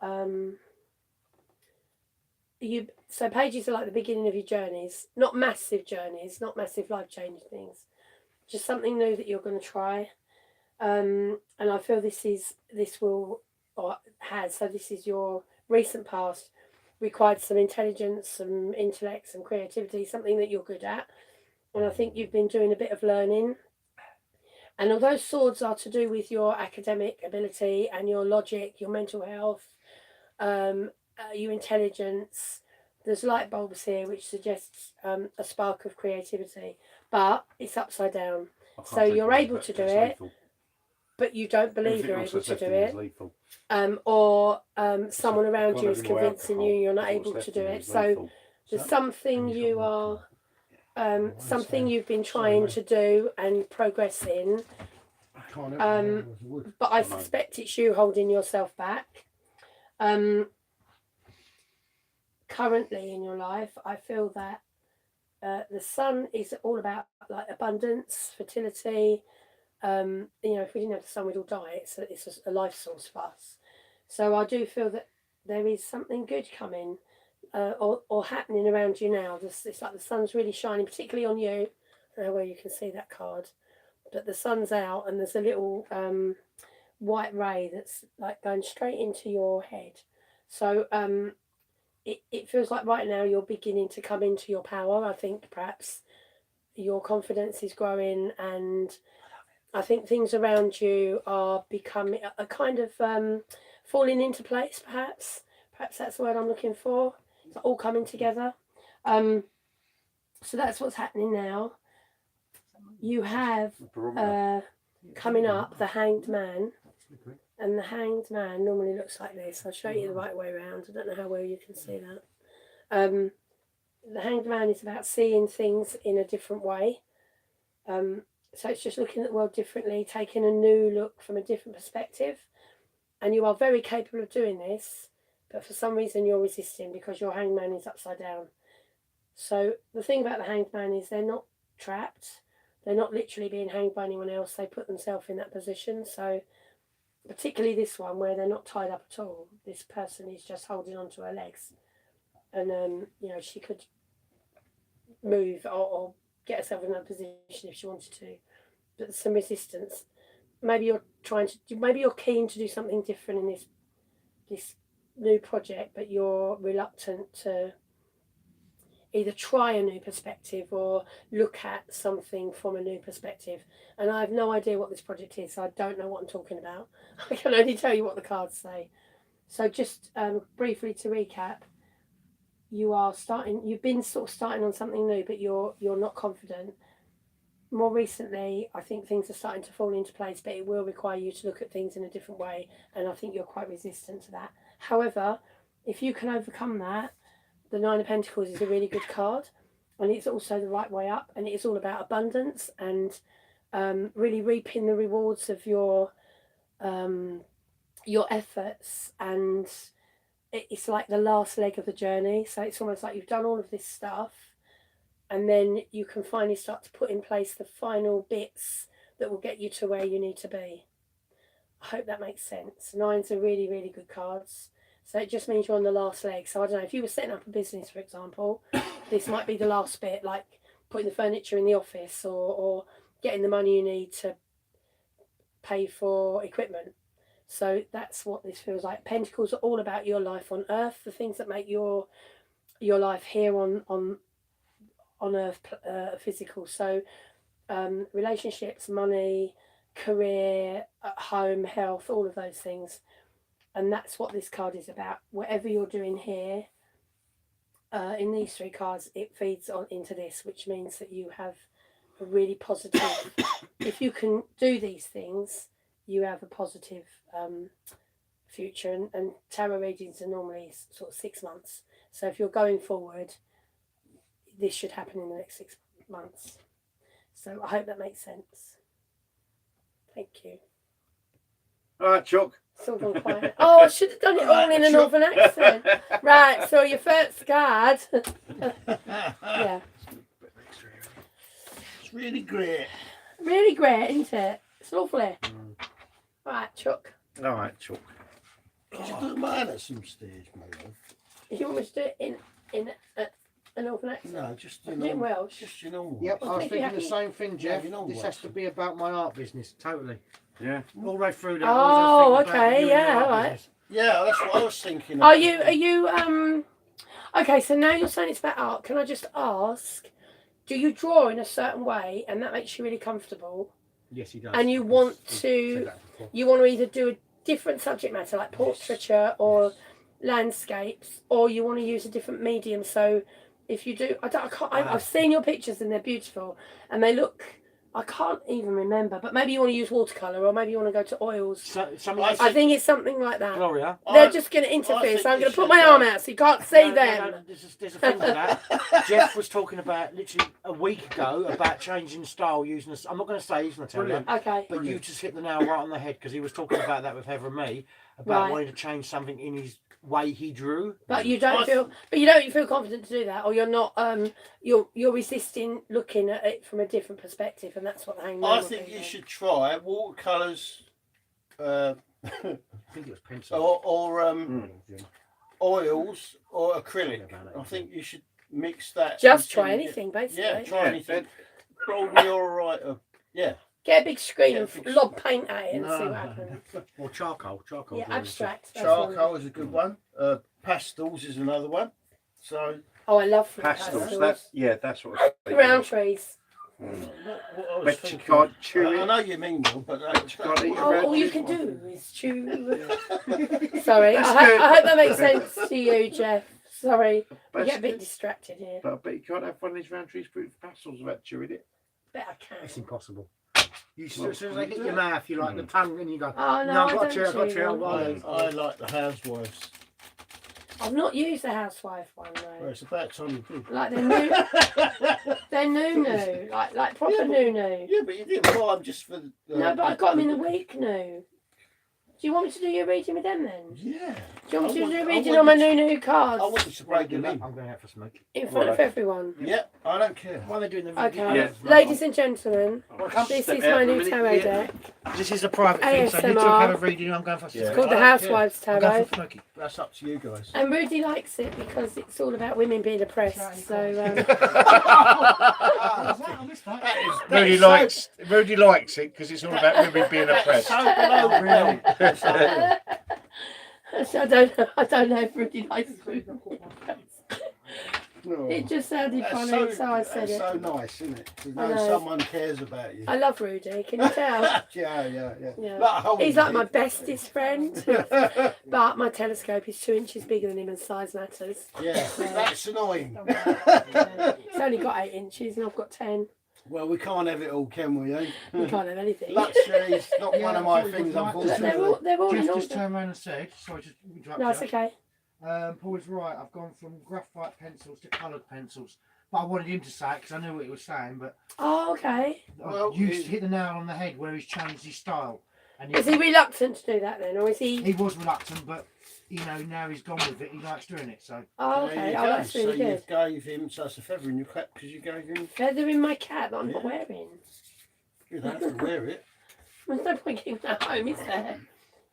S3: you. So pages are like the beginning of your journeys, not massive journeys, not massive life-changing things, just something new that you're going to try. And I feel this will or has. So this is your recent past. Required some intelligence, some intellect, some creativity, something that you're good at. And I think you've been doing a bit of learning. And although swords are to do with your academic ability and your logic, your mental health, your intelligence, there's light bulbs here which suggests a spark of creativity, but it's upside down. So you're able to do it, but you don't believe you're able to do it. Or someone around you is convincing you you're not able to do it. So there's something you are, something you've been trying to do and progress in, but I suspect it's you holding yourself back. Currently in your life, I feel that the sun is all about like abundance, fertility. If we didn't have the sun, we'd all die. It's a life source for us. So I do feel that there is something good coming or happening around you now. It's like the sun's really shining, particularly on you. I don't know where you can see that card, but the sun's out and there's a little white ray that's like going straight into your head. So it feels like right now you're beginning to come into your power. I think perhaps your confidence is growing, and I think things around you are becoming a kind of falling into place, perhaps. Perhaps that's the word I'm looking for. It's all coming together. So that's what's happening now. You have coming up the Hanged Man, and the Hanged Man normally looks like this. I'll show you the right way around. I don't know how well you can see that. The Hanged Man is about seeing things in a different way. So it's just looking at the world differently, taking a new look from a different perspective. And you are very capable of doing this, but for some reason you're resisting because your Hanged Man is upside down. So the thing about the Hanged Man is they're not trapped. They're not literally being hanged by anyone else. They put themselves in that position. So particularly this one where they're not tied up at all. This person is just holding onto her legs. And, you know, she could move or get herself in that position if she wanted to. But there's some resistance. Maybe you're keen to do something different in this new project, but you're reluctant to either try a new perspective or look at something from a new perspective. And I have no idea what this project is, so I don't know what I'm talking about. I can only tell you what the cards say. So just briefly to recap, you've been sort of starting on something new, but you're not confident. More recently, I think things are starting to fall into place, but it will require you to look at things in a different way, and I think you're quite resistant to that. However, if you can overcome that, the Nine of Pentacles is a really good card, and it's also the right way up, and it's all about abundance and really reaping the rewards of your efforts, and it's like the last leg of the journey. So it's almost like you've done all of this stuff, and then you can finally start to put in place the final bits that will get you to where you need to be. I hope that makes sense. Nines are really, really good cards. So it just means you're on the last leg. So I don't know, if you were setting up a business, for example, this might be the last bit, like putting the furniture in the office or getting the money you need to pay for equipment. So that's what this feels like. Pentacles are all about your life on earth, the things that make your life here on earth physical. So relationships, money, career, home, health, all of those things. And that's what this card is about. Whatever you're doing here, in these three cards, it feeds on into this, which means that you have a really positive, if you can do these things, you have a positive future. And tarot readings are normally sort of 6 months. So if you're going forward, this should happen in the next 6 months. So I hope that makes sense. Thank you.
S1: All right, Chuck.
S3: Still gone quiet. Oh, I should have done it all in a northern accent. Right, so your first card. Yeah.
S4: It's really great.
S3: Really great, isn't it? It's lovely. Right, Chuck.
S1: All right, Chuck.
S4: Could you do mine at some stage, my love?
S3: You want me to do it in a northern accent?
S4: No, just
S3: I'm doing Welsh.
S4: Just you know.
S2: Yep, I was
S3: Maybe
S2: thinking
S3: I
S2: the
S3: can-
S2: same thing, Jeff.
S4: you know
S2: This
S4: what?
S2: has to be about my art business, totally.
S1: Yeah.
S2: All the way through that.
S3: Oh,
S2: I was thinking about
S3: okay,
S2: you and your
S3: yeah,
S2: art
S3: all right.
S2: business.
S4: Yeah, that's what I was thinking.
S3: Are you okay, so now you're saying it's about art. Can I just ask, do you draw in a certain way and that makes you really comfortable?
S2: Yes, he does.
S3: And you want to either do a different subject matter like portraiture or landscapes, or you want to use a different medium. So if you do, I've seen your pictures and they're beautiful and they look, I can't even remember, but maybe you want to use watercolour or maybe you want to go to oils. I think it's something like that.
S2: Gloria.
S3: They're just going to interfere, so I'm going to put my arm out so you can't see them.
S2: No, there's a thing to that. Jeff was talking about literally a week ago about changing style using this. I'm not going to say he's going to tell you,
S3: Okay.
S2: but you just hit the nail right on the head because he was talking about that with Heather and me about
S3: Right.
S2: wanting to change something in his way he drew.
S3: But you don't feel confident to do that, or you're not. You're resisting looking at it from a different perspective, and that's what the hangman.
S4: I think you should try watercolours.
S2: I think it was pencil.
S4: Or oils or acrylic. I think you should mix that.
S3: Just try anything, basically.
S4: Yeah, try anything. Probably all right. Yeah.
S3: Get a big screen and
S4: Get a big
S3: lob paint at it and see
S4: No.
S3: what happens.
S2: Or charcoal. Charcoal.
S3: Yeah, abstract. that's
S4: Charcoal
S3: one.
S4: is a good one. Pastels is another one. So
S3: Oh, I love fruit
S1: Pastels.
S3: pastels.
S1: That's what I was thinking.
S3: Round trees.
S4: what I was
S1: Bet you
S4: thinking,
S1: can't chew
S4: I
S1: it.
S4: know you mean, Will, but
S1: can't eat
S3: Oh,
S1: round
S3: all you
S1: trees.
S3: can do is chew. Sorry,
S1: That's
S3: I
S1: good.
S3: hope that makes sense to you, Jeff. Sorry, I
S1: That's
S3: get a bit
S1: good.
S3: distracted here.
S1: But I bet you can't have one of these round trees fruit pastels without chewing it.
S3: Bet I can.
S2: It's impossible. You,
S1: Well,
S2: as soon as they hit your mouth, you like the tongue, and you go.
S3: Oh no,
S2: No,
S3: I
S2: I've got
S3: don't
S2: to chew, I've got to chew, I've got
S3: them.
S2: to-
S4: I like the housewives.
S3: I've not used the housewife one
S4: Well,
S3: though.
S4: it's about time you did.
S3: Like they're new, they're new, like proper
S4: Yeah, but-
S3: new.
S4: Yeah, but you didn't buy them just for.
S3: No, but I got them in the week new. Do you want me to do your reading with them then?
S4: Yeah.
S3: Do you want me to do
S4: I
S3: your reading
S4: want
S3: on my
S4: you
S3: new cards
S4: I want you to break them in.
S2: I'm going out for smoke.
S3: in front of
S1: Right.
S3: everyone?
S4: Yeah, I don't care.
S2: While they're doing the
S3: Okay,
S1: Yeah.
S3: ladies and gentlemen,
S1: Come
S3: this
S1: step
S3: is
S1: out
S3: my
S1: for a
S3: new
S1: minute.
S3: tarot
S1: Yeah.
S3: deck.
S2: This is a private thing, so you two
S3: ASMR.
S2: have a reading. I'm going for
S1: Yeah.
S3: It's called the
S4: I don't
S3: Housewives
S2: I'm
S3: Tarot.
S2: going for smoky.
S4: That's up to you guys.
S3: And Rudy likes it because it's all about women being oppressed. So
S1: Rudy likes it because it's all about women being oppressed.
S4: So below belt.
S3: so I don't know if Rudy likes women being oppressed.
S4: No.
S3: It just sounded
S4: That's
S3: funny, so I said
S4: that's
S3: it.
S4: so nice, isn't it? To
S3: I
S4: know
S3: know.
S4: someone cares about you.
S3: I love Rudy. Can you tell?
S4: Yeah.
S3: Yeah.
S4: Like holding
S3: He's like
S4: you.
S3: my bestest friend. But my telescope is 2 inches bigger than him and size matters.
S4: Yeah, that's annoying.
S3: It's only got 8 inches and I've got 10.
S4: Well, we can't have it all, can we? Eh?
S3: You can't have anything.
S4: Luxury's not one of my
S2: Yeah,
S4: things,
S2: right.
S3: But
S4: unfortunately.
S3: they're all in
S2: Just
S3: order.
S2: turned around and said, sorry to interrupt
S3: No, it's
S2: you.
S3: okay.
S2: Paul is right. I've gone from graphite pencils to coloured pencils. But I wanted him to say it because I knew what he was saying. But
S3: Oh, okay.
S4: Well,
S2: you
S4: he-
S2: hit the nail on the head where he's changed his style. And
S3: Is he reluctant to do that then? Or is he.
S2: he was reluctant, but now he's gone with it. He likes doing it. So
S3: Oh,
S4: There
S3: okay.
S4: you
S3: Oh,
S4: go.
S3: that's really
S4: so
S3: good.
S4: you gave him, so it's a feather in your cap because you gave him,
S3: Feather in my cap that I'm not
S4: Yeah.
S3: wearing.
S4: you don't have to wear it.
S3: There's no point keeping that home, is there?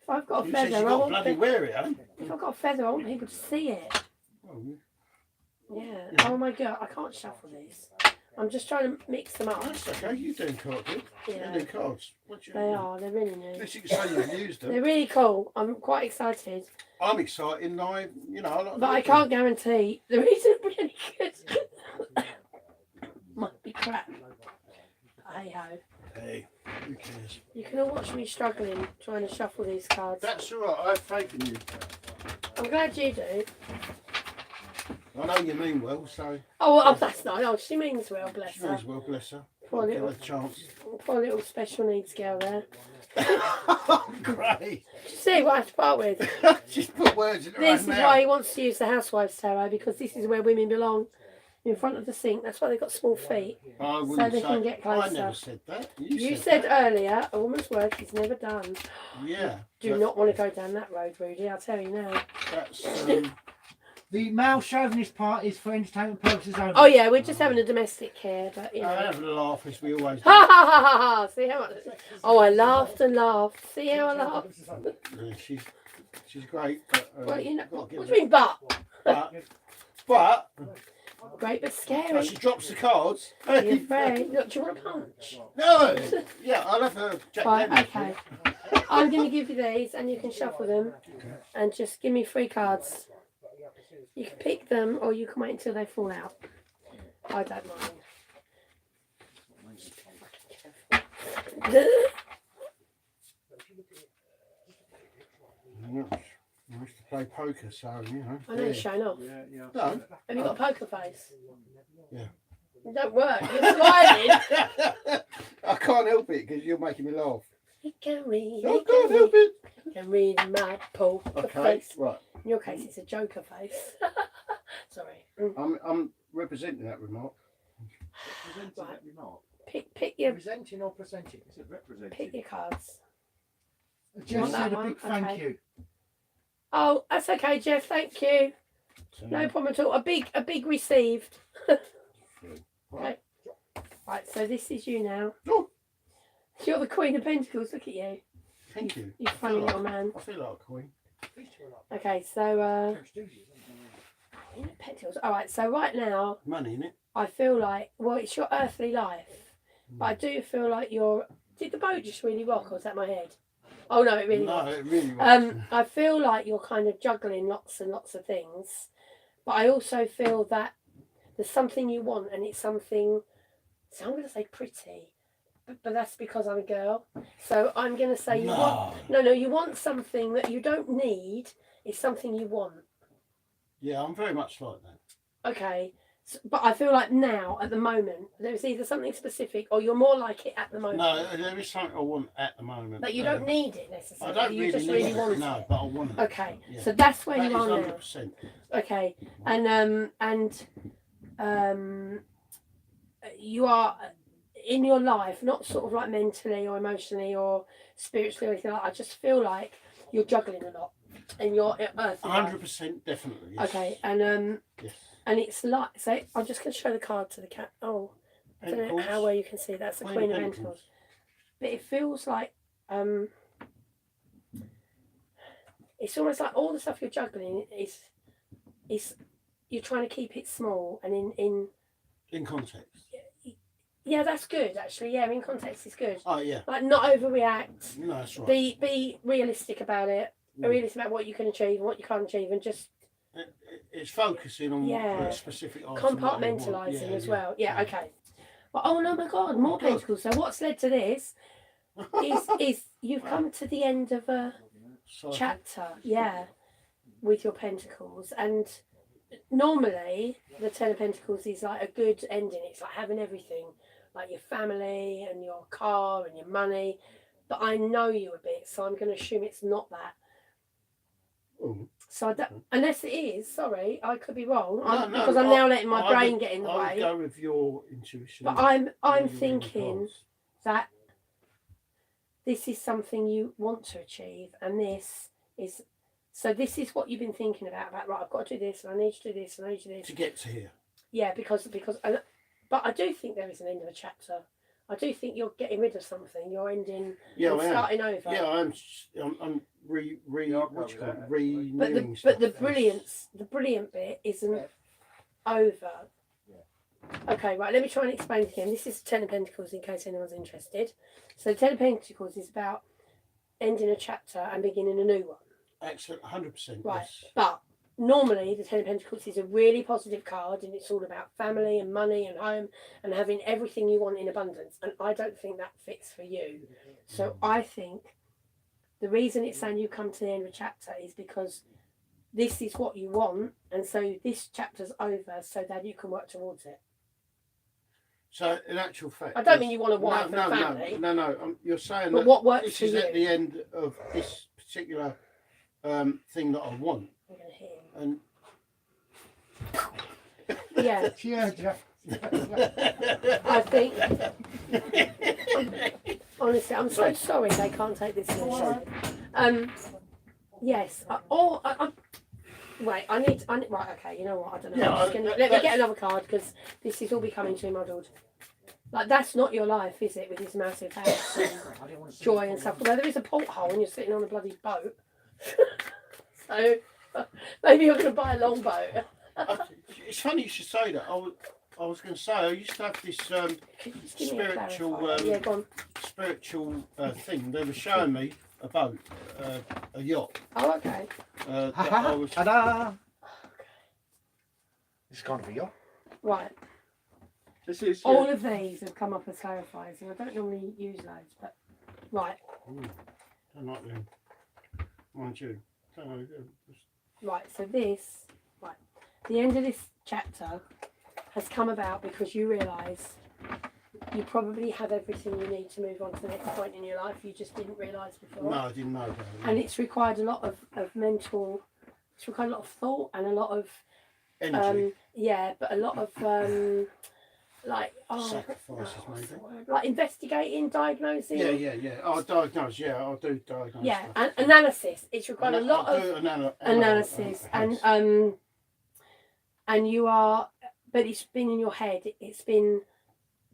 S3: If I've got a
S4: You said
S3: feather,
S4: you
S3: I
S4: got
S3: want
S4: bloody wear it, eh?
S3: if I've got a feather, I want people to see it.
S4: Oh,
S3: Yeah.
S4: Yeah.
S3: Oh my god, I can't shuffle these. I'm just trying to mix them up.
S4: that's okay. You doing quite good.
S3: Yeah.
S4: You do cards. What you
S3: They are. They're really new.
S4: At least you can say you've used them.
S3: They're really cool. I'm quite excited,
S4: I'm excited, and I like.
S3: but I can't guarantee the reason I'm really good. Might be crap. Hey ho.
S4: Hey, who cares?
S3: You can all watch me struggling trying to shuffle these cards.
S4: That's all right. I have faith in you.
S3: I'm glad you do.
S4: I know you mean well, so
S3: Oh, that's not. Oh, she means well, bless
S4: she
S3: her.
S4: means well, bless her.
S3: Poor
S4: Give her
S3: little,
S4: a chance.
S3: poor little special needs girl there.
S4: Great.
S3: See what I have to part with.
S4: She's put words in her
S3: This
S4: own
S3: is
S4: mouth.
S3: why he wants to use the Housewives Tarot, because this is where women belong. In front of the sink. That's why they've got small feet.
S4: I
S3: so
S4: wouldn't
S3: they
S4: say.
S3: can get
S4: I
S3: closer.
S4: never said that.
S3: You said
S4: that.
S3: earlier, a woman's work is never done.
S4: Yeah.
S3: Do
S4: but
S3: not want to go down that road, Rudy. I'll tell you now.
S4: That's.
S2: the male chauvinist part is for entertainment purposes only.
S3: Oh yeah, we're just having a domestic here, but you know.
S4: I have a laugh as we always do.
S3: Ha ha ha ha ha! See how much? Oh, I laughed and laughed. See how I laughed?
S4: Yeah, she's great. But,
S3: Well, you know,
S4: gotta
S3: what
S4: give
S3: do you mean, but?
S4: but
S3: Great, but
S4: but
S3: scary.
S4: she drops the cards.
S3: You're afraid. Look, do you want a punch?
S4: No. Yeah, I'll have a Jack
S3: Right,
S4: Daniels.
S3: okay. I'm going to give you these, and you can shuffle them, and just give me 3 cards. You can pick them, or you can wait until they fall out. I don't mind.
S4: Yeah. I used to play poker, so you know.
S3: I know you're showing off.
S4: No.
S3: Have you got a poker face?
S4: Yeah.
S3: It don't work. You're smiling.
S4: I can't help it because you're making me laugh.
S3: You can read.
S4: I
S3: You
S4: can't help it.
S3: can read my poker
S4: Okay,
S3: face.
S4: right.
S3: In your case, it's a joker face. Sorry.
S4: I'm representing that remark.
S3: Right. Pick your
S2: Presenting or presenting? Is it representing?
S3: pick your cards.
S2: Jeff
S3: Want that
S2: said a
S3: one?
S2: big thank
S3: Okay.
S2: you.
S3: Oh, that's okay, Jeff. Thank you.
S4: So,
S3: No problem at all. A big received.
S4: right.
S3: Right. So this is you now.
S4: Oh,
S3: You're the Queen of Pentacles. Look at you.
S4: thank you.
S3: You funny
S4: feel
S3: little man.
S4: I feel like a queen.
S3: Okay. So Queen of Pentacles. All right. So right now,
S4: Money in it.
S3: I feel like, well, it's your earthly life, but I do feel like you're Did the boat just really rock, or was that my head? Oh no, it really
S4: No,
S3: was.
S4: it really was.
S3: I feel like you're kind of juggling lots and lots of things, but I also feel that there's something you want, and it's something. So I'm going to say pretty, but that's because I'm a girl. So I'm going to say you want. No, you want something that you don't need. It's something you want.
S4: Yeah, I'm very much like that.
S3: Okay. But I feel like now, at the moment, there's either something specific or you're more like it at the moment.
S4: No, there is something I want at the moment.
S3: But you don't need it necessarily.
S4: I don't
S3: you
S4: really
S3: just
S4: need
S3: really
S4: it.
S3: want
S4: No,
S3: it.
S4: but I want it.
S3: Okay,
S4: Yeah.
S3: so that's where
S4: That
S3: you
S4: is
S3: are now.
S4: 100%.
S3: Okay, you are in your life, not sort of like mentally or emotionally or spiritually or anything like that. I just feel like you're juggling a lot in your earth.
S4: 100% definitely. Yes.
S3: Okay,
S4: Yes.
S3: and it's like, so I'm just going to show the card to the cat. Oh, I don't know how well you can see. That's the Queen of Pentacles. But it feels like it's almost like all the stuff you're juggling is you're trying to keep it small and
S4: in context.
S3: Yeah, that's good actually. Yeah, in context is good.
S4: Oh yeah.
S3: Like not overreact.
S4: No, that's right.
S3: Be realistic about it. Realistic about what you can achieve and what you can't achieve, and just
S4: it's focusing on a specific item.
S3: Compartmentalising as well. Yeah, okay. But oh no, my God, more pentacles. So what's led to this is you've come to the end of a chapter, with your pentacles. And normally the Ten of Pentacles is like a good ending. It's like having everything, like your family and your car and your money. But I know you a bit, so I'm going to assume it's not that.
S4: Oh.
S3: So I don't, unless it is, sorry, I could be wrong.
S4: Because
S3: I'm now letting my brain get in the way.
S4: I would go with your intuition.
S3: But I'm thinking that this is something you want to achieve, and this is what you've been thinking about. Right, I've got to do this, and I need to do this, and I need to do this
S4: to get to here.
S3: Yeah, because but I do think there is an end of a chapter. I do think you're getting rid of something. You're ending.
S4: Yeah,
S3: and starting over.
S4: Yeah, I'm renewing
S3: but the brilliant bit isn't over. Okay, right, let me try and explain it again. This is Ten of Pentacles in case anyone's interested. So Ten of Pentacles is about ending a chapter and beginning a new one.
S4: Excellent, 100%.
S3: Right,
S4: yes.
S3: but normally the Ten of Pentacles is a really positive card, and it's all about family and money and home and having everything you want in abundance. And I don't think that fits for you. So I think the reason it's saying you come to the end of a chapter is because this is what you want, and so this chapter's over so that you can work towards it.
S4: So, in actual fact,
S3: I don't mean you want a wife and family.
S4: No. You're saying
S3: but
S4: that
S3: what works
S4: this
S3: for
S4: is
S3: you?
S4: at the end of this particular thing that I want.
S3: I'm going to hit him.
S2: Yeah.
S3: I think. Honestly, I'm so sorry they can't take this session. Yes. Wait, I need. Right, okay. You know what? I don't know. Let me get another card because this is all becoming too muddled. Like that's not your life, is it? With this massive house and joy and stuff. Although there is a porthole and you're sitting on a bloody boat. So maybe you're going to buy a longboat.
S4: It's funny you should say that. I was going to say I used to have this spiritual thing. They were showing me a boat, a yacht.
S3: Oh, okay.
S2: Ta-da! It's kind of a yacht.
S3: Right.
S2: This is
S3: all of these have come up as clarifiers, and I don't normally use those, but right.
S4: Don't like them, mind you.
S3: Right. So this, the end of this chapter has come about because you realise you probably have everything you need to move on to the next point in your life. You just didn't realise before.
S4: No, I didn't know that.
S3: And it's required a lot of mental, it's required a lot of thought and a lot of
S4: energy.
S3: But a lot of
S4: sacrifices maybe.
S3: Like investigating, diagnosing.
S4: Yeah. I'll diagnose. Yeah, I'll do diagnosis.
S3: Yeah, and analysis. It's required a lot of analysis and you are, but it's been in your head. It's been.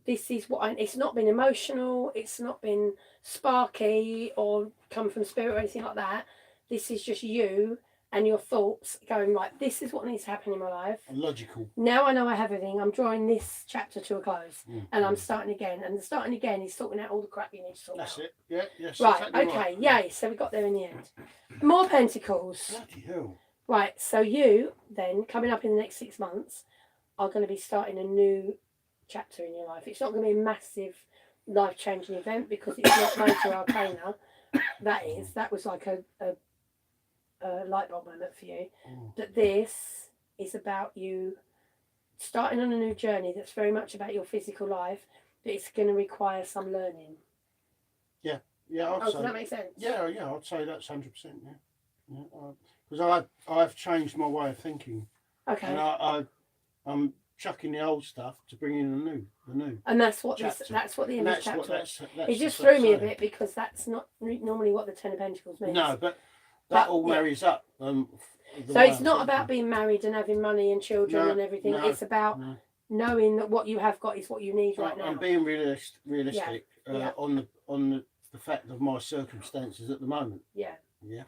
S3: This is what it's not been emotional, it's not been sparky or come from spirit or anything like that. This is just you and your thoughts going, right, this is what needs to happen in my life.
S4: Logical.
S3: Now I know I have everything. I'm drawing this chapter to a close,
S4: Mm.
S3: and I'm starting again. And the starting again is sorting out all the crap you need to sort
S4: That's
S3: out.
S4: it. Yeah, yes.
S3: Right,
S4: exactly
S3: okay,
S4: right.
S3: yay. So we got there in the end. More pentacles.
S4: Bloody hell.
S3: Right, so you then, coming up in the next 6 months, are going to be starting a new chapter in your life. It's not going to be a massive life-changing event because it's not Major Arcana. That was like a light bulb moment for you. But this is about you starting on a new journey that's very much about your physical life, but it's going to require some learning.
S4: Yeah,
S3: Oh, does that make sense?
S4: Yeah, I'd say that's 100%. Yeah, because I've changed my way of thinking,
S3: Okay.
S4: and I'm chucking the old stuff to bring in the new.
S3: And that's what
S4: chapter.
S3: that's what the end of the chapter is.
S4: That's
S3: It just
S4: the
S3: threw me a
S4: saying.
S3: bit because that's not normally what the Ten of Pentacles means.
S4: No, but that all
S3: yeah.
S4: marries up.
S3: So it's not about being married and having money and children
S4: No,
S3: and everything.
S4: no,
S3: It's about
S4: no.
S3: knowing that what you have got is what you need right now.
S4: I'm being realistic
S3: Yeah.
S4: on the fact of my circumstances at the moment.
S3: Yeah.
S4: Yeah.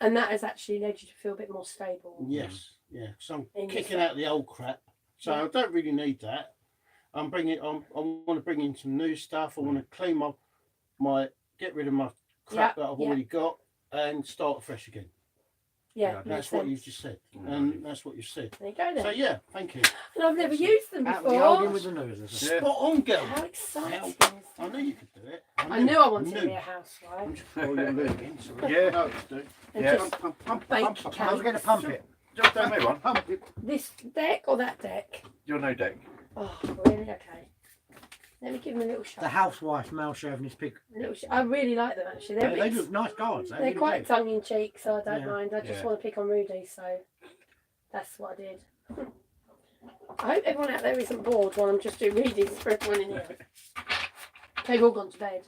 S3: And that has actually led you to feel a bit more stable.
S4: Yes. Yeah. So
S3: In
S4: I'm kicking
S3: yourself.
S4: out the old crap. So
S3: Yeah.
S4: I don't really need that. I want to bring in some new stuff. I want to clean my get rid of my crap that I've already got and start fresh again.
S3: Yeah,
S4: That's what you've just said, and that's what you said.
S3: There you go then.
S4: So yeah, thank you.
S3: And I've never used them
S2: Out with the old in
S3: before.
S2: with the new. isn't it?
S4: Spot on, girl.
S3: How exciting is
S4: I
S3: that?
S4: knew you could do it.
S3: I knew I wanted to be a housewife.
S4: Oh, you're learning.
S1: Yeah.
S4: No, just do.
S3: And
S1: Yeah.
S3: just
S4: Pump,
S3: bake
S2: I was going to
S3: cakes.
S2: pump it.
S1: Just do me one.
S4: pump it.
S3: This deck or that deck?
S1: Your new deck.
S3: Oh, really? Okay. Let me give them a little shot.
S2: The housewife male chauvinist pig.
S3: I really like them actually. They're,
S2: They look nice cards.
S3: they're quite tongue in cheek, so I don't
S2: Yeah.
S3: mind. I just
S1: Yeah.
S3: want to pick on Rudy, so that's what I did. I hope everyone out there isn't bored while I'm just doing readings for everyone in here. They've all gone to bed.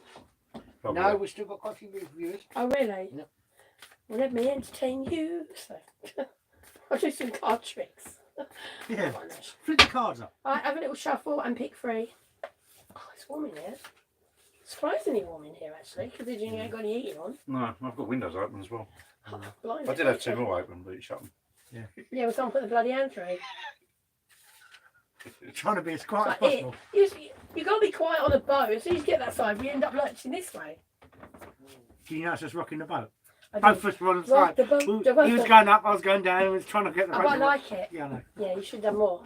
S1: Probably.
S2: No, we've still got quite a few reviewers.
S3: Oh, really?
S2: Yep.
S3: Well, let me entertain you. So, I'll do some card tricks.
S2: Yeah.
S3: Quite nice.
S2: Flip the cards up.
S3: All right, have a little shuffle and pick 3. Oh, it's warm in here. Surprisingly warm in here, actually, considering you ain't got any heating on.
S1: No, I've got windows open as well.
S3: Blimey.
S1: I did have 2 more open, but you shut them.
S3: Yeah, we can't put the bloody hand through.
S2: Trying to be as quiet as
S3: Like
S2: possible.
S3: you got to be quiet on a boat. As soon as you get that side, we end up lurching this way.
S2: Do you notice us rocking the boat?
S3: I
S2: Both
S3: do.
S2: of us were on the
S3: Rock
S2: side.
S3: the boat,
S2: He
S3: the boat.
S2: was going up, I was going down, and we was trying to get the
S3: I
S2: boat.
S3: quite
S2: to-
S3: like it.
S2: Yeah, I know.
S3: Yeah, you should have done more.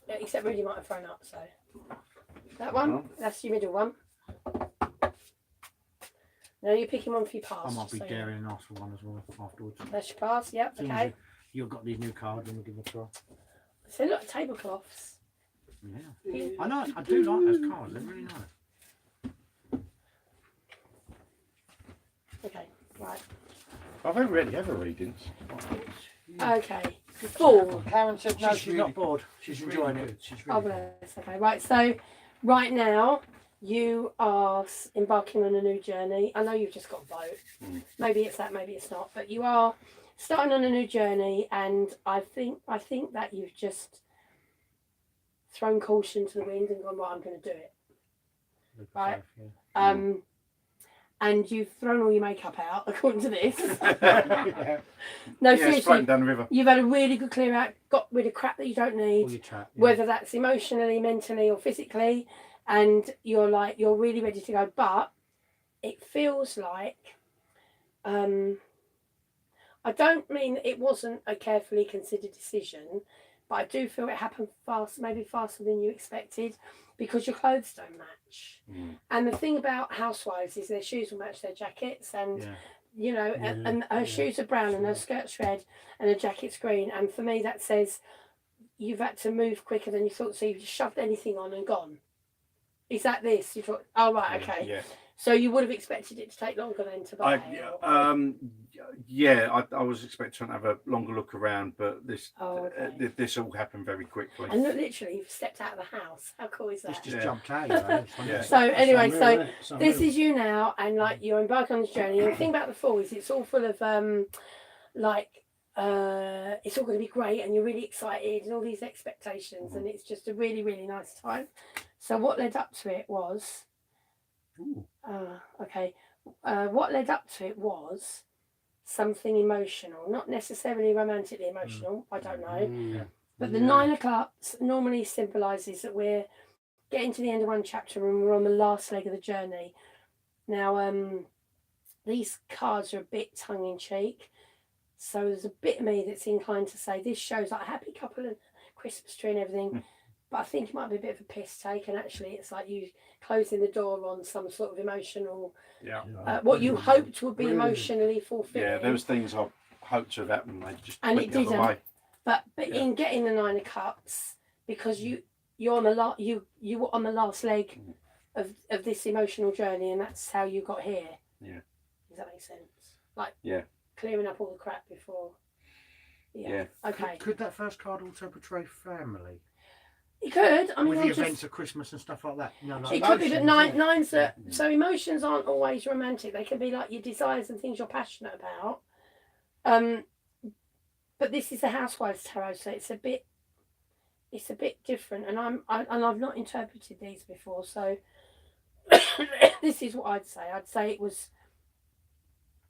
S3: Yeah, except Rudy might have thrown up, so. That one,
S1: No.
S3: that's your middle one. Now you're picking one for your pass.
S2: I might
S3: just
S2: be
S3: so you know.
S2: daring and ask for one as well afterwards.
S3: That's your pass, yep,
S2: As soon as
S3: okay.
S2: you've got these new cards, and we'll give it a try.
S3: So look, tablecloths.
S2: Yeah. I know, I do like those cards, they're really nice.
S3: Okay, right.
S1: I've already had readings.
S3: Okay, full.
S2: Karen said no, she's
S4: really-
S2: not bored. She's enjoying it.
S4: She's
S3: Oh,
S4: really good.
S3: bless. Okay, right. So, right now, you are embarking on a new journey. I know you've just got a boat. Maybe it's that, maybe it's not. But you are starting on a new journey, and I think that you've just thrown caution to the wind and gone, right, I'm going to do it. Right. And you've thrown all your makeup out, according to this. No,
S1: Yeah, it's floating
S3: seriously,
S1: down the river.
S3: you've had a really good clear out, got rid of crap that you don't need.
S2: All your chat. Yeah.
S3: Whether that's emotionally, mentally, or physically, and you're really ready to go. But it feels like, I don't mean it wasn't a carefully considered decision, but I do feel it happened fast, maybe faster than you expected, because your clothes don't match. And the thing about housewives is their shoes will match their jackets, and
S2: Yeah.
S3: you know, and her shoes are brown and her skirt's red and her jacket's green. And for me, that says you've had to move quicker than you thought, so you've just shoved anything on and gone. Is that this? You thought, oh right, okay.
S1: Yeah.
S3: So you would have expected it to take longer than to buy.
S1: I was expecting to have a longer look around, but this this all happened very quickly.
S3: And look, literally, you've stepped out of the house. How cool is
S2: It's
S3: that?
S2: just
S1: Yeah.
S2: jumped out. You know, it's
S1: Yeah.
S3: So anyway,
S4: It's
S3: so
S4: unreal, isn't it? It's
S3: this
S4: unreal.
S3: is you now, and like you're embarking on this journey. And the thing about the fall is it's all full of it's all going to be great, and you're really excited, and all these expectations, and it's just a really, really nice time. So what led up to it was,
S4: Ooh.
S3: what led up to it was something emotional, not necessarily romantically emotional, I don't know.
S4: Mm.
S3: But the Nine of Cups normally symbolises that we're getting to the end of one chapter and we're on the last leg of the journey. Now, these cards are a bit tongue-in-cheek, so there's a bit of me that's inclined to say this shows like a happy couple and Christmas tree and everything, but I think it might be a bit of a piss take, and actually it's like you closing the door on some sort of emotional, what you hoped would be emotionally fulfilling.
S1: Yeah, there was things I hoped to have happened, they just
S3: And
S1: went
S3: it
S1: the other
S3: didn't.
S1: way.
S3: But in getting the Nine of Cups, because you're on the you were on the last leg of this emotional journey, and that's how you got here.
S1: Yeah.
S3: Does that make sense? Like
S1: Yeah.
S3: clearing up all the crap before. Yeah. Okay.
S2: Could that first card also portray family?
S3: It could. I mean,
S2: With
S3: I'm
S2: the
S3: just,
S2: events of Christmas and stuff like that. You know, like
S3: it could be that
S4: emotions,
S3: nines are, so emotions aren't always romantic. They can be like your desires and things you're passionate about. But this is a Housewives Tarot, so it's a bit different, and I've not interpreted these before, so this is what I'd say. I'd say it was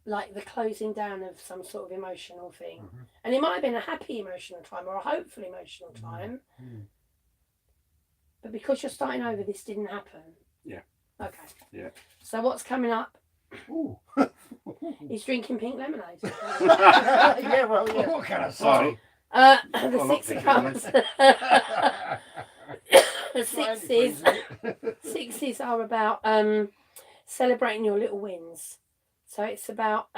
S3: like the closing down of some sort of emotional thing, and it might have been a happy emotional time or a hopeful emotional time, but because you're starting over, this didn't happen.
S1: Yeah.
S3: Okay.
S1: Yeah.
S3: So what's coming up?
S4: Ooh.
S3: He's drinking pink lemonade.
S2: Yeah, well, yeah.
S4: What can I say?
S1: Sorry.
S3: The
S1: Well,
S3: Six
S1: not
S3: of
S1: pink
S3: Cups. The sixes are about celebrating your little wins. So it's about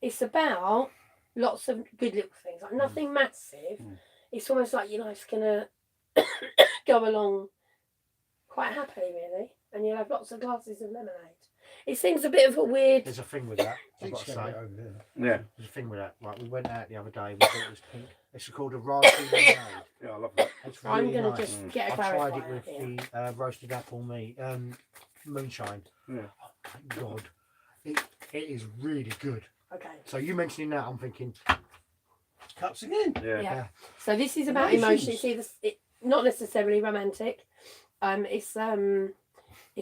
S3: it's about lots of good little things, like nothing massive. It's almost like your life's gonna go along quite happily, really, and you'll have lots of glasses of lemonade. It seems a bit of a weird.
S2: There's a thing with that, I've got to say.
S4: Over there.
S1: Yeah.
S2: There's a thing with that. Like, we went out the other day, we thought it was pink. It's called a raspberry lemonade.
S1: Yeah, I love that.
S2: It's
S3: I'm
S2: really
S3: gonna
S2: nice.
S3: just get a
S2: I tried it
S3: clarifier
S2: with
S3: here.
S2: the roasted apple moonshine.
S1: Yeah.
S2: Oh my God. It is really good.
S3: Okay.
S2: So you mentioning that, I'm thinking,
S4: Cups again.
S1: Yeah.
S3: Yeah. So this is about
S4: Emotions.
S3: emotion. It's either not necessarily romantic. It's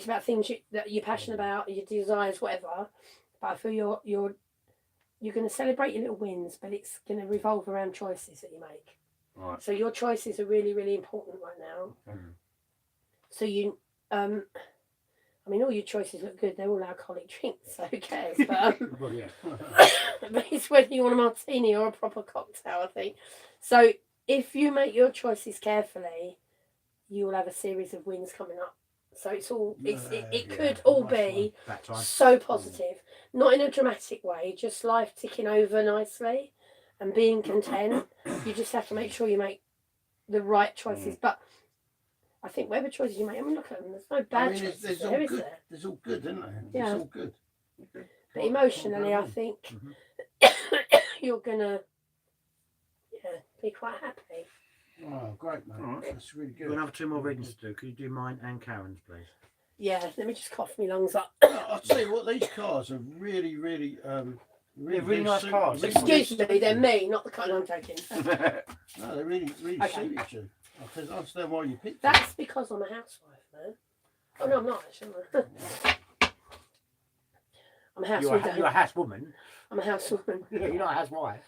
S3: about things that you're passionate about, your desires, whatever. But I feel you're going to celebrate your little wins, but it's going to revolve around choices that you make.
S1: Right.
S3: So your choices are really, really important right now. So you, I mean, all your choices look good. They're all alcoholic drinks, so who cares? But,
S2: well, yeah.
S3: but it's whether you want a martini or a proper cocktail, I think. So if you make your choices carefully, you will have a series of wins coming up. So it's all it could all be
S2: That time.
S3: so positive, not in a dramatic way, just life ticking over nicely and being content. You just have to make sure you make the right choices. But I think whatever choices you make, I mean, look at them. There's no bad choices
S4: there's
S3: there,
S4: all
S3: is
S4: good.
S3: there?
S4: There's all good, isn't there?
S3: Yeah.
S4: It's all good.
S3: But emotionally, I think you're gonna be quite happy.
S4: Oh, great, mate. That's really
S2: We've got
S4: good.
S2: another 2 more readings to do. Could you do mine and Karen's, please?
S3: Yeah, let me just cough my lungs up.
S4: I'll tell you what, these cards are really, really,
S2: really nice
S4: suit-
S2: cards.
S3: Excuse me, they're me, not the kind I'm taking.
S4: No, they really, really
S3: Okay.
S4: suited you. I can understand why you picked
S3: That's because I'm a housewife, man. Oh no, I'm not actually. I'm a housewife.
S2: You're a house woman.
S3: I'm a housewoman.
S2: Yeah, you're not a housewife.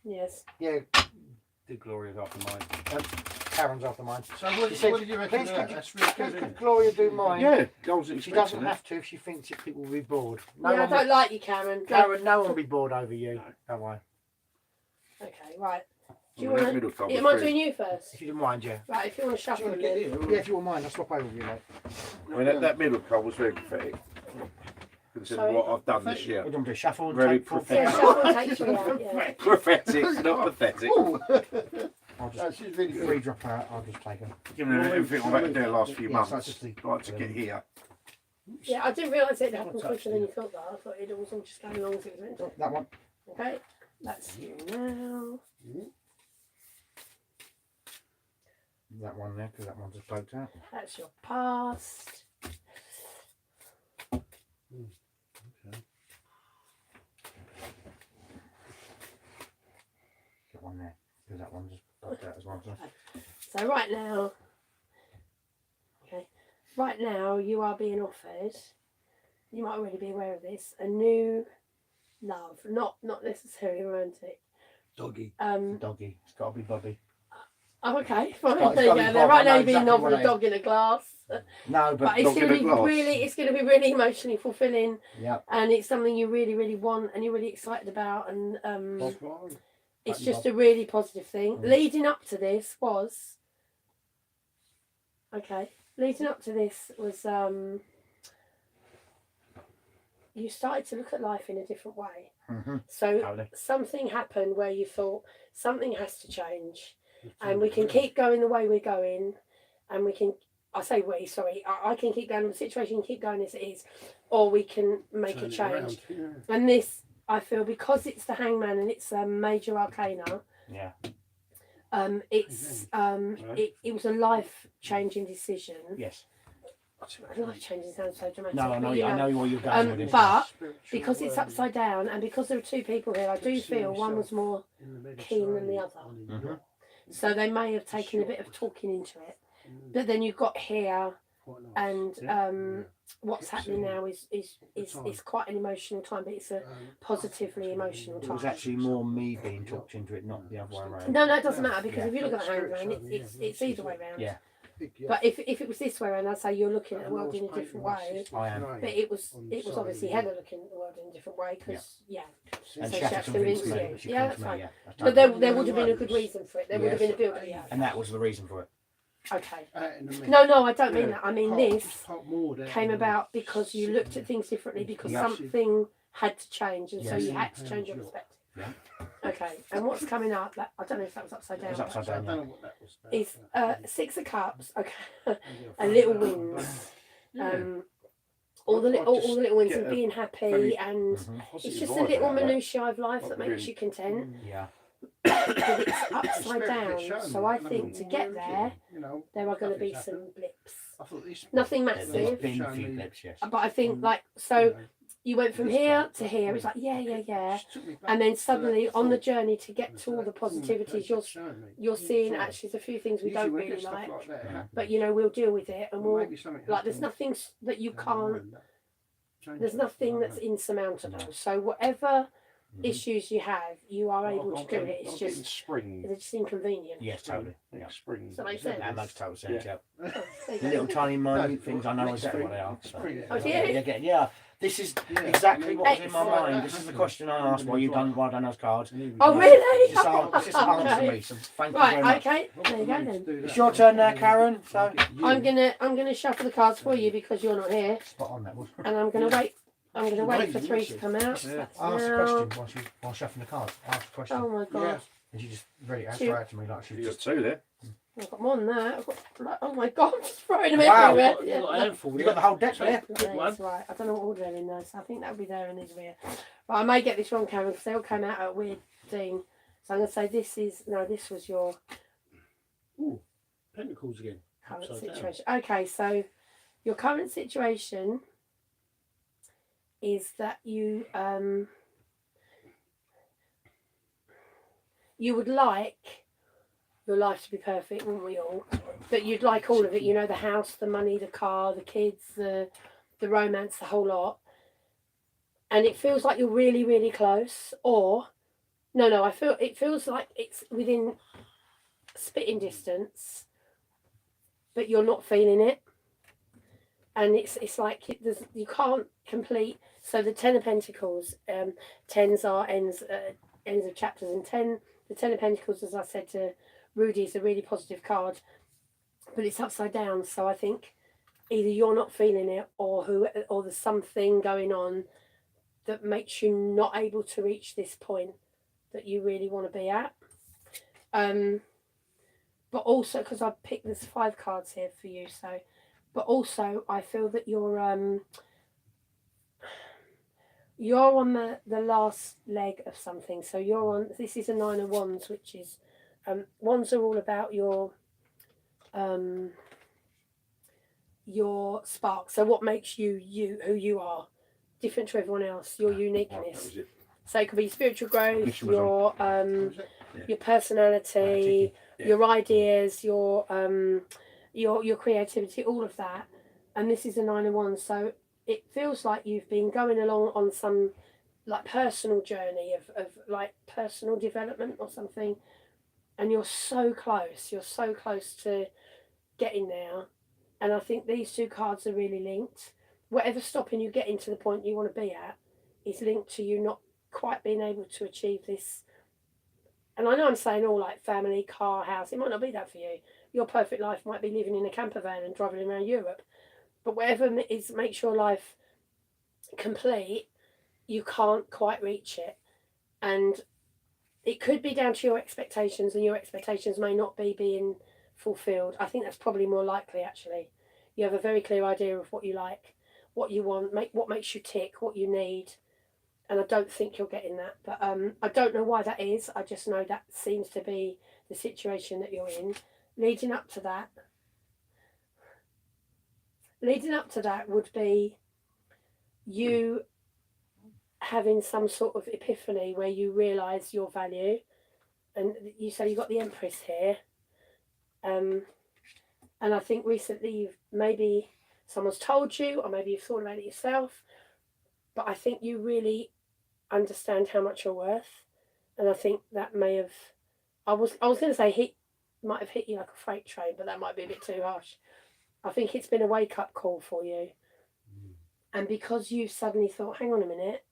S3: Yes.
S2: Yeah. Did Gloria's after mine. Karen's after mine.
S4: So what,
S2: She said,
S4: what did you reckon
S2: please
S4: of that?
S2: could you-
S4: That's really good,
S2: Could
S4: isn't it?
S2: Gloria do mine?
S1: Yeah. Goals that
S2: She doesn't have to if she thinks that people will be bored. No
S3: Yeah, I
S2: one
S3: don't like you, Karen.
S2: Karen, no one will be bored over you. Don't worry.
S3: Okay, right. Do you
S1: Well, that
S3: want
S1: middle
S3: to?
S1: card
S3: Am
S1: was
S3: I
S1: very-
S3: doing you first?
S2: If you didn't mind, yeah.
S3: Right, if you want to
S4: Do you
S3: shuffle
S4: want to get
S3: again.
S4: here?
S2: Yeah, if you wouldn't mind, I'll swap over with you, mate.
S1: I mean, that middle card was very pathetic. Considering
S3: Sorry?
S1: what I've done this year.
S2: We're going to do shuffle and
S1: Very
S2: take full
S1: prophetic.
S3: Yeah, shuffle takes you out. Yeah.
S1: Pathetic, not pathetic.
S4: Ooh.
S2: I'll
S4: No,
S2: just
S4: she's really
S2: free
S4: good.
S2: drop out. I'll just take them.
S1: Given everything I've had to do the last few
S2: Yeah, so
S1: months,
S2: it's just the-
S1: like to get here.
S3: Yeah, I didn't realise it happened
S4: I'll touch
S3: quicker than
S4: you.
S3: you thought that. I thought it was all just going along as it was meant to.
S2: That one.
S3: Okay, that's you now.
S2: That one there, because that one's just poked out.
S3: That's your past.
S2: That one there, because that one's just poked out as well. So.
S3: So right now, okay, right now you are being offered, you might already be aware of this, a new love, not necessarily romantic.
S2: Doggy.
S3: Um,
S2: Doggy. It's got to be Bobby.
S3: oh, okay, fine.
S2: got- it's
S3: There you
S2: got
S3: go.
S2: to be
S3: There.
S2: Bob,
S3: Right
S2: I
S3: now
S2: know
S3: you're being
S2: exactly
S3: offered
S2: what
S3: a
S2: I-
S3: dog in a glass.
S2: No,
S3: But it's
S1: Dog
S3: going
S1: in
S3: to
S1: a
S3: be
S1: glass.
S3: it's going to be really emotionally fulfilling,
S2: Yeah.
S3: and it's something you really, really want, and you're really excited about, and
S2: Bob.
S3: it's
S2: Button
S3: just
S2: Bob.
S3: a really positive thing.
S2: Mm.
S3: Leading up to this was you started to look at life in a different way.
S2: Mm-hmm.
S3: So
S2: Totally.
S3: something happened where you thought something has to change, and we can keep going the way we're going, and we can. I say we, sorry. I can keep going. The situation can keep going as it is, or we can make a change. And this, I feel, because it's the Hangman and it's a major arcana.
S2: Yeah.
S3: It was a life changing decision.
S2: Yes.
S3: Life changing sounds so dramatic.
S2: No, I know.
S3: but, you
S2: I know where you're going with this.
S3: but because it's upside down, and because there are two people here, I do feel one was more keen than the other.
S2: Mm-hmm.
S3: So they may have taken a bit of talking into it. But then you've got here, and what's happening now is quite an emotional time, but it's a positively emotional
S2: It was
S3: time.
S2: actually more me being talked into it, not the other way around.
S3: No, it doesn't matter, because
S2: Yeah.
S3: if you look at the Hangman, it's either way round.
S2: Yeah.
S3: But if it was this way around, I'd say you're looking at the world in a different way.
S2: I am.
S3: But it was obviously Heather looking at the world in a different way, because
S2: And
S3: So
S2: she had
S3: Chef
S2: to convince
S3: convinced
S2: me.
S3: you.
S2: She
S3: Yeah,
S2: convinced
S3: that's
S2: me,
S3: fine.
S2: yeah.
S3: But there would have been a good reason for it. There would have been a build. Yeah.
S2: And that was the reason for it.
S3: Okay. No, I don't mean that. I mean this
S4: came
S3: came about because you looked at things differently, because
S2: Yeah.
S3: something had to change, and so
S2: Yes.
S3: you had to change your perspective.
S2: Yeah.
S3: Okay. And what's coming up? I don't know if that was upside
S2: It
S3: down.
S2: was upside
S4: I
S2: down.
S4: don't
S2: Yeah.
S4: know what that was about.
S3: Is 6 of Cups. Okay. A little wins. All the little wins and being happy, and
S2: Mhm.
S3: it's just a little minutiae of life that makes you content.
S2: Yeah.
S3: But it's upside down, so I think to get there, there are going to be
S4: nothing's
S3: some
S4: happened.
S3: blips.
S4: I thought this
S3: Nothing
S2: There's
S3: massive,
S2: been a few blips, yes.
S3: but I think you went from here to here. It's like yeah, and then suddenly on the journey to get to all the positivities, you're seeing actually there's a few things we don't really like, but we'll deal with it, and we'll there's nothing that you can't. There's nothing that's insurmountable. So whatever issues you have, you are able to do it. It's just
S1: spring.
S3: it's just inconvenient.
S2: Yes, totally. Yeah.
S1: Spring.
S3: Does that make sense?
S2: That makes total sense, yeah.
S3: Oh, there you
S2: The
S3: go.
S2: little tiny minute things, I know exactly what they are. So.
S3: Oh, do you?
S2: Yeah. This is exactly what was in my mind. This is the question I asked while you've done those cards.
S3: Oh really?
S2: It's just answer me, so thank you very
S3: Right.
S2: much.
S3: Okay. There you go then.
S2: It's your turn now, Karen. So
S3: I'm gonna shuffle the cards for you because you're not here,
S2: spot on that was.
S3: and I'm gonna wait. I'm gonna wait for 3 to come out.
S1: Yeah.
S3: That's
S2: Ask a
S3: now.
S2: question while shuffling the cards. Ask a question.
S3: Oh my god!
S2: And she just read it out to me like she
S1: You got
S2: just.
S1: 2 there.
S3: I've got more than that. I've got, oh my god! I'm just throwing them
S2: Wow.
S3: everywhere.
S4: You've
S3: Yeah.
S4: got a handful.
S2: You got the whole deck there.
S3: That's right. I don't know what order they're in though, so I think that'll be there and these will be here. But I may get this wrong, Karen, because they all came out at a weird thing. So I'm gonna say this was your
S4: Pentacles again.
S3: current
S4: Upside down.
S3: situation. Okay, so your current situation is that you would like your life to be perfect, wouldn't we all? But you'd like all of it, the house, the money, the car, the kids, the romance, the whole lot. And it feels like you're really, really close. Or no, it feels like it's within spitting distance, but you're not feeling it. And it's like you can't complete. So the 10 of Pentacles, 10s are ends of chapters, and the 10 of Pentacles, as I said to Rudy, is a really positive card, but it's upside down. So I think either you're not feeling it, or there's something going on that makes you not able to reach this point that you really want to be at. But also because I picked there's 5 cards here for you, so. But also, I feel that you're on the last leg of something. So this is a 9 of Wands, which is, Wands are all about your spark. So what makes you who you are, different to everyone else, your uniqueness. So it could be spiritual growth, your personality, your ideas, your creativity, all of that. and this is a 9 of Wands, so it feels like you've been going along on some like personal journey of like personal development or something, and you're so close to getting there. And I think these two cards are really linked. Whatever's stopping you getting to the point you want to be at is linked to you not quite being able to achieve this. And I know I'm saying all like family, car, house. It might not be that for you. Your perfect life might be living in a camper van and driving around Europe. But whatever makes your life complete, you can't quite reach it. And it could be down to your expectations, and your expectations may not be being fulfilled. I think that's probably more likely, actually. You have a very clear idea of what you like, what you want, what makes you tick, what you need. And I don't think you're getting that. But I don't know why that is. I just know that seems to be the situation that you're in. Leading up to that would be you having some sort of epiphany where you realise your value. And you say you've got the Empress here. And I think recently maybe someone's told you, or maybe you've thought about it yourself, but I think you really understand how much you're worth. And I think that may have, I was going to say might have hit you like a freight train, but that might be a bit too harsh. I think it's been a wake-up call for you. And because you suddenly thought, hang on a minute,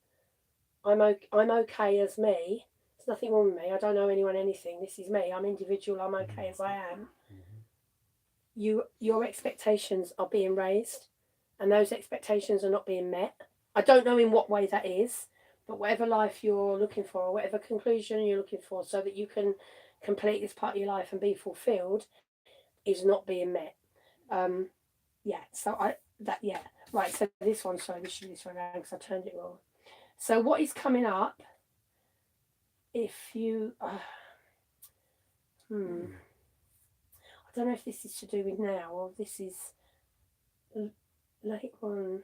S3: I'm okay as me. There's nothing wrong with me. I don't owe anyone anything. This is me. I'm individual. I'm okay as I am. Your expectations are being raised, and those expectations are not being met. I don't know in what way that is, but whatever life you're looking for, or whatever conclusion you're looking for, so that you can complete this part of your life and be fulfilled, is not being met. Right. So this one, sorry, this should be this way around because I turned it wrong. So what is coming up? If you, I don't know if this is to do with now or this is late one.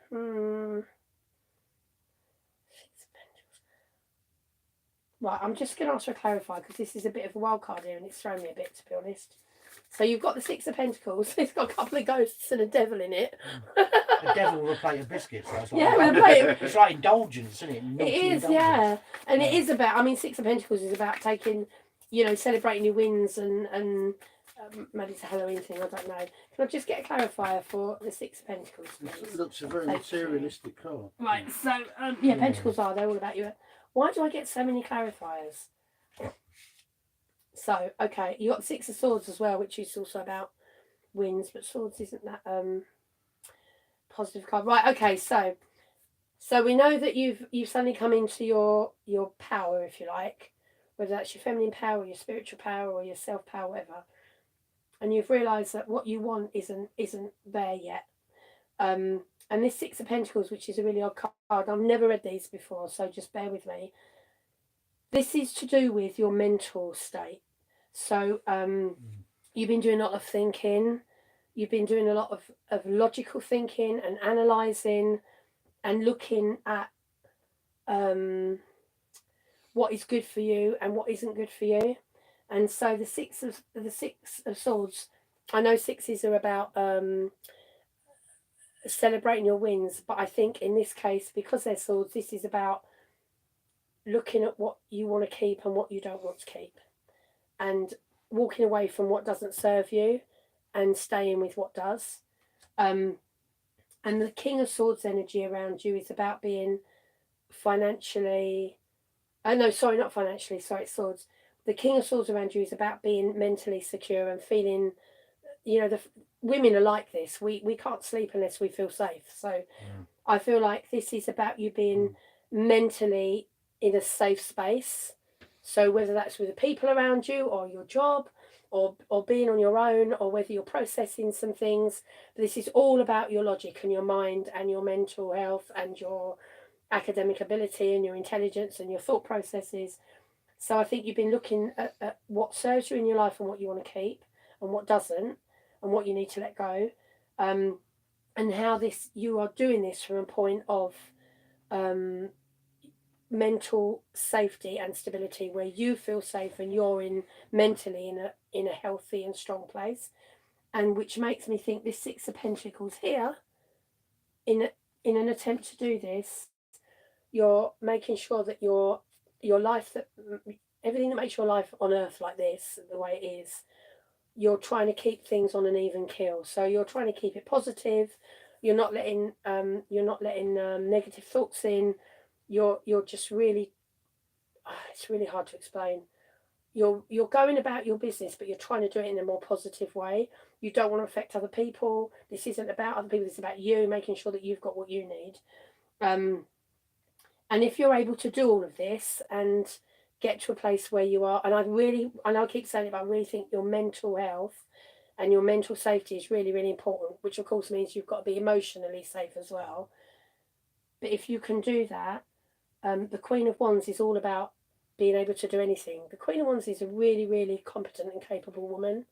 S3: Right, I'm just going to ask her to clarify because this is a bit of a wild card here and it's thrown me a bit, to be honest. So you've got the Six of Pentacles. It's got a couple of ghosts and a devil in it.
S2: The devil with a plate of biscuits. That's what
S3: Yeah, with a plate.
S2: It's like indulgence, isn't it?
S3: It is, yeah. And it is about, I mean, Six of Pentacles is about taking, celebrating your wins and maybe it's a Halloween thing, I don't know. Can I just get a clarifier for the Six of Pentacles, please?
S4: It looks a very materialistic card.
S3: Right, so, Pentacles they're all about you. Why do I get so many clarifiers? So, okay, you got the Six of Swords as well, which is also about wins, but Swords isn't that positive card. Right, okay, so we know that you've suddenly come into your power, if you like, whether that's your feminine power, your spiritual power, or your self power, whatever. And you've realised that what you want isn't there yet. And this Six of Pentacles, which is a really odd card, I've never read these before, so just bear with me. This is to do with your mental state. So you've been doing a lot of thinking. You've been doing a lot of logical thinking and analysing and looking at what is good for you and what isn't good for you. And so the Six of Swords, I know sixes are about celebrating your wins, but I think in this case, because they're swords, this is about looking at what you want to keep and what you don't want to keep, and walking away from what doesn't serve you and staying with what does. And the King of Swords energy around you is about being financially, not financially, it's swords. The King of Swords around you is about being mentally secure and feeling, the women are like this. We can't sleep unless we feel safe. So I feel like this is about you being mentally in a safe space. So whether that's with the people around you or your job or being on your own, or whether you're processing some things, this is all about your logic and your mind and your mental health and your academic ability and your intelligence and your thought processes. So I think you've been looking at what serves you in your life and what you want to keep and what doesn't, and what you need to let go, and how you are doing this from a point of mental safety and stability, where you feel safe and you're mentally in a healthy and strong place. And which makes me think this Six of Pentacles here in an attempt to do this, you're making sure that your life, that everything that makes your life on earth like this, the way it is, you're trying to keep things on an even keel. So you're trying to keep it positive. You're not letting negative thoughts in. You're just really, it's really hard to explain. You're going about your business, but you're trying to do it in a more positive way. You don't want to affect other people. This isn't about other people. This is about you, making sure that you've got what you need. And if you're able to do all of this and get to a place where you are, and I keep saying it, but I really think your mental health and your mental safety is really, really important, which of course means you've got to be emotionally safe as well. But if you can do that, the Queen of Wands is all about being able to do anything. The Queen of Wands is a really, really competent and capable woman.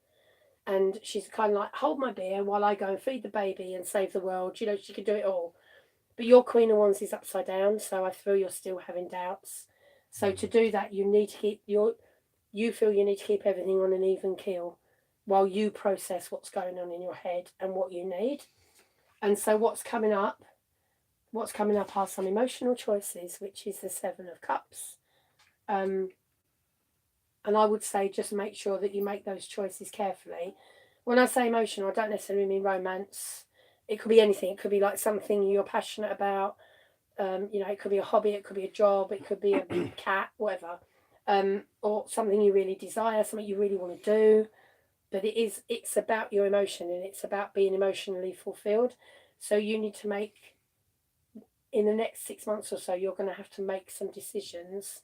S3: And she's kind of like, hold my beer while I go and feed the baby and save the world. You know, she could do it all. But your Queen of Wands is upside down, so I feel you're still having doubts. So to do that, you need to keep you feel you need to keep everything on an even keel while you process what's going on in your head and what you need. And so what's coming up are some emotional choices, which is the Seven of Cups. And I would say just make sure that you make those choices carefully. When I say emotional, I don't necessarily mean romance. It could be anything. It could be like something you're passionate about. It could be a hobby, it could be a job, it could be a cat, whatever. Or something you really desire, something you really want to do. But it's about your emotion, and it's about being emotionally fulfilled. So you need to make, in the next 6 months or so, you're going to have to make some decisions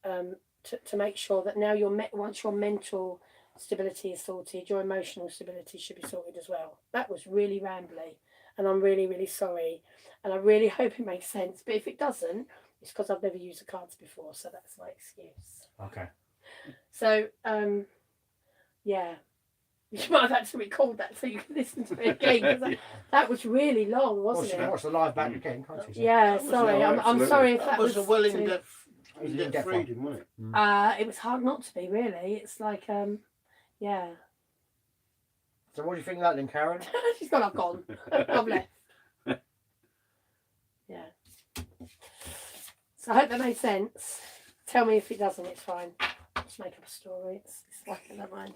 S3: to make sure that now once your mental stability is sorted, your emotional stability should be sorted as well. That was really rambly, and I'm really, really sorry, and I really hope it makes sense. But if it doesn't, it's because I've never used the cards before, so that's my excuse.
S2: Okay.
S3: So, yeah. You might have actually recalled that so you can listen to it again, because that was really long, wasn't it?
S2: Watch the live back again, can't you?
S3: Yeah, sorry. I'm sorry if that was
S4: a well
S3: too...
S4: in-depth reading, wasn't it?
S3: It was hard not to be, really. It's like, yeah.
S2: So what do you think of that then, Karen?
S3: She's gone, I've gone. I've left. Yeah. So I hope that made sense. Tell me if it doesn't, it's fine. Just make up a story. It's like, I don't mind.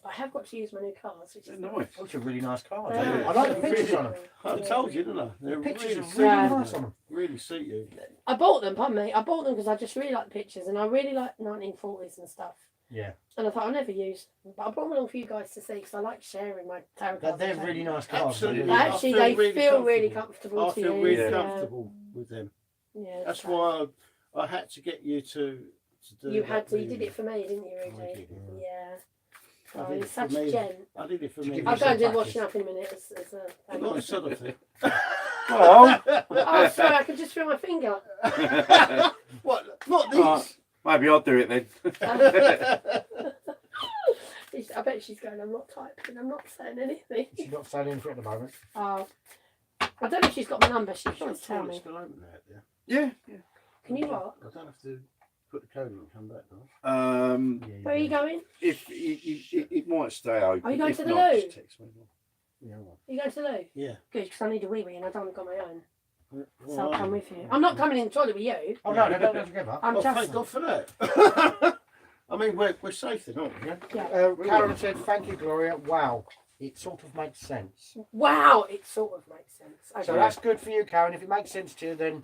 S3: I have got to use my new cards, which is
S1: Nice.
S2: Those are really nice cards.
S3: Yeah.
S2: I like the pictures on them.
S4: I told you, didn't I? They're
S2: Pictures
S4: really
S2: are
S4: suit
S2: really
S3: Yeah.
S2: nice on them.
S4: really suit you.
S3: I bought them, pardon me. I bought them because I just really like the pictures, and I really like 1940s and stuff.
S2: Yeah.
S3: And I thought I'll never use them, but I brought them along for you guys to see because I like sharing my tarot cards.
S2: They're really nice cards.
S4: Absolutely.
S2: They're
S3: Actually,
S4: I
S3: they
S4: feel
S3: feel
S4: really
S3: really comfortable
S4: I
S3: to
S4: feel
S3: use.
S4: really
S3: Yeah.
S4: comfortable with them.
S3: Yeah,
S4: That's
S3: so-
S4: why I had to get you to do
S3: You
S4: that
S3: had to. You
S4: reading.
S3: did it for me, didn't you,
S4: I
S3: Rudy?
S4: did,
S3: Yeah.
S4: I
S3: Oh,
S4: did
S3: you're
S4: it for
S3: such a
S4: me.
S3: gent.
S4: I did it for
S2: To
S4: me.
S2: give
S3: I'll
S2: you
S3: go and do
S2: some
S3: washing
S2: practice.
S3: up in a minute. As a
S4: Not a sort of thing.
S1: Well,
S3: Oh, sorry, I can just feel my finger.
S4: What? Not these.
S1: maybe I'll do it then.
S3: I bet she's going, I'm not typing, I'm not saying anything.
S2: She's not saying anything at the moment.
S3: Oh. I don't know if she's got my number. She can always tell
S4: It's
S3: me.
S4: still open out there.
S1: Yeah.
S3: Can you what?
S4: I don't have to put the code in and come back, do I?
S2: Yeah,
S3: Where are you going?
S1: If it might stay open.
S3: Are you going
S1: If
S3: to the
S1: not,
S3: loo?
S1: just text me.
S4: Yeah. Well,
S3: Are you going to the loo?
S4: yeah.
S3: Good, because I need a wee and I don't got my own. So I'll
S4: Well,
S3: come with you. I'm not coming in the toilet with you.
S2: Oh no, they don't go together.
S3: I'm
S4: well,
S3: just.
S4: thank God for that. I mean, we're safe then, aren't we?
S3: Yeah.
S2: Karen said, "Thank you, Gloria. Wow, it sort of makes sense."
S3: Wow, it sort of makes sense. Okay.
S2: So that's good for you, Karen. If it makes sense to you, then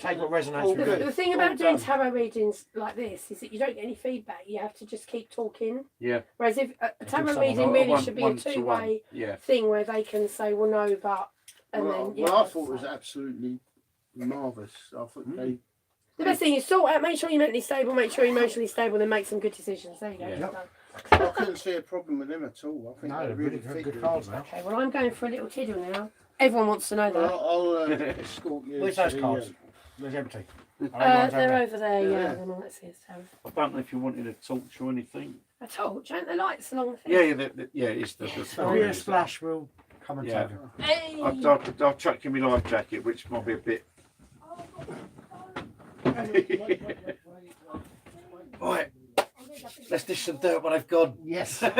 S2: take what resonates
S4: All
S2: with
S4: good.
S2: you.
S3: The thing
S4: All
S3: about doing
S4: done.
S3: tarot readings like this is that you don't get any feedback. You have to just keep talking.
S1: Yeah.
S3: Whereas if a tarot
S2: someone
S3: reading
S2: else.
S3: really should be a
S1: One to one.
S3: two-way
S1: Yeah.
S3: thing where they can say, well, no, but, and
S4: Well,
S3: then, yeah.
S4: well, I thought it was absolutely marvellous. I thought they.
S3: The best thing is sort out, make sure you're mentally stable, make sure you're emotionally stable, then make some good decisions. There you go.
S1: Yeah.
S3: you're done.
S4: I couldn't see a problem with them at all. I think
S2: No,
S4: they
S2: they're
S4: really
S2: really
S4: fit
S2: good
S4: you.
S2: cards now.
S3: Okay, well, I'm going for a little tiddle now. Everyone wants to know that.
S4: Well, I'll escort you.
S2: Where's
S4: to
S2: those
S4: the,
S2: cards? There's empty.
S3: They're over there, yeah.
S4: Yeah.
S3: Then let's see, so.
S1: I don't know if you wanted a torch or anything.
S3: A torch, ain't the lights along the thing?
S1: Yeah, it's the
S2: Gloria Splash will come and
S1: Yeah.
S2: take her.
S3: Hey!
S1: I'll chuck in my life jacket, which might be a bit. Right, let's dish some dirt when I've gone.
S2: Yes. I'll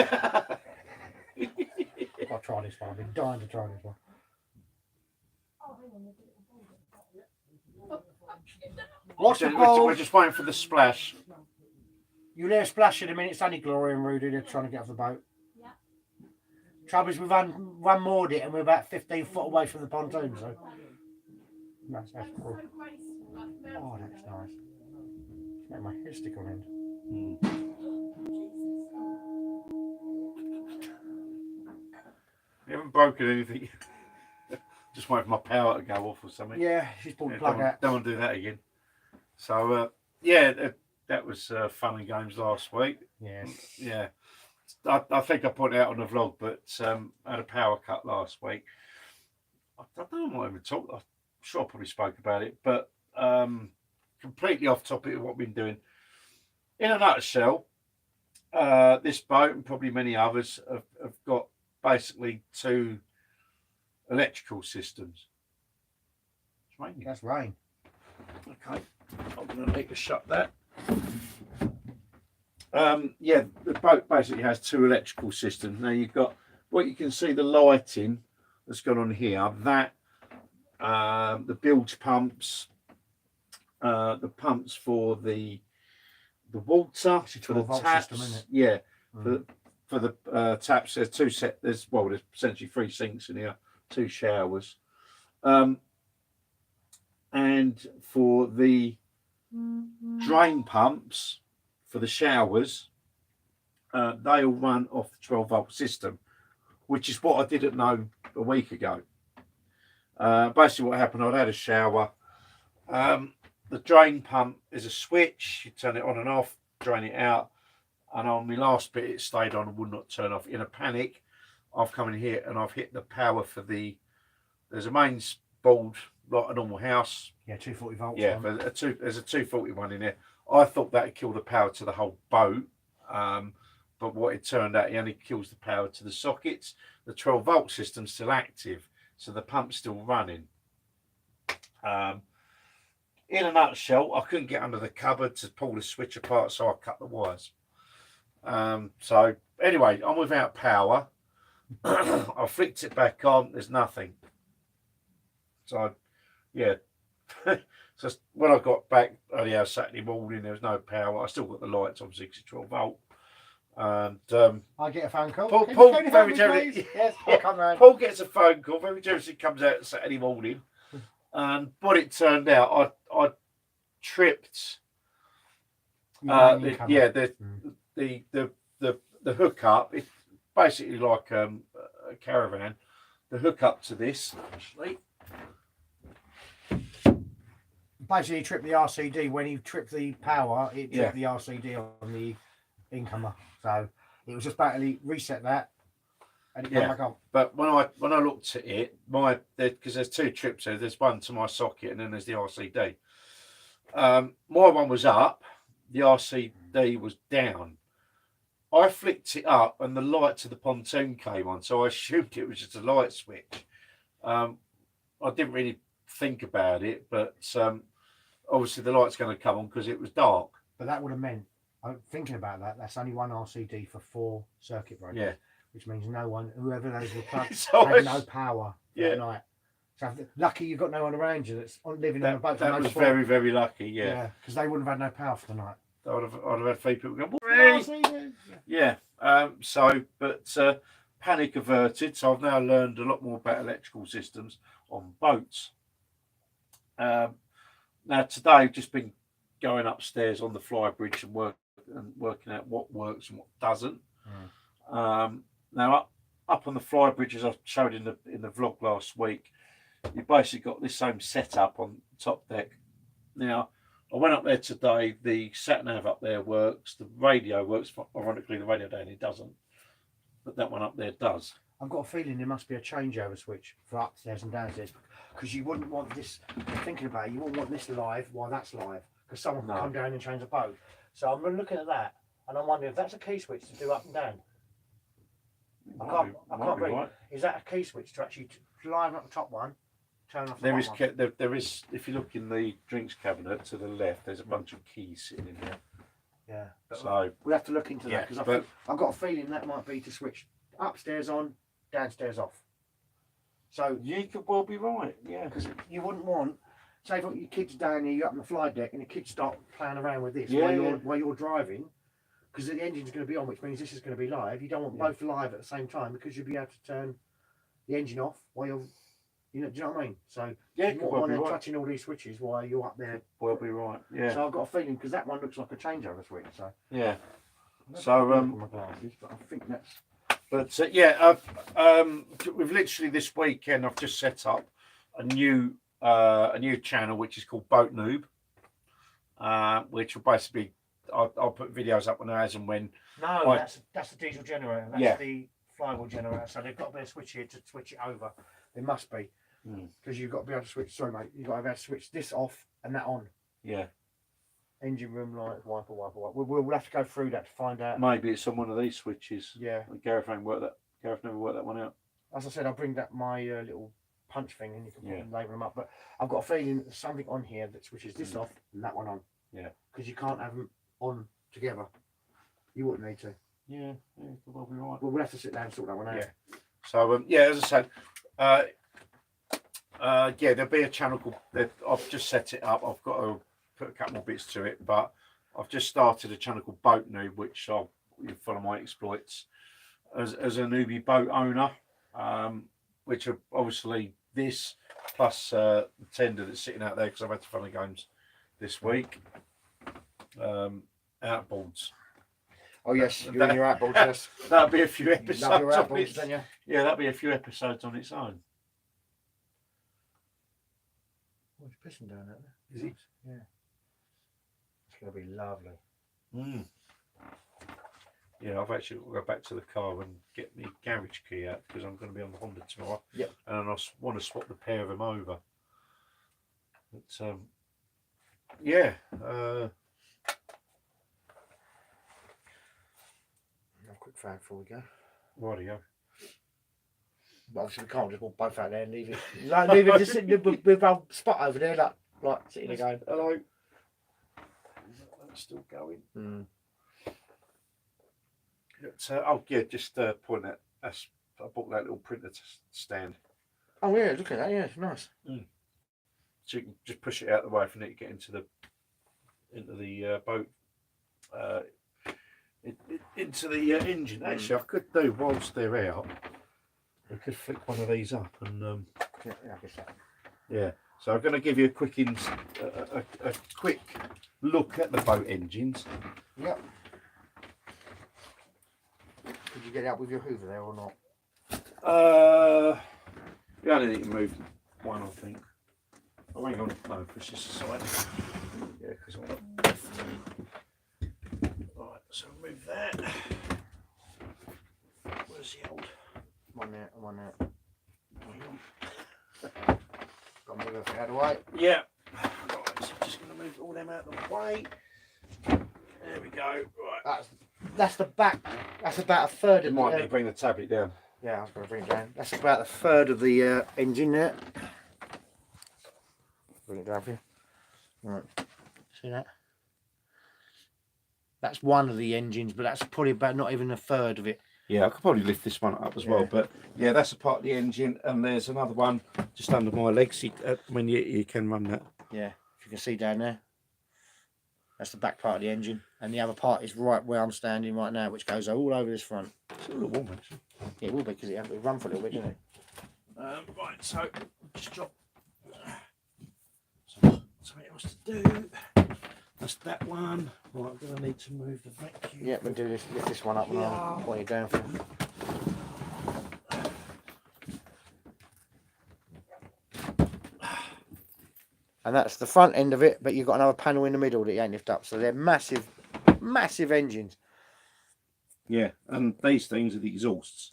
S2: try this one. I've been dying to try this one. What's the
S1: We're
S2: ball?
S1: just waiting for the splash.
S2: You'll hear a splash in a minute. It's only Gloria and Rudy. They're trying to get off the boat.
S3: Yeah.
S2: Trouble is, we've unmoored it and we're about 15 foot away from the pontoon. So that's cool. Oh, that's nice. Make my hair stick on end.
S1: You haven't broken anything. Just waiting for my power to go off or something.
S2: Yeah, she's pulled the plug out.
S1: Don't want to do that again. So yeah, that was fun and games last week.
S2: Yes.
S1: Yeah. I think I put it out on the vlog, but I had a power cut last week. I don't know what I even talked. I'm sure I probably spoke about it, but completely off topic of what we've been doing. In a nutshell, this boat and probably many others have got basically 2 electrical systems. It's raining.
S2: That's rain.
S1: Okay, I'm going to need to shut that. Yeah, the boat basically has 2 electrical systems. Now you've got what you can see, the lighting that's gone on here. That the bilge pumps, the pumps for the water, for the taps. System, isn't it? Yeah, for the taps. There's 2 set. There's essentially 3 sinks in here, 2 showers, and for the drain pumps for the showers, they all run off the 12-volt system, which is what I didn't know a week ago. Basically what happened, I'd had a shower. The drain pump is a switch. You turn it on and off, drain it out, and on my last bit it stayed on and would not turn off. In a panic, I've come in here and I've hit the power for there's a mains board like a normal house.
S2: Yeah, 240 volts.
S1: Yeah, there's a 241 in there. I thought that would kill the power to the whole boat, but what it turned out, it only kills the power to the sockets. The 12-volt system's still active, so the pump's still running. In a nutshell, I couldn't get under the cupboard to pull the switch apart, so I cut the wires. So anyway, I'm without power. I flicked it back on. There's nothing. So yeah. So when I got back earlier Saturday morning, there was no power. I still got the lights on 12 volt. And
S2: I get a phone call.
S1: Paul very generally,
S2: yes, I'll come round.
S1: Paul gets a phone call. Very generously comes out Saturday morning, and what it turned out, I tripped. The hookup. It's basically like a caravan. The hookup to this actually.
S2: Basically, he tripped the RCD. When he tripped the power, it tripped the RCD on the incomer. So it was just basically reset that, and it came back on. But
S1: when I looked at it, because there's 2 trips there. There's one to my socket, and then there's the RCD. My one was up. The RCD was down. I flicked it up, and the light to the pontoon came on. So I assumed it was just a light switch. I didn't really think about it, but obviously the light's going to come on because it was dark.
S2: But that would have meant, I'm thinking about that, that's only one RCD for 4 circuit breakers. Yeah. Which means whoever those were plugged, had no power that night. So lucky you've got no one around you that's living on a boat.
S1: That was very, very lucky, yeah.
S2: Because they wouldn't have had no power for the night.
S1: I'd have had 3 people going, yeah. But panic averted. So I've now learned a lot more about electrical systems on boats. Now today I've just been going upstairs on the flybridge and working out what works and what doesn't. Now up on the flybridge, as I showed in the vlog last week, you basically got this same setup on top deck. Now I went up there today. The sat nav up there works. The radio works. Ironically, the radio down here doesn't, but that one up there does.
S2: I've got a feeling there must be a changeover switch for upstairs and downstairs, because you wouldn't want this. Thinking about it, you wouldn't want this live while that's live, because someone can come down and change the boat. So I'm looking at that, and I'm wondering if that's a key switch to do up and down. I can't read. Right. Is that a key switch to actually line up the top one, turn off the bottom one?
S1: There is. If you look in the drinks cabinet to the left, there's a bunch of keys sitting in there.
S2: Yeah.
S1: So
S2: we'll have to look into that, because I've got a feeling that might be to switch upstairs on, downstairs off. So
S1: You could well be right. Yeah.
S2: because you wouldn't want, say, if your kids down here, you're up on the fly deck, and the kids start playing around with this
S1: Yeah,
S2: while you're driving, because the engine's going to be on, which means this is going to be live. You don't want both live at the same time because you'll be able to turn the engine off while you're, do you know what I mean? So
S1: Yeah,
S2: you
S1: could
S2: want
S1: well be
S2: them
S1: right.
S2: touching all these switches while you're up there.
S1: Well be right. Yeah.
S2: So I've got a feeling because that one looks like a changeover switch. So
S1: Yeah.
S2: I've
S1: So
S2: got my glasses, but I think that's.
S1: But yeah, we've literally this weekend I've just set up a new channel which is called Boat Noob, which will basically I'll put videos up on as and when.
S2: No, that's the diesel generator. That's
S1: Yeah.
S2: the flywheel generator. So they've got to be a switch here to switch it over. There must be because you've got to be able to switch. Sorry, mate. You've got to be able to switch this off and that on.
S1: Yeah.
S2: Engine room lights, wiper. We'll have to go through that to find out.
S1: Maybe it's on one of these switches.
S2: Yeah.
S1: Gareth never worked that one out.
S2: As I said, I'll bring that my little punch thing and you can
S1: Yeah.
S2: label them up. But I've got a feeling there's something on here that switches this off and that one on.
S1: Yeah.
S2: Because you can't have them on together. You wouldn't need to.
S1: Yeah, well be right.
S2: Well, we'll have to sit down and sort that one out.
S1: Yeah. So yeah, as I said, yeah, there'll be a channel called. I've just set it up. I've got to put a couple more bits to it, but I've just started a channel called Boat Noob, which I'll follow my exploits as a newbie boat owner, which are obviously this plus the tender that's sitting out there because I've had to fun and games this week. Outboards.
S2: Oh yes, you're in your outboards, yes.
S1: That'll be a few episodes.
S2: Love your
S1: on
S2: outboards,
S1: its,
S2: don't you?
S1: yeah, that'll be a few episodes on its own.
S2: Oh, he's pissing down that there.
S1: Is he?
S2: Yeah. It's going to be lovely.
S1: Mm. Yeah, I've actually got to go back to the car and get the garage key out because I'm going to be on the Honda tomorrow.
S2: Yep.
S1: And I want to swap the pair of them over. But yeah.
S2: Have a quick fag before we go.
S1: Rightio.
S2: But obviously we can't just walk both out there and leave it. Like, leave it just sitting with our spot over there, like sitting there going, hello.
S1: That's still going.
S2: Mm.
S1: But, oh yeah, just point at us. I bought that little printer stand.
S2: Oh yeah, look at that. Yeah, it's nice.
S1: Mm. So you can just push it out the way from it to get into the boat. Into the engine. Actually, I could do whilst they're out. I could flick one of these up and
S2: Yeah, I guess that.
S1: yeah. So I'm going to give you a quick a quick look at the boat engines.
S2: Yep. Could you get out with your Hoover there or not?
S1: You only need to move one, I think. Oh, hang on. No, push this aside. Yeah, because right, so move that. Where's the old?
S2: One there, one there. Got to move it out of the way.
S1: Yeah. Right, so I'm just going to move all them out of the way. There we go. Right.
S2: That's the back. That's about a third
S1: You
S2: of
S1: might
S2: the.
S1: need to bring the tablet down.
S2: Yeah, I was going to bring it down. That's about a third of the engine there. Bring it down for you. Right. See that? That's one of the engines, but that's probably about not even a third of it.
S1: Yeah, I could probably lift this one up as well,
S2: Yeah.
S1: but yeah, that's a part of the engine, and there's another one just under my legs. You can run that.
S2: Yeah, if you can see down there. That's the back part of the engine, and the other part is right where I'm standing right now, which goes all over this front.
S1: It's a little warm actually.
S2: Yeah, it will be because it has to run for a little bit, doesn't it?
S1: Right, so just drop. Something else to do. That's that one. Right, I'm going to need to move the vacuum.
S2: Yeah, we'll do this. Lift this one up and I'll point it down for you. And that's the front end of it, but you've got another panel in the middle that you ain't lift up. So they're massive, massive engines.
S1: Yeah, and these things are the exhausts.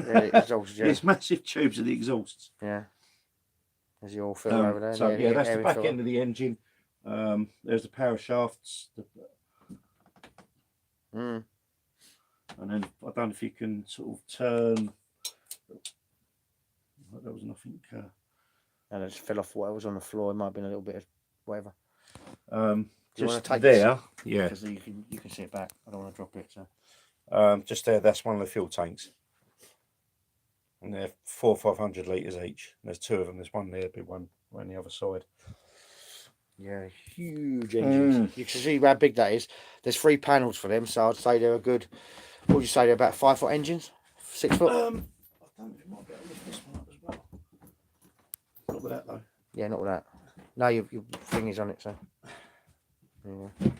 S2: Yeah, it's
S1: It's massive tubes of the exhausts.
S2: yeah. There's the oil filter over there.
S1: So yeah, that's the
S2: airy
S1: back
S2: filter.
S1: end of the engine. There's the power shafts.
S2: Mm.
S1: And then I don't know if you can sort of turn. There was nothing.
S2: And it just fell off what was on the floor. It might have been a little bit of whatever.
S1: Just
S2: wanna take
S1: there, yeah.
S2: Because you can see it back. I don't want to drop it. So.
S1: Just there. That's one of the fuel tanks. and they're 400 or 500 litres each. There's 2 of them. There's one there, big one on the other side.
S2: Yeah, huge engines. You can see how big that is. There's 3 panels for them, so I'd say they're a good. What would you say? They're about 5-foot engines, 6 foot.
S1: I don't know if you might be able to lift this one up as well. Not with that though.
S2: Yeah, not with that. No, your thing is on it, so. Yeah.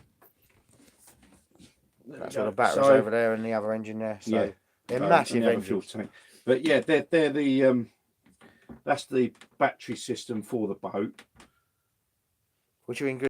S2: That's all the batteries over there and the other engine there. So
S1: yeah,
S2: they're massive engines.
S1: Tank. But yeah, they're the that's the battery system for the boat.
S2: Which are in good.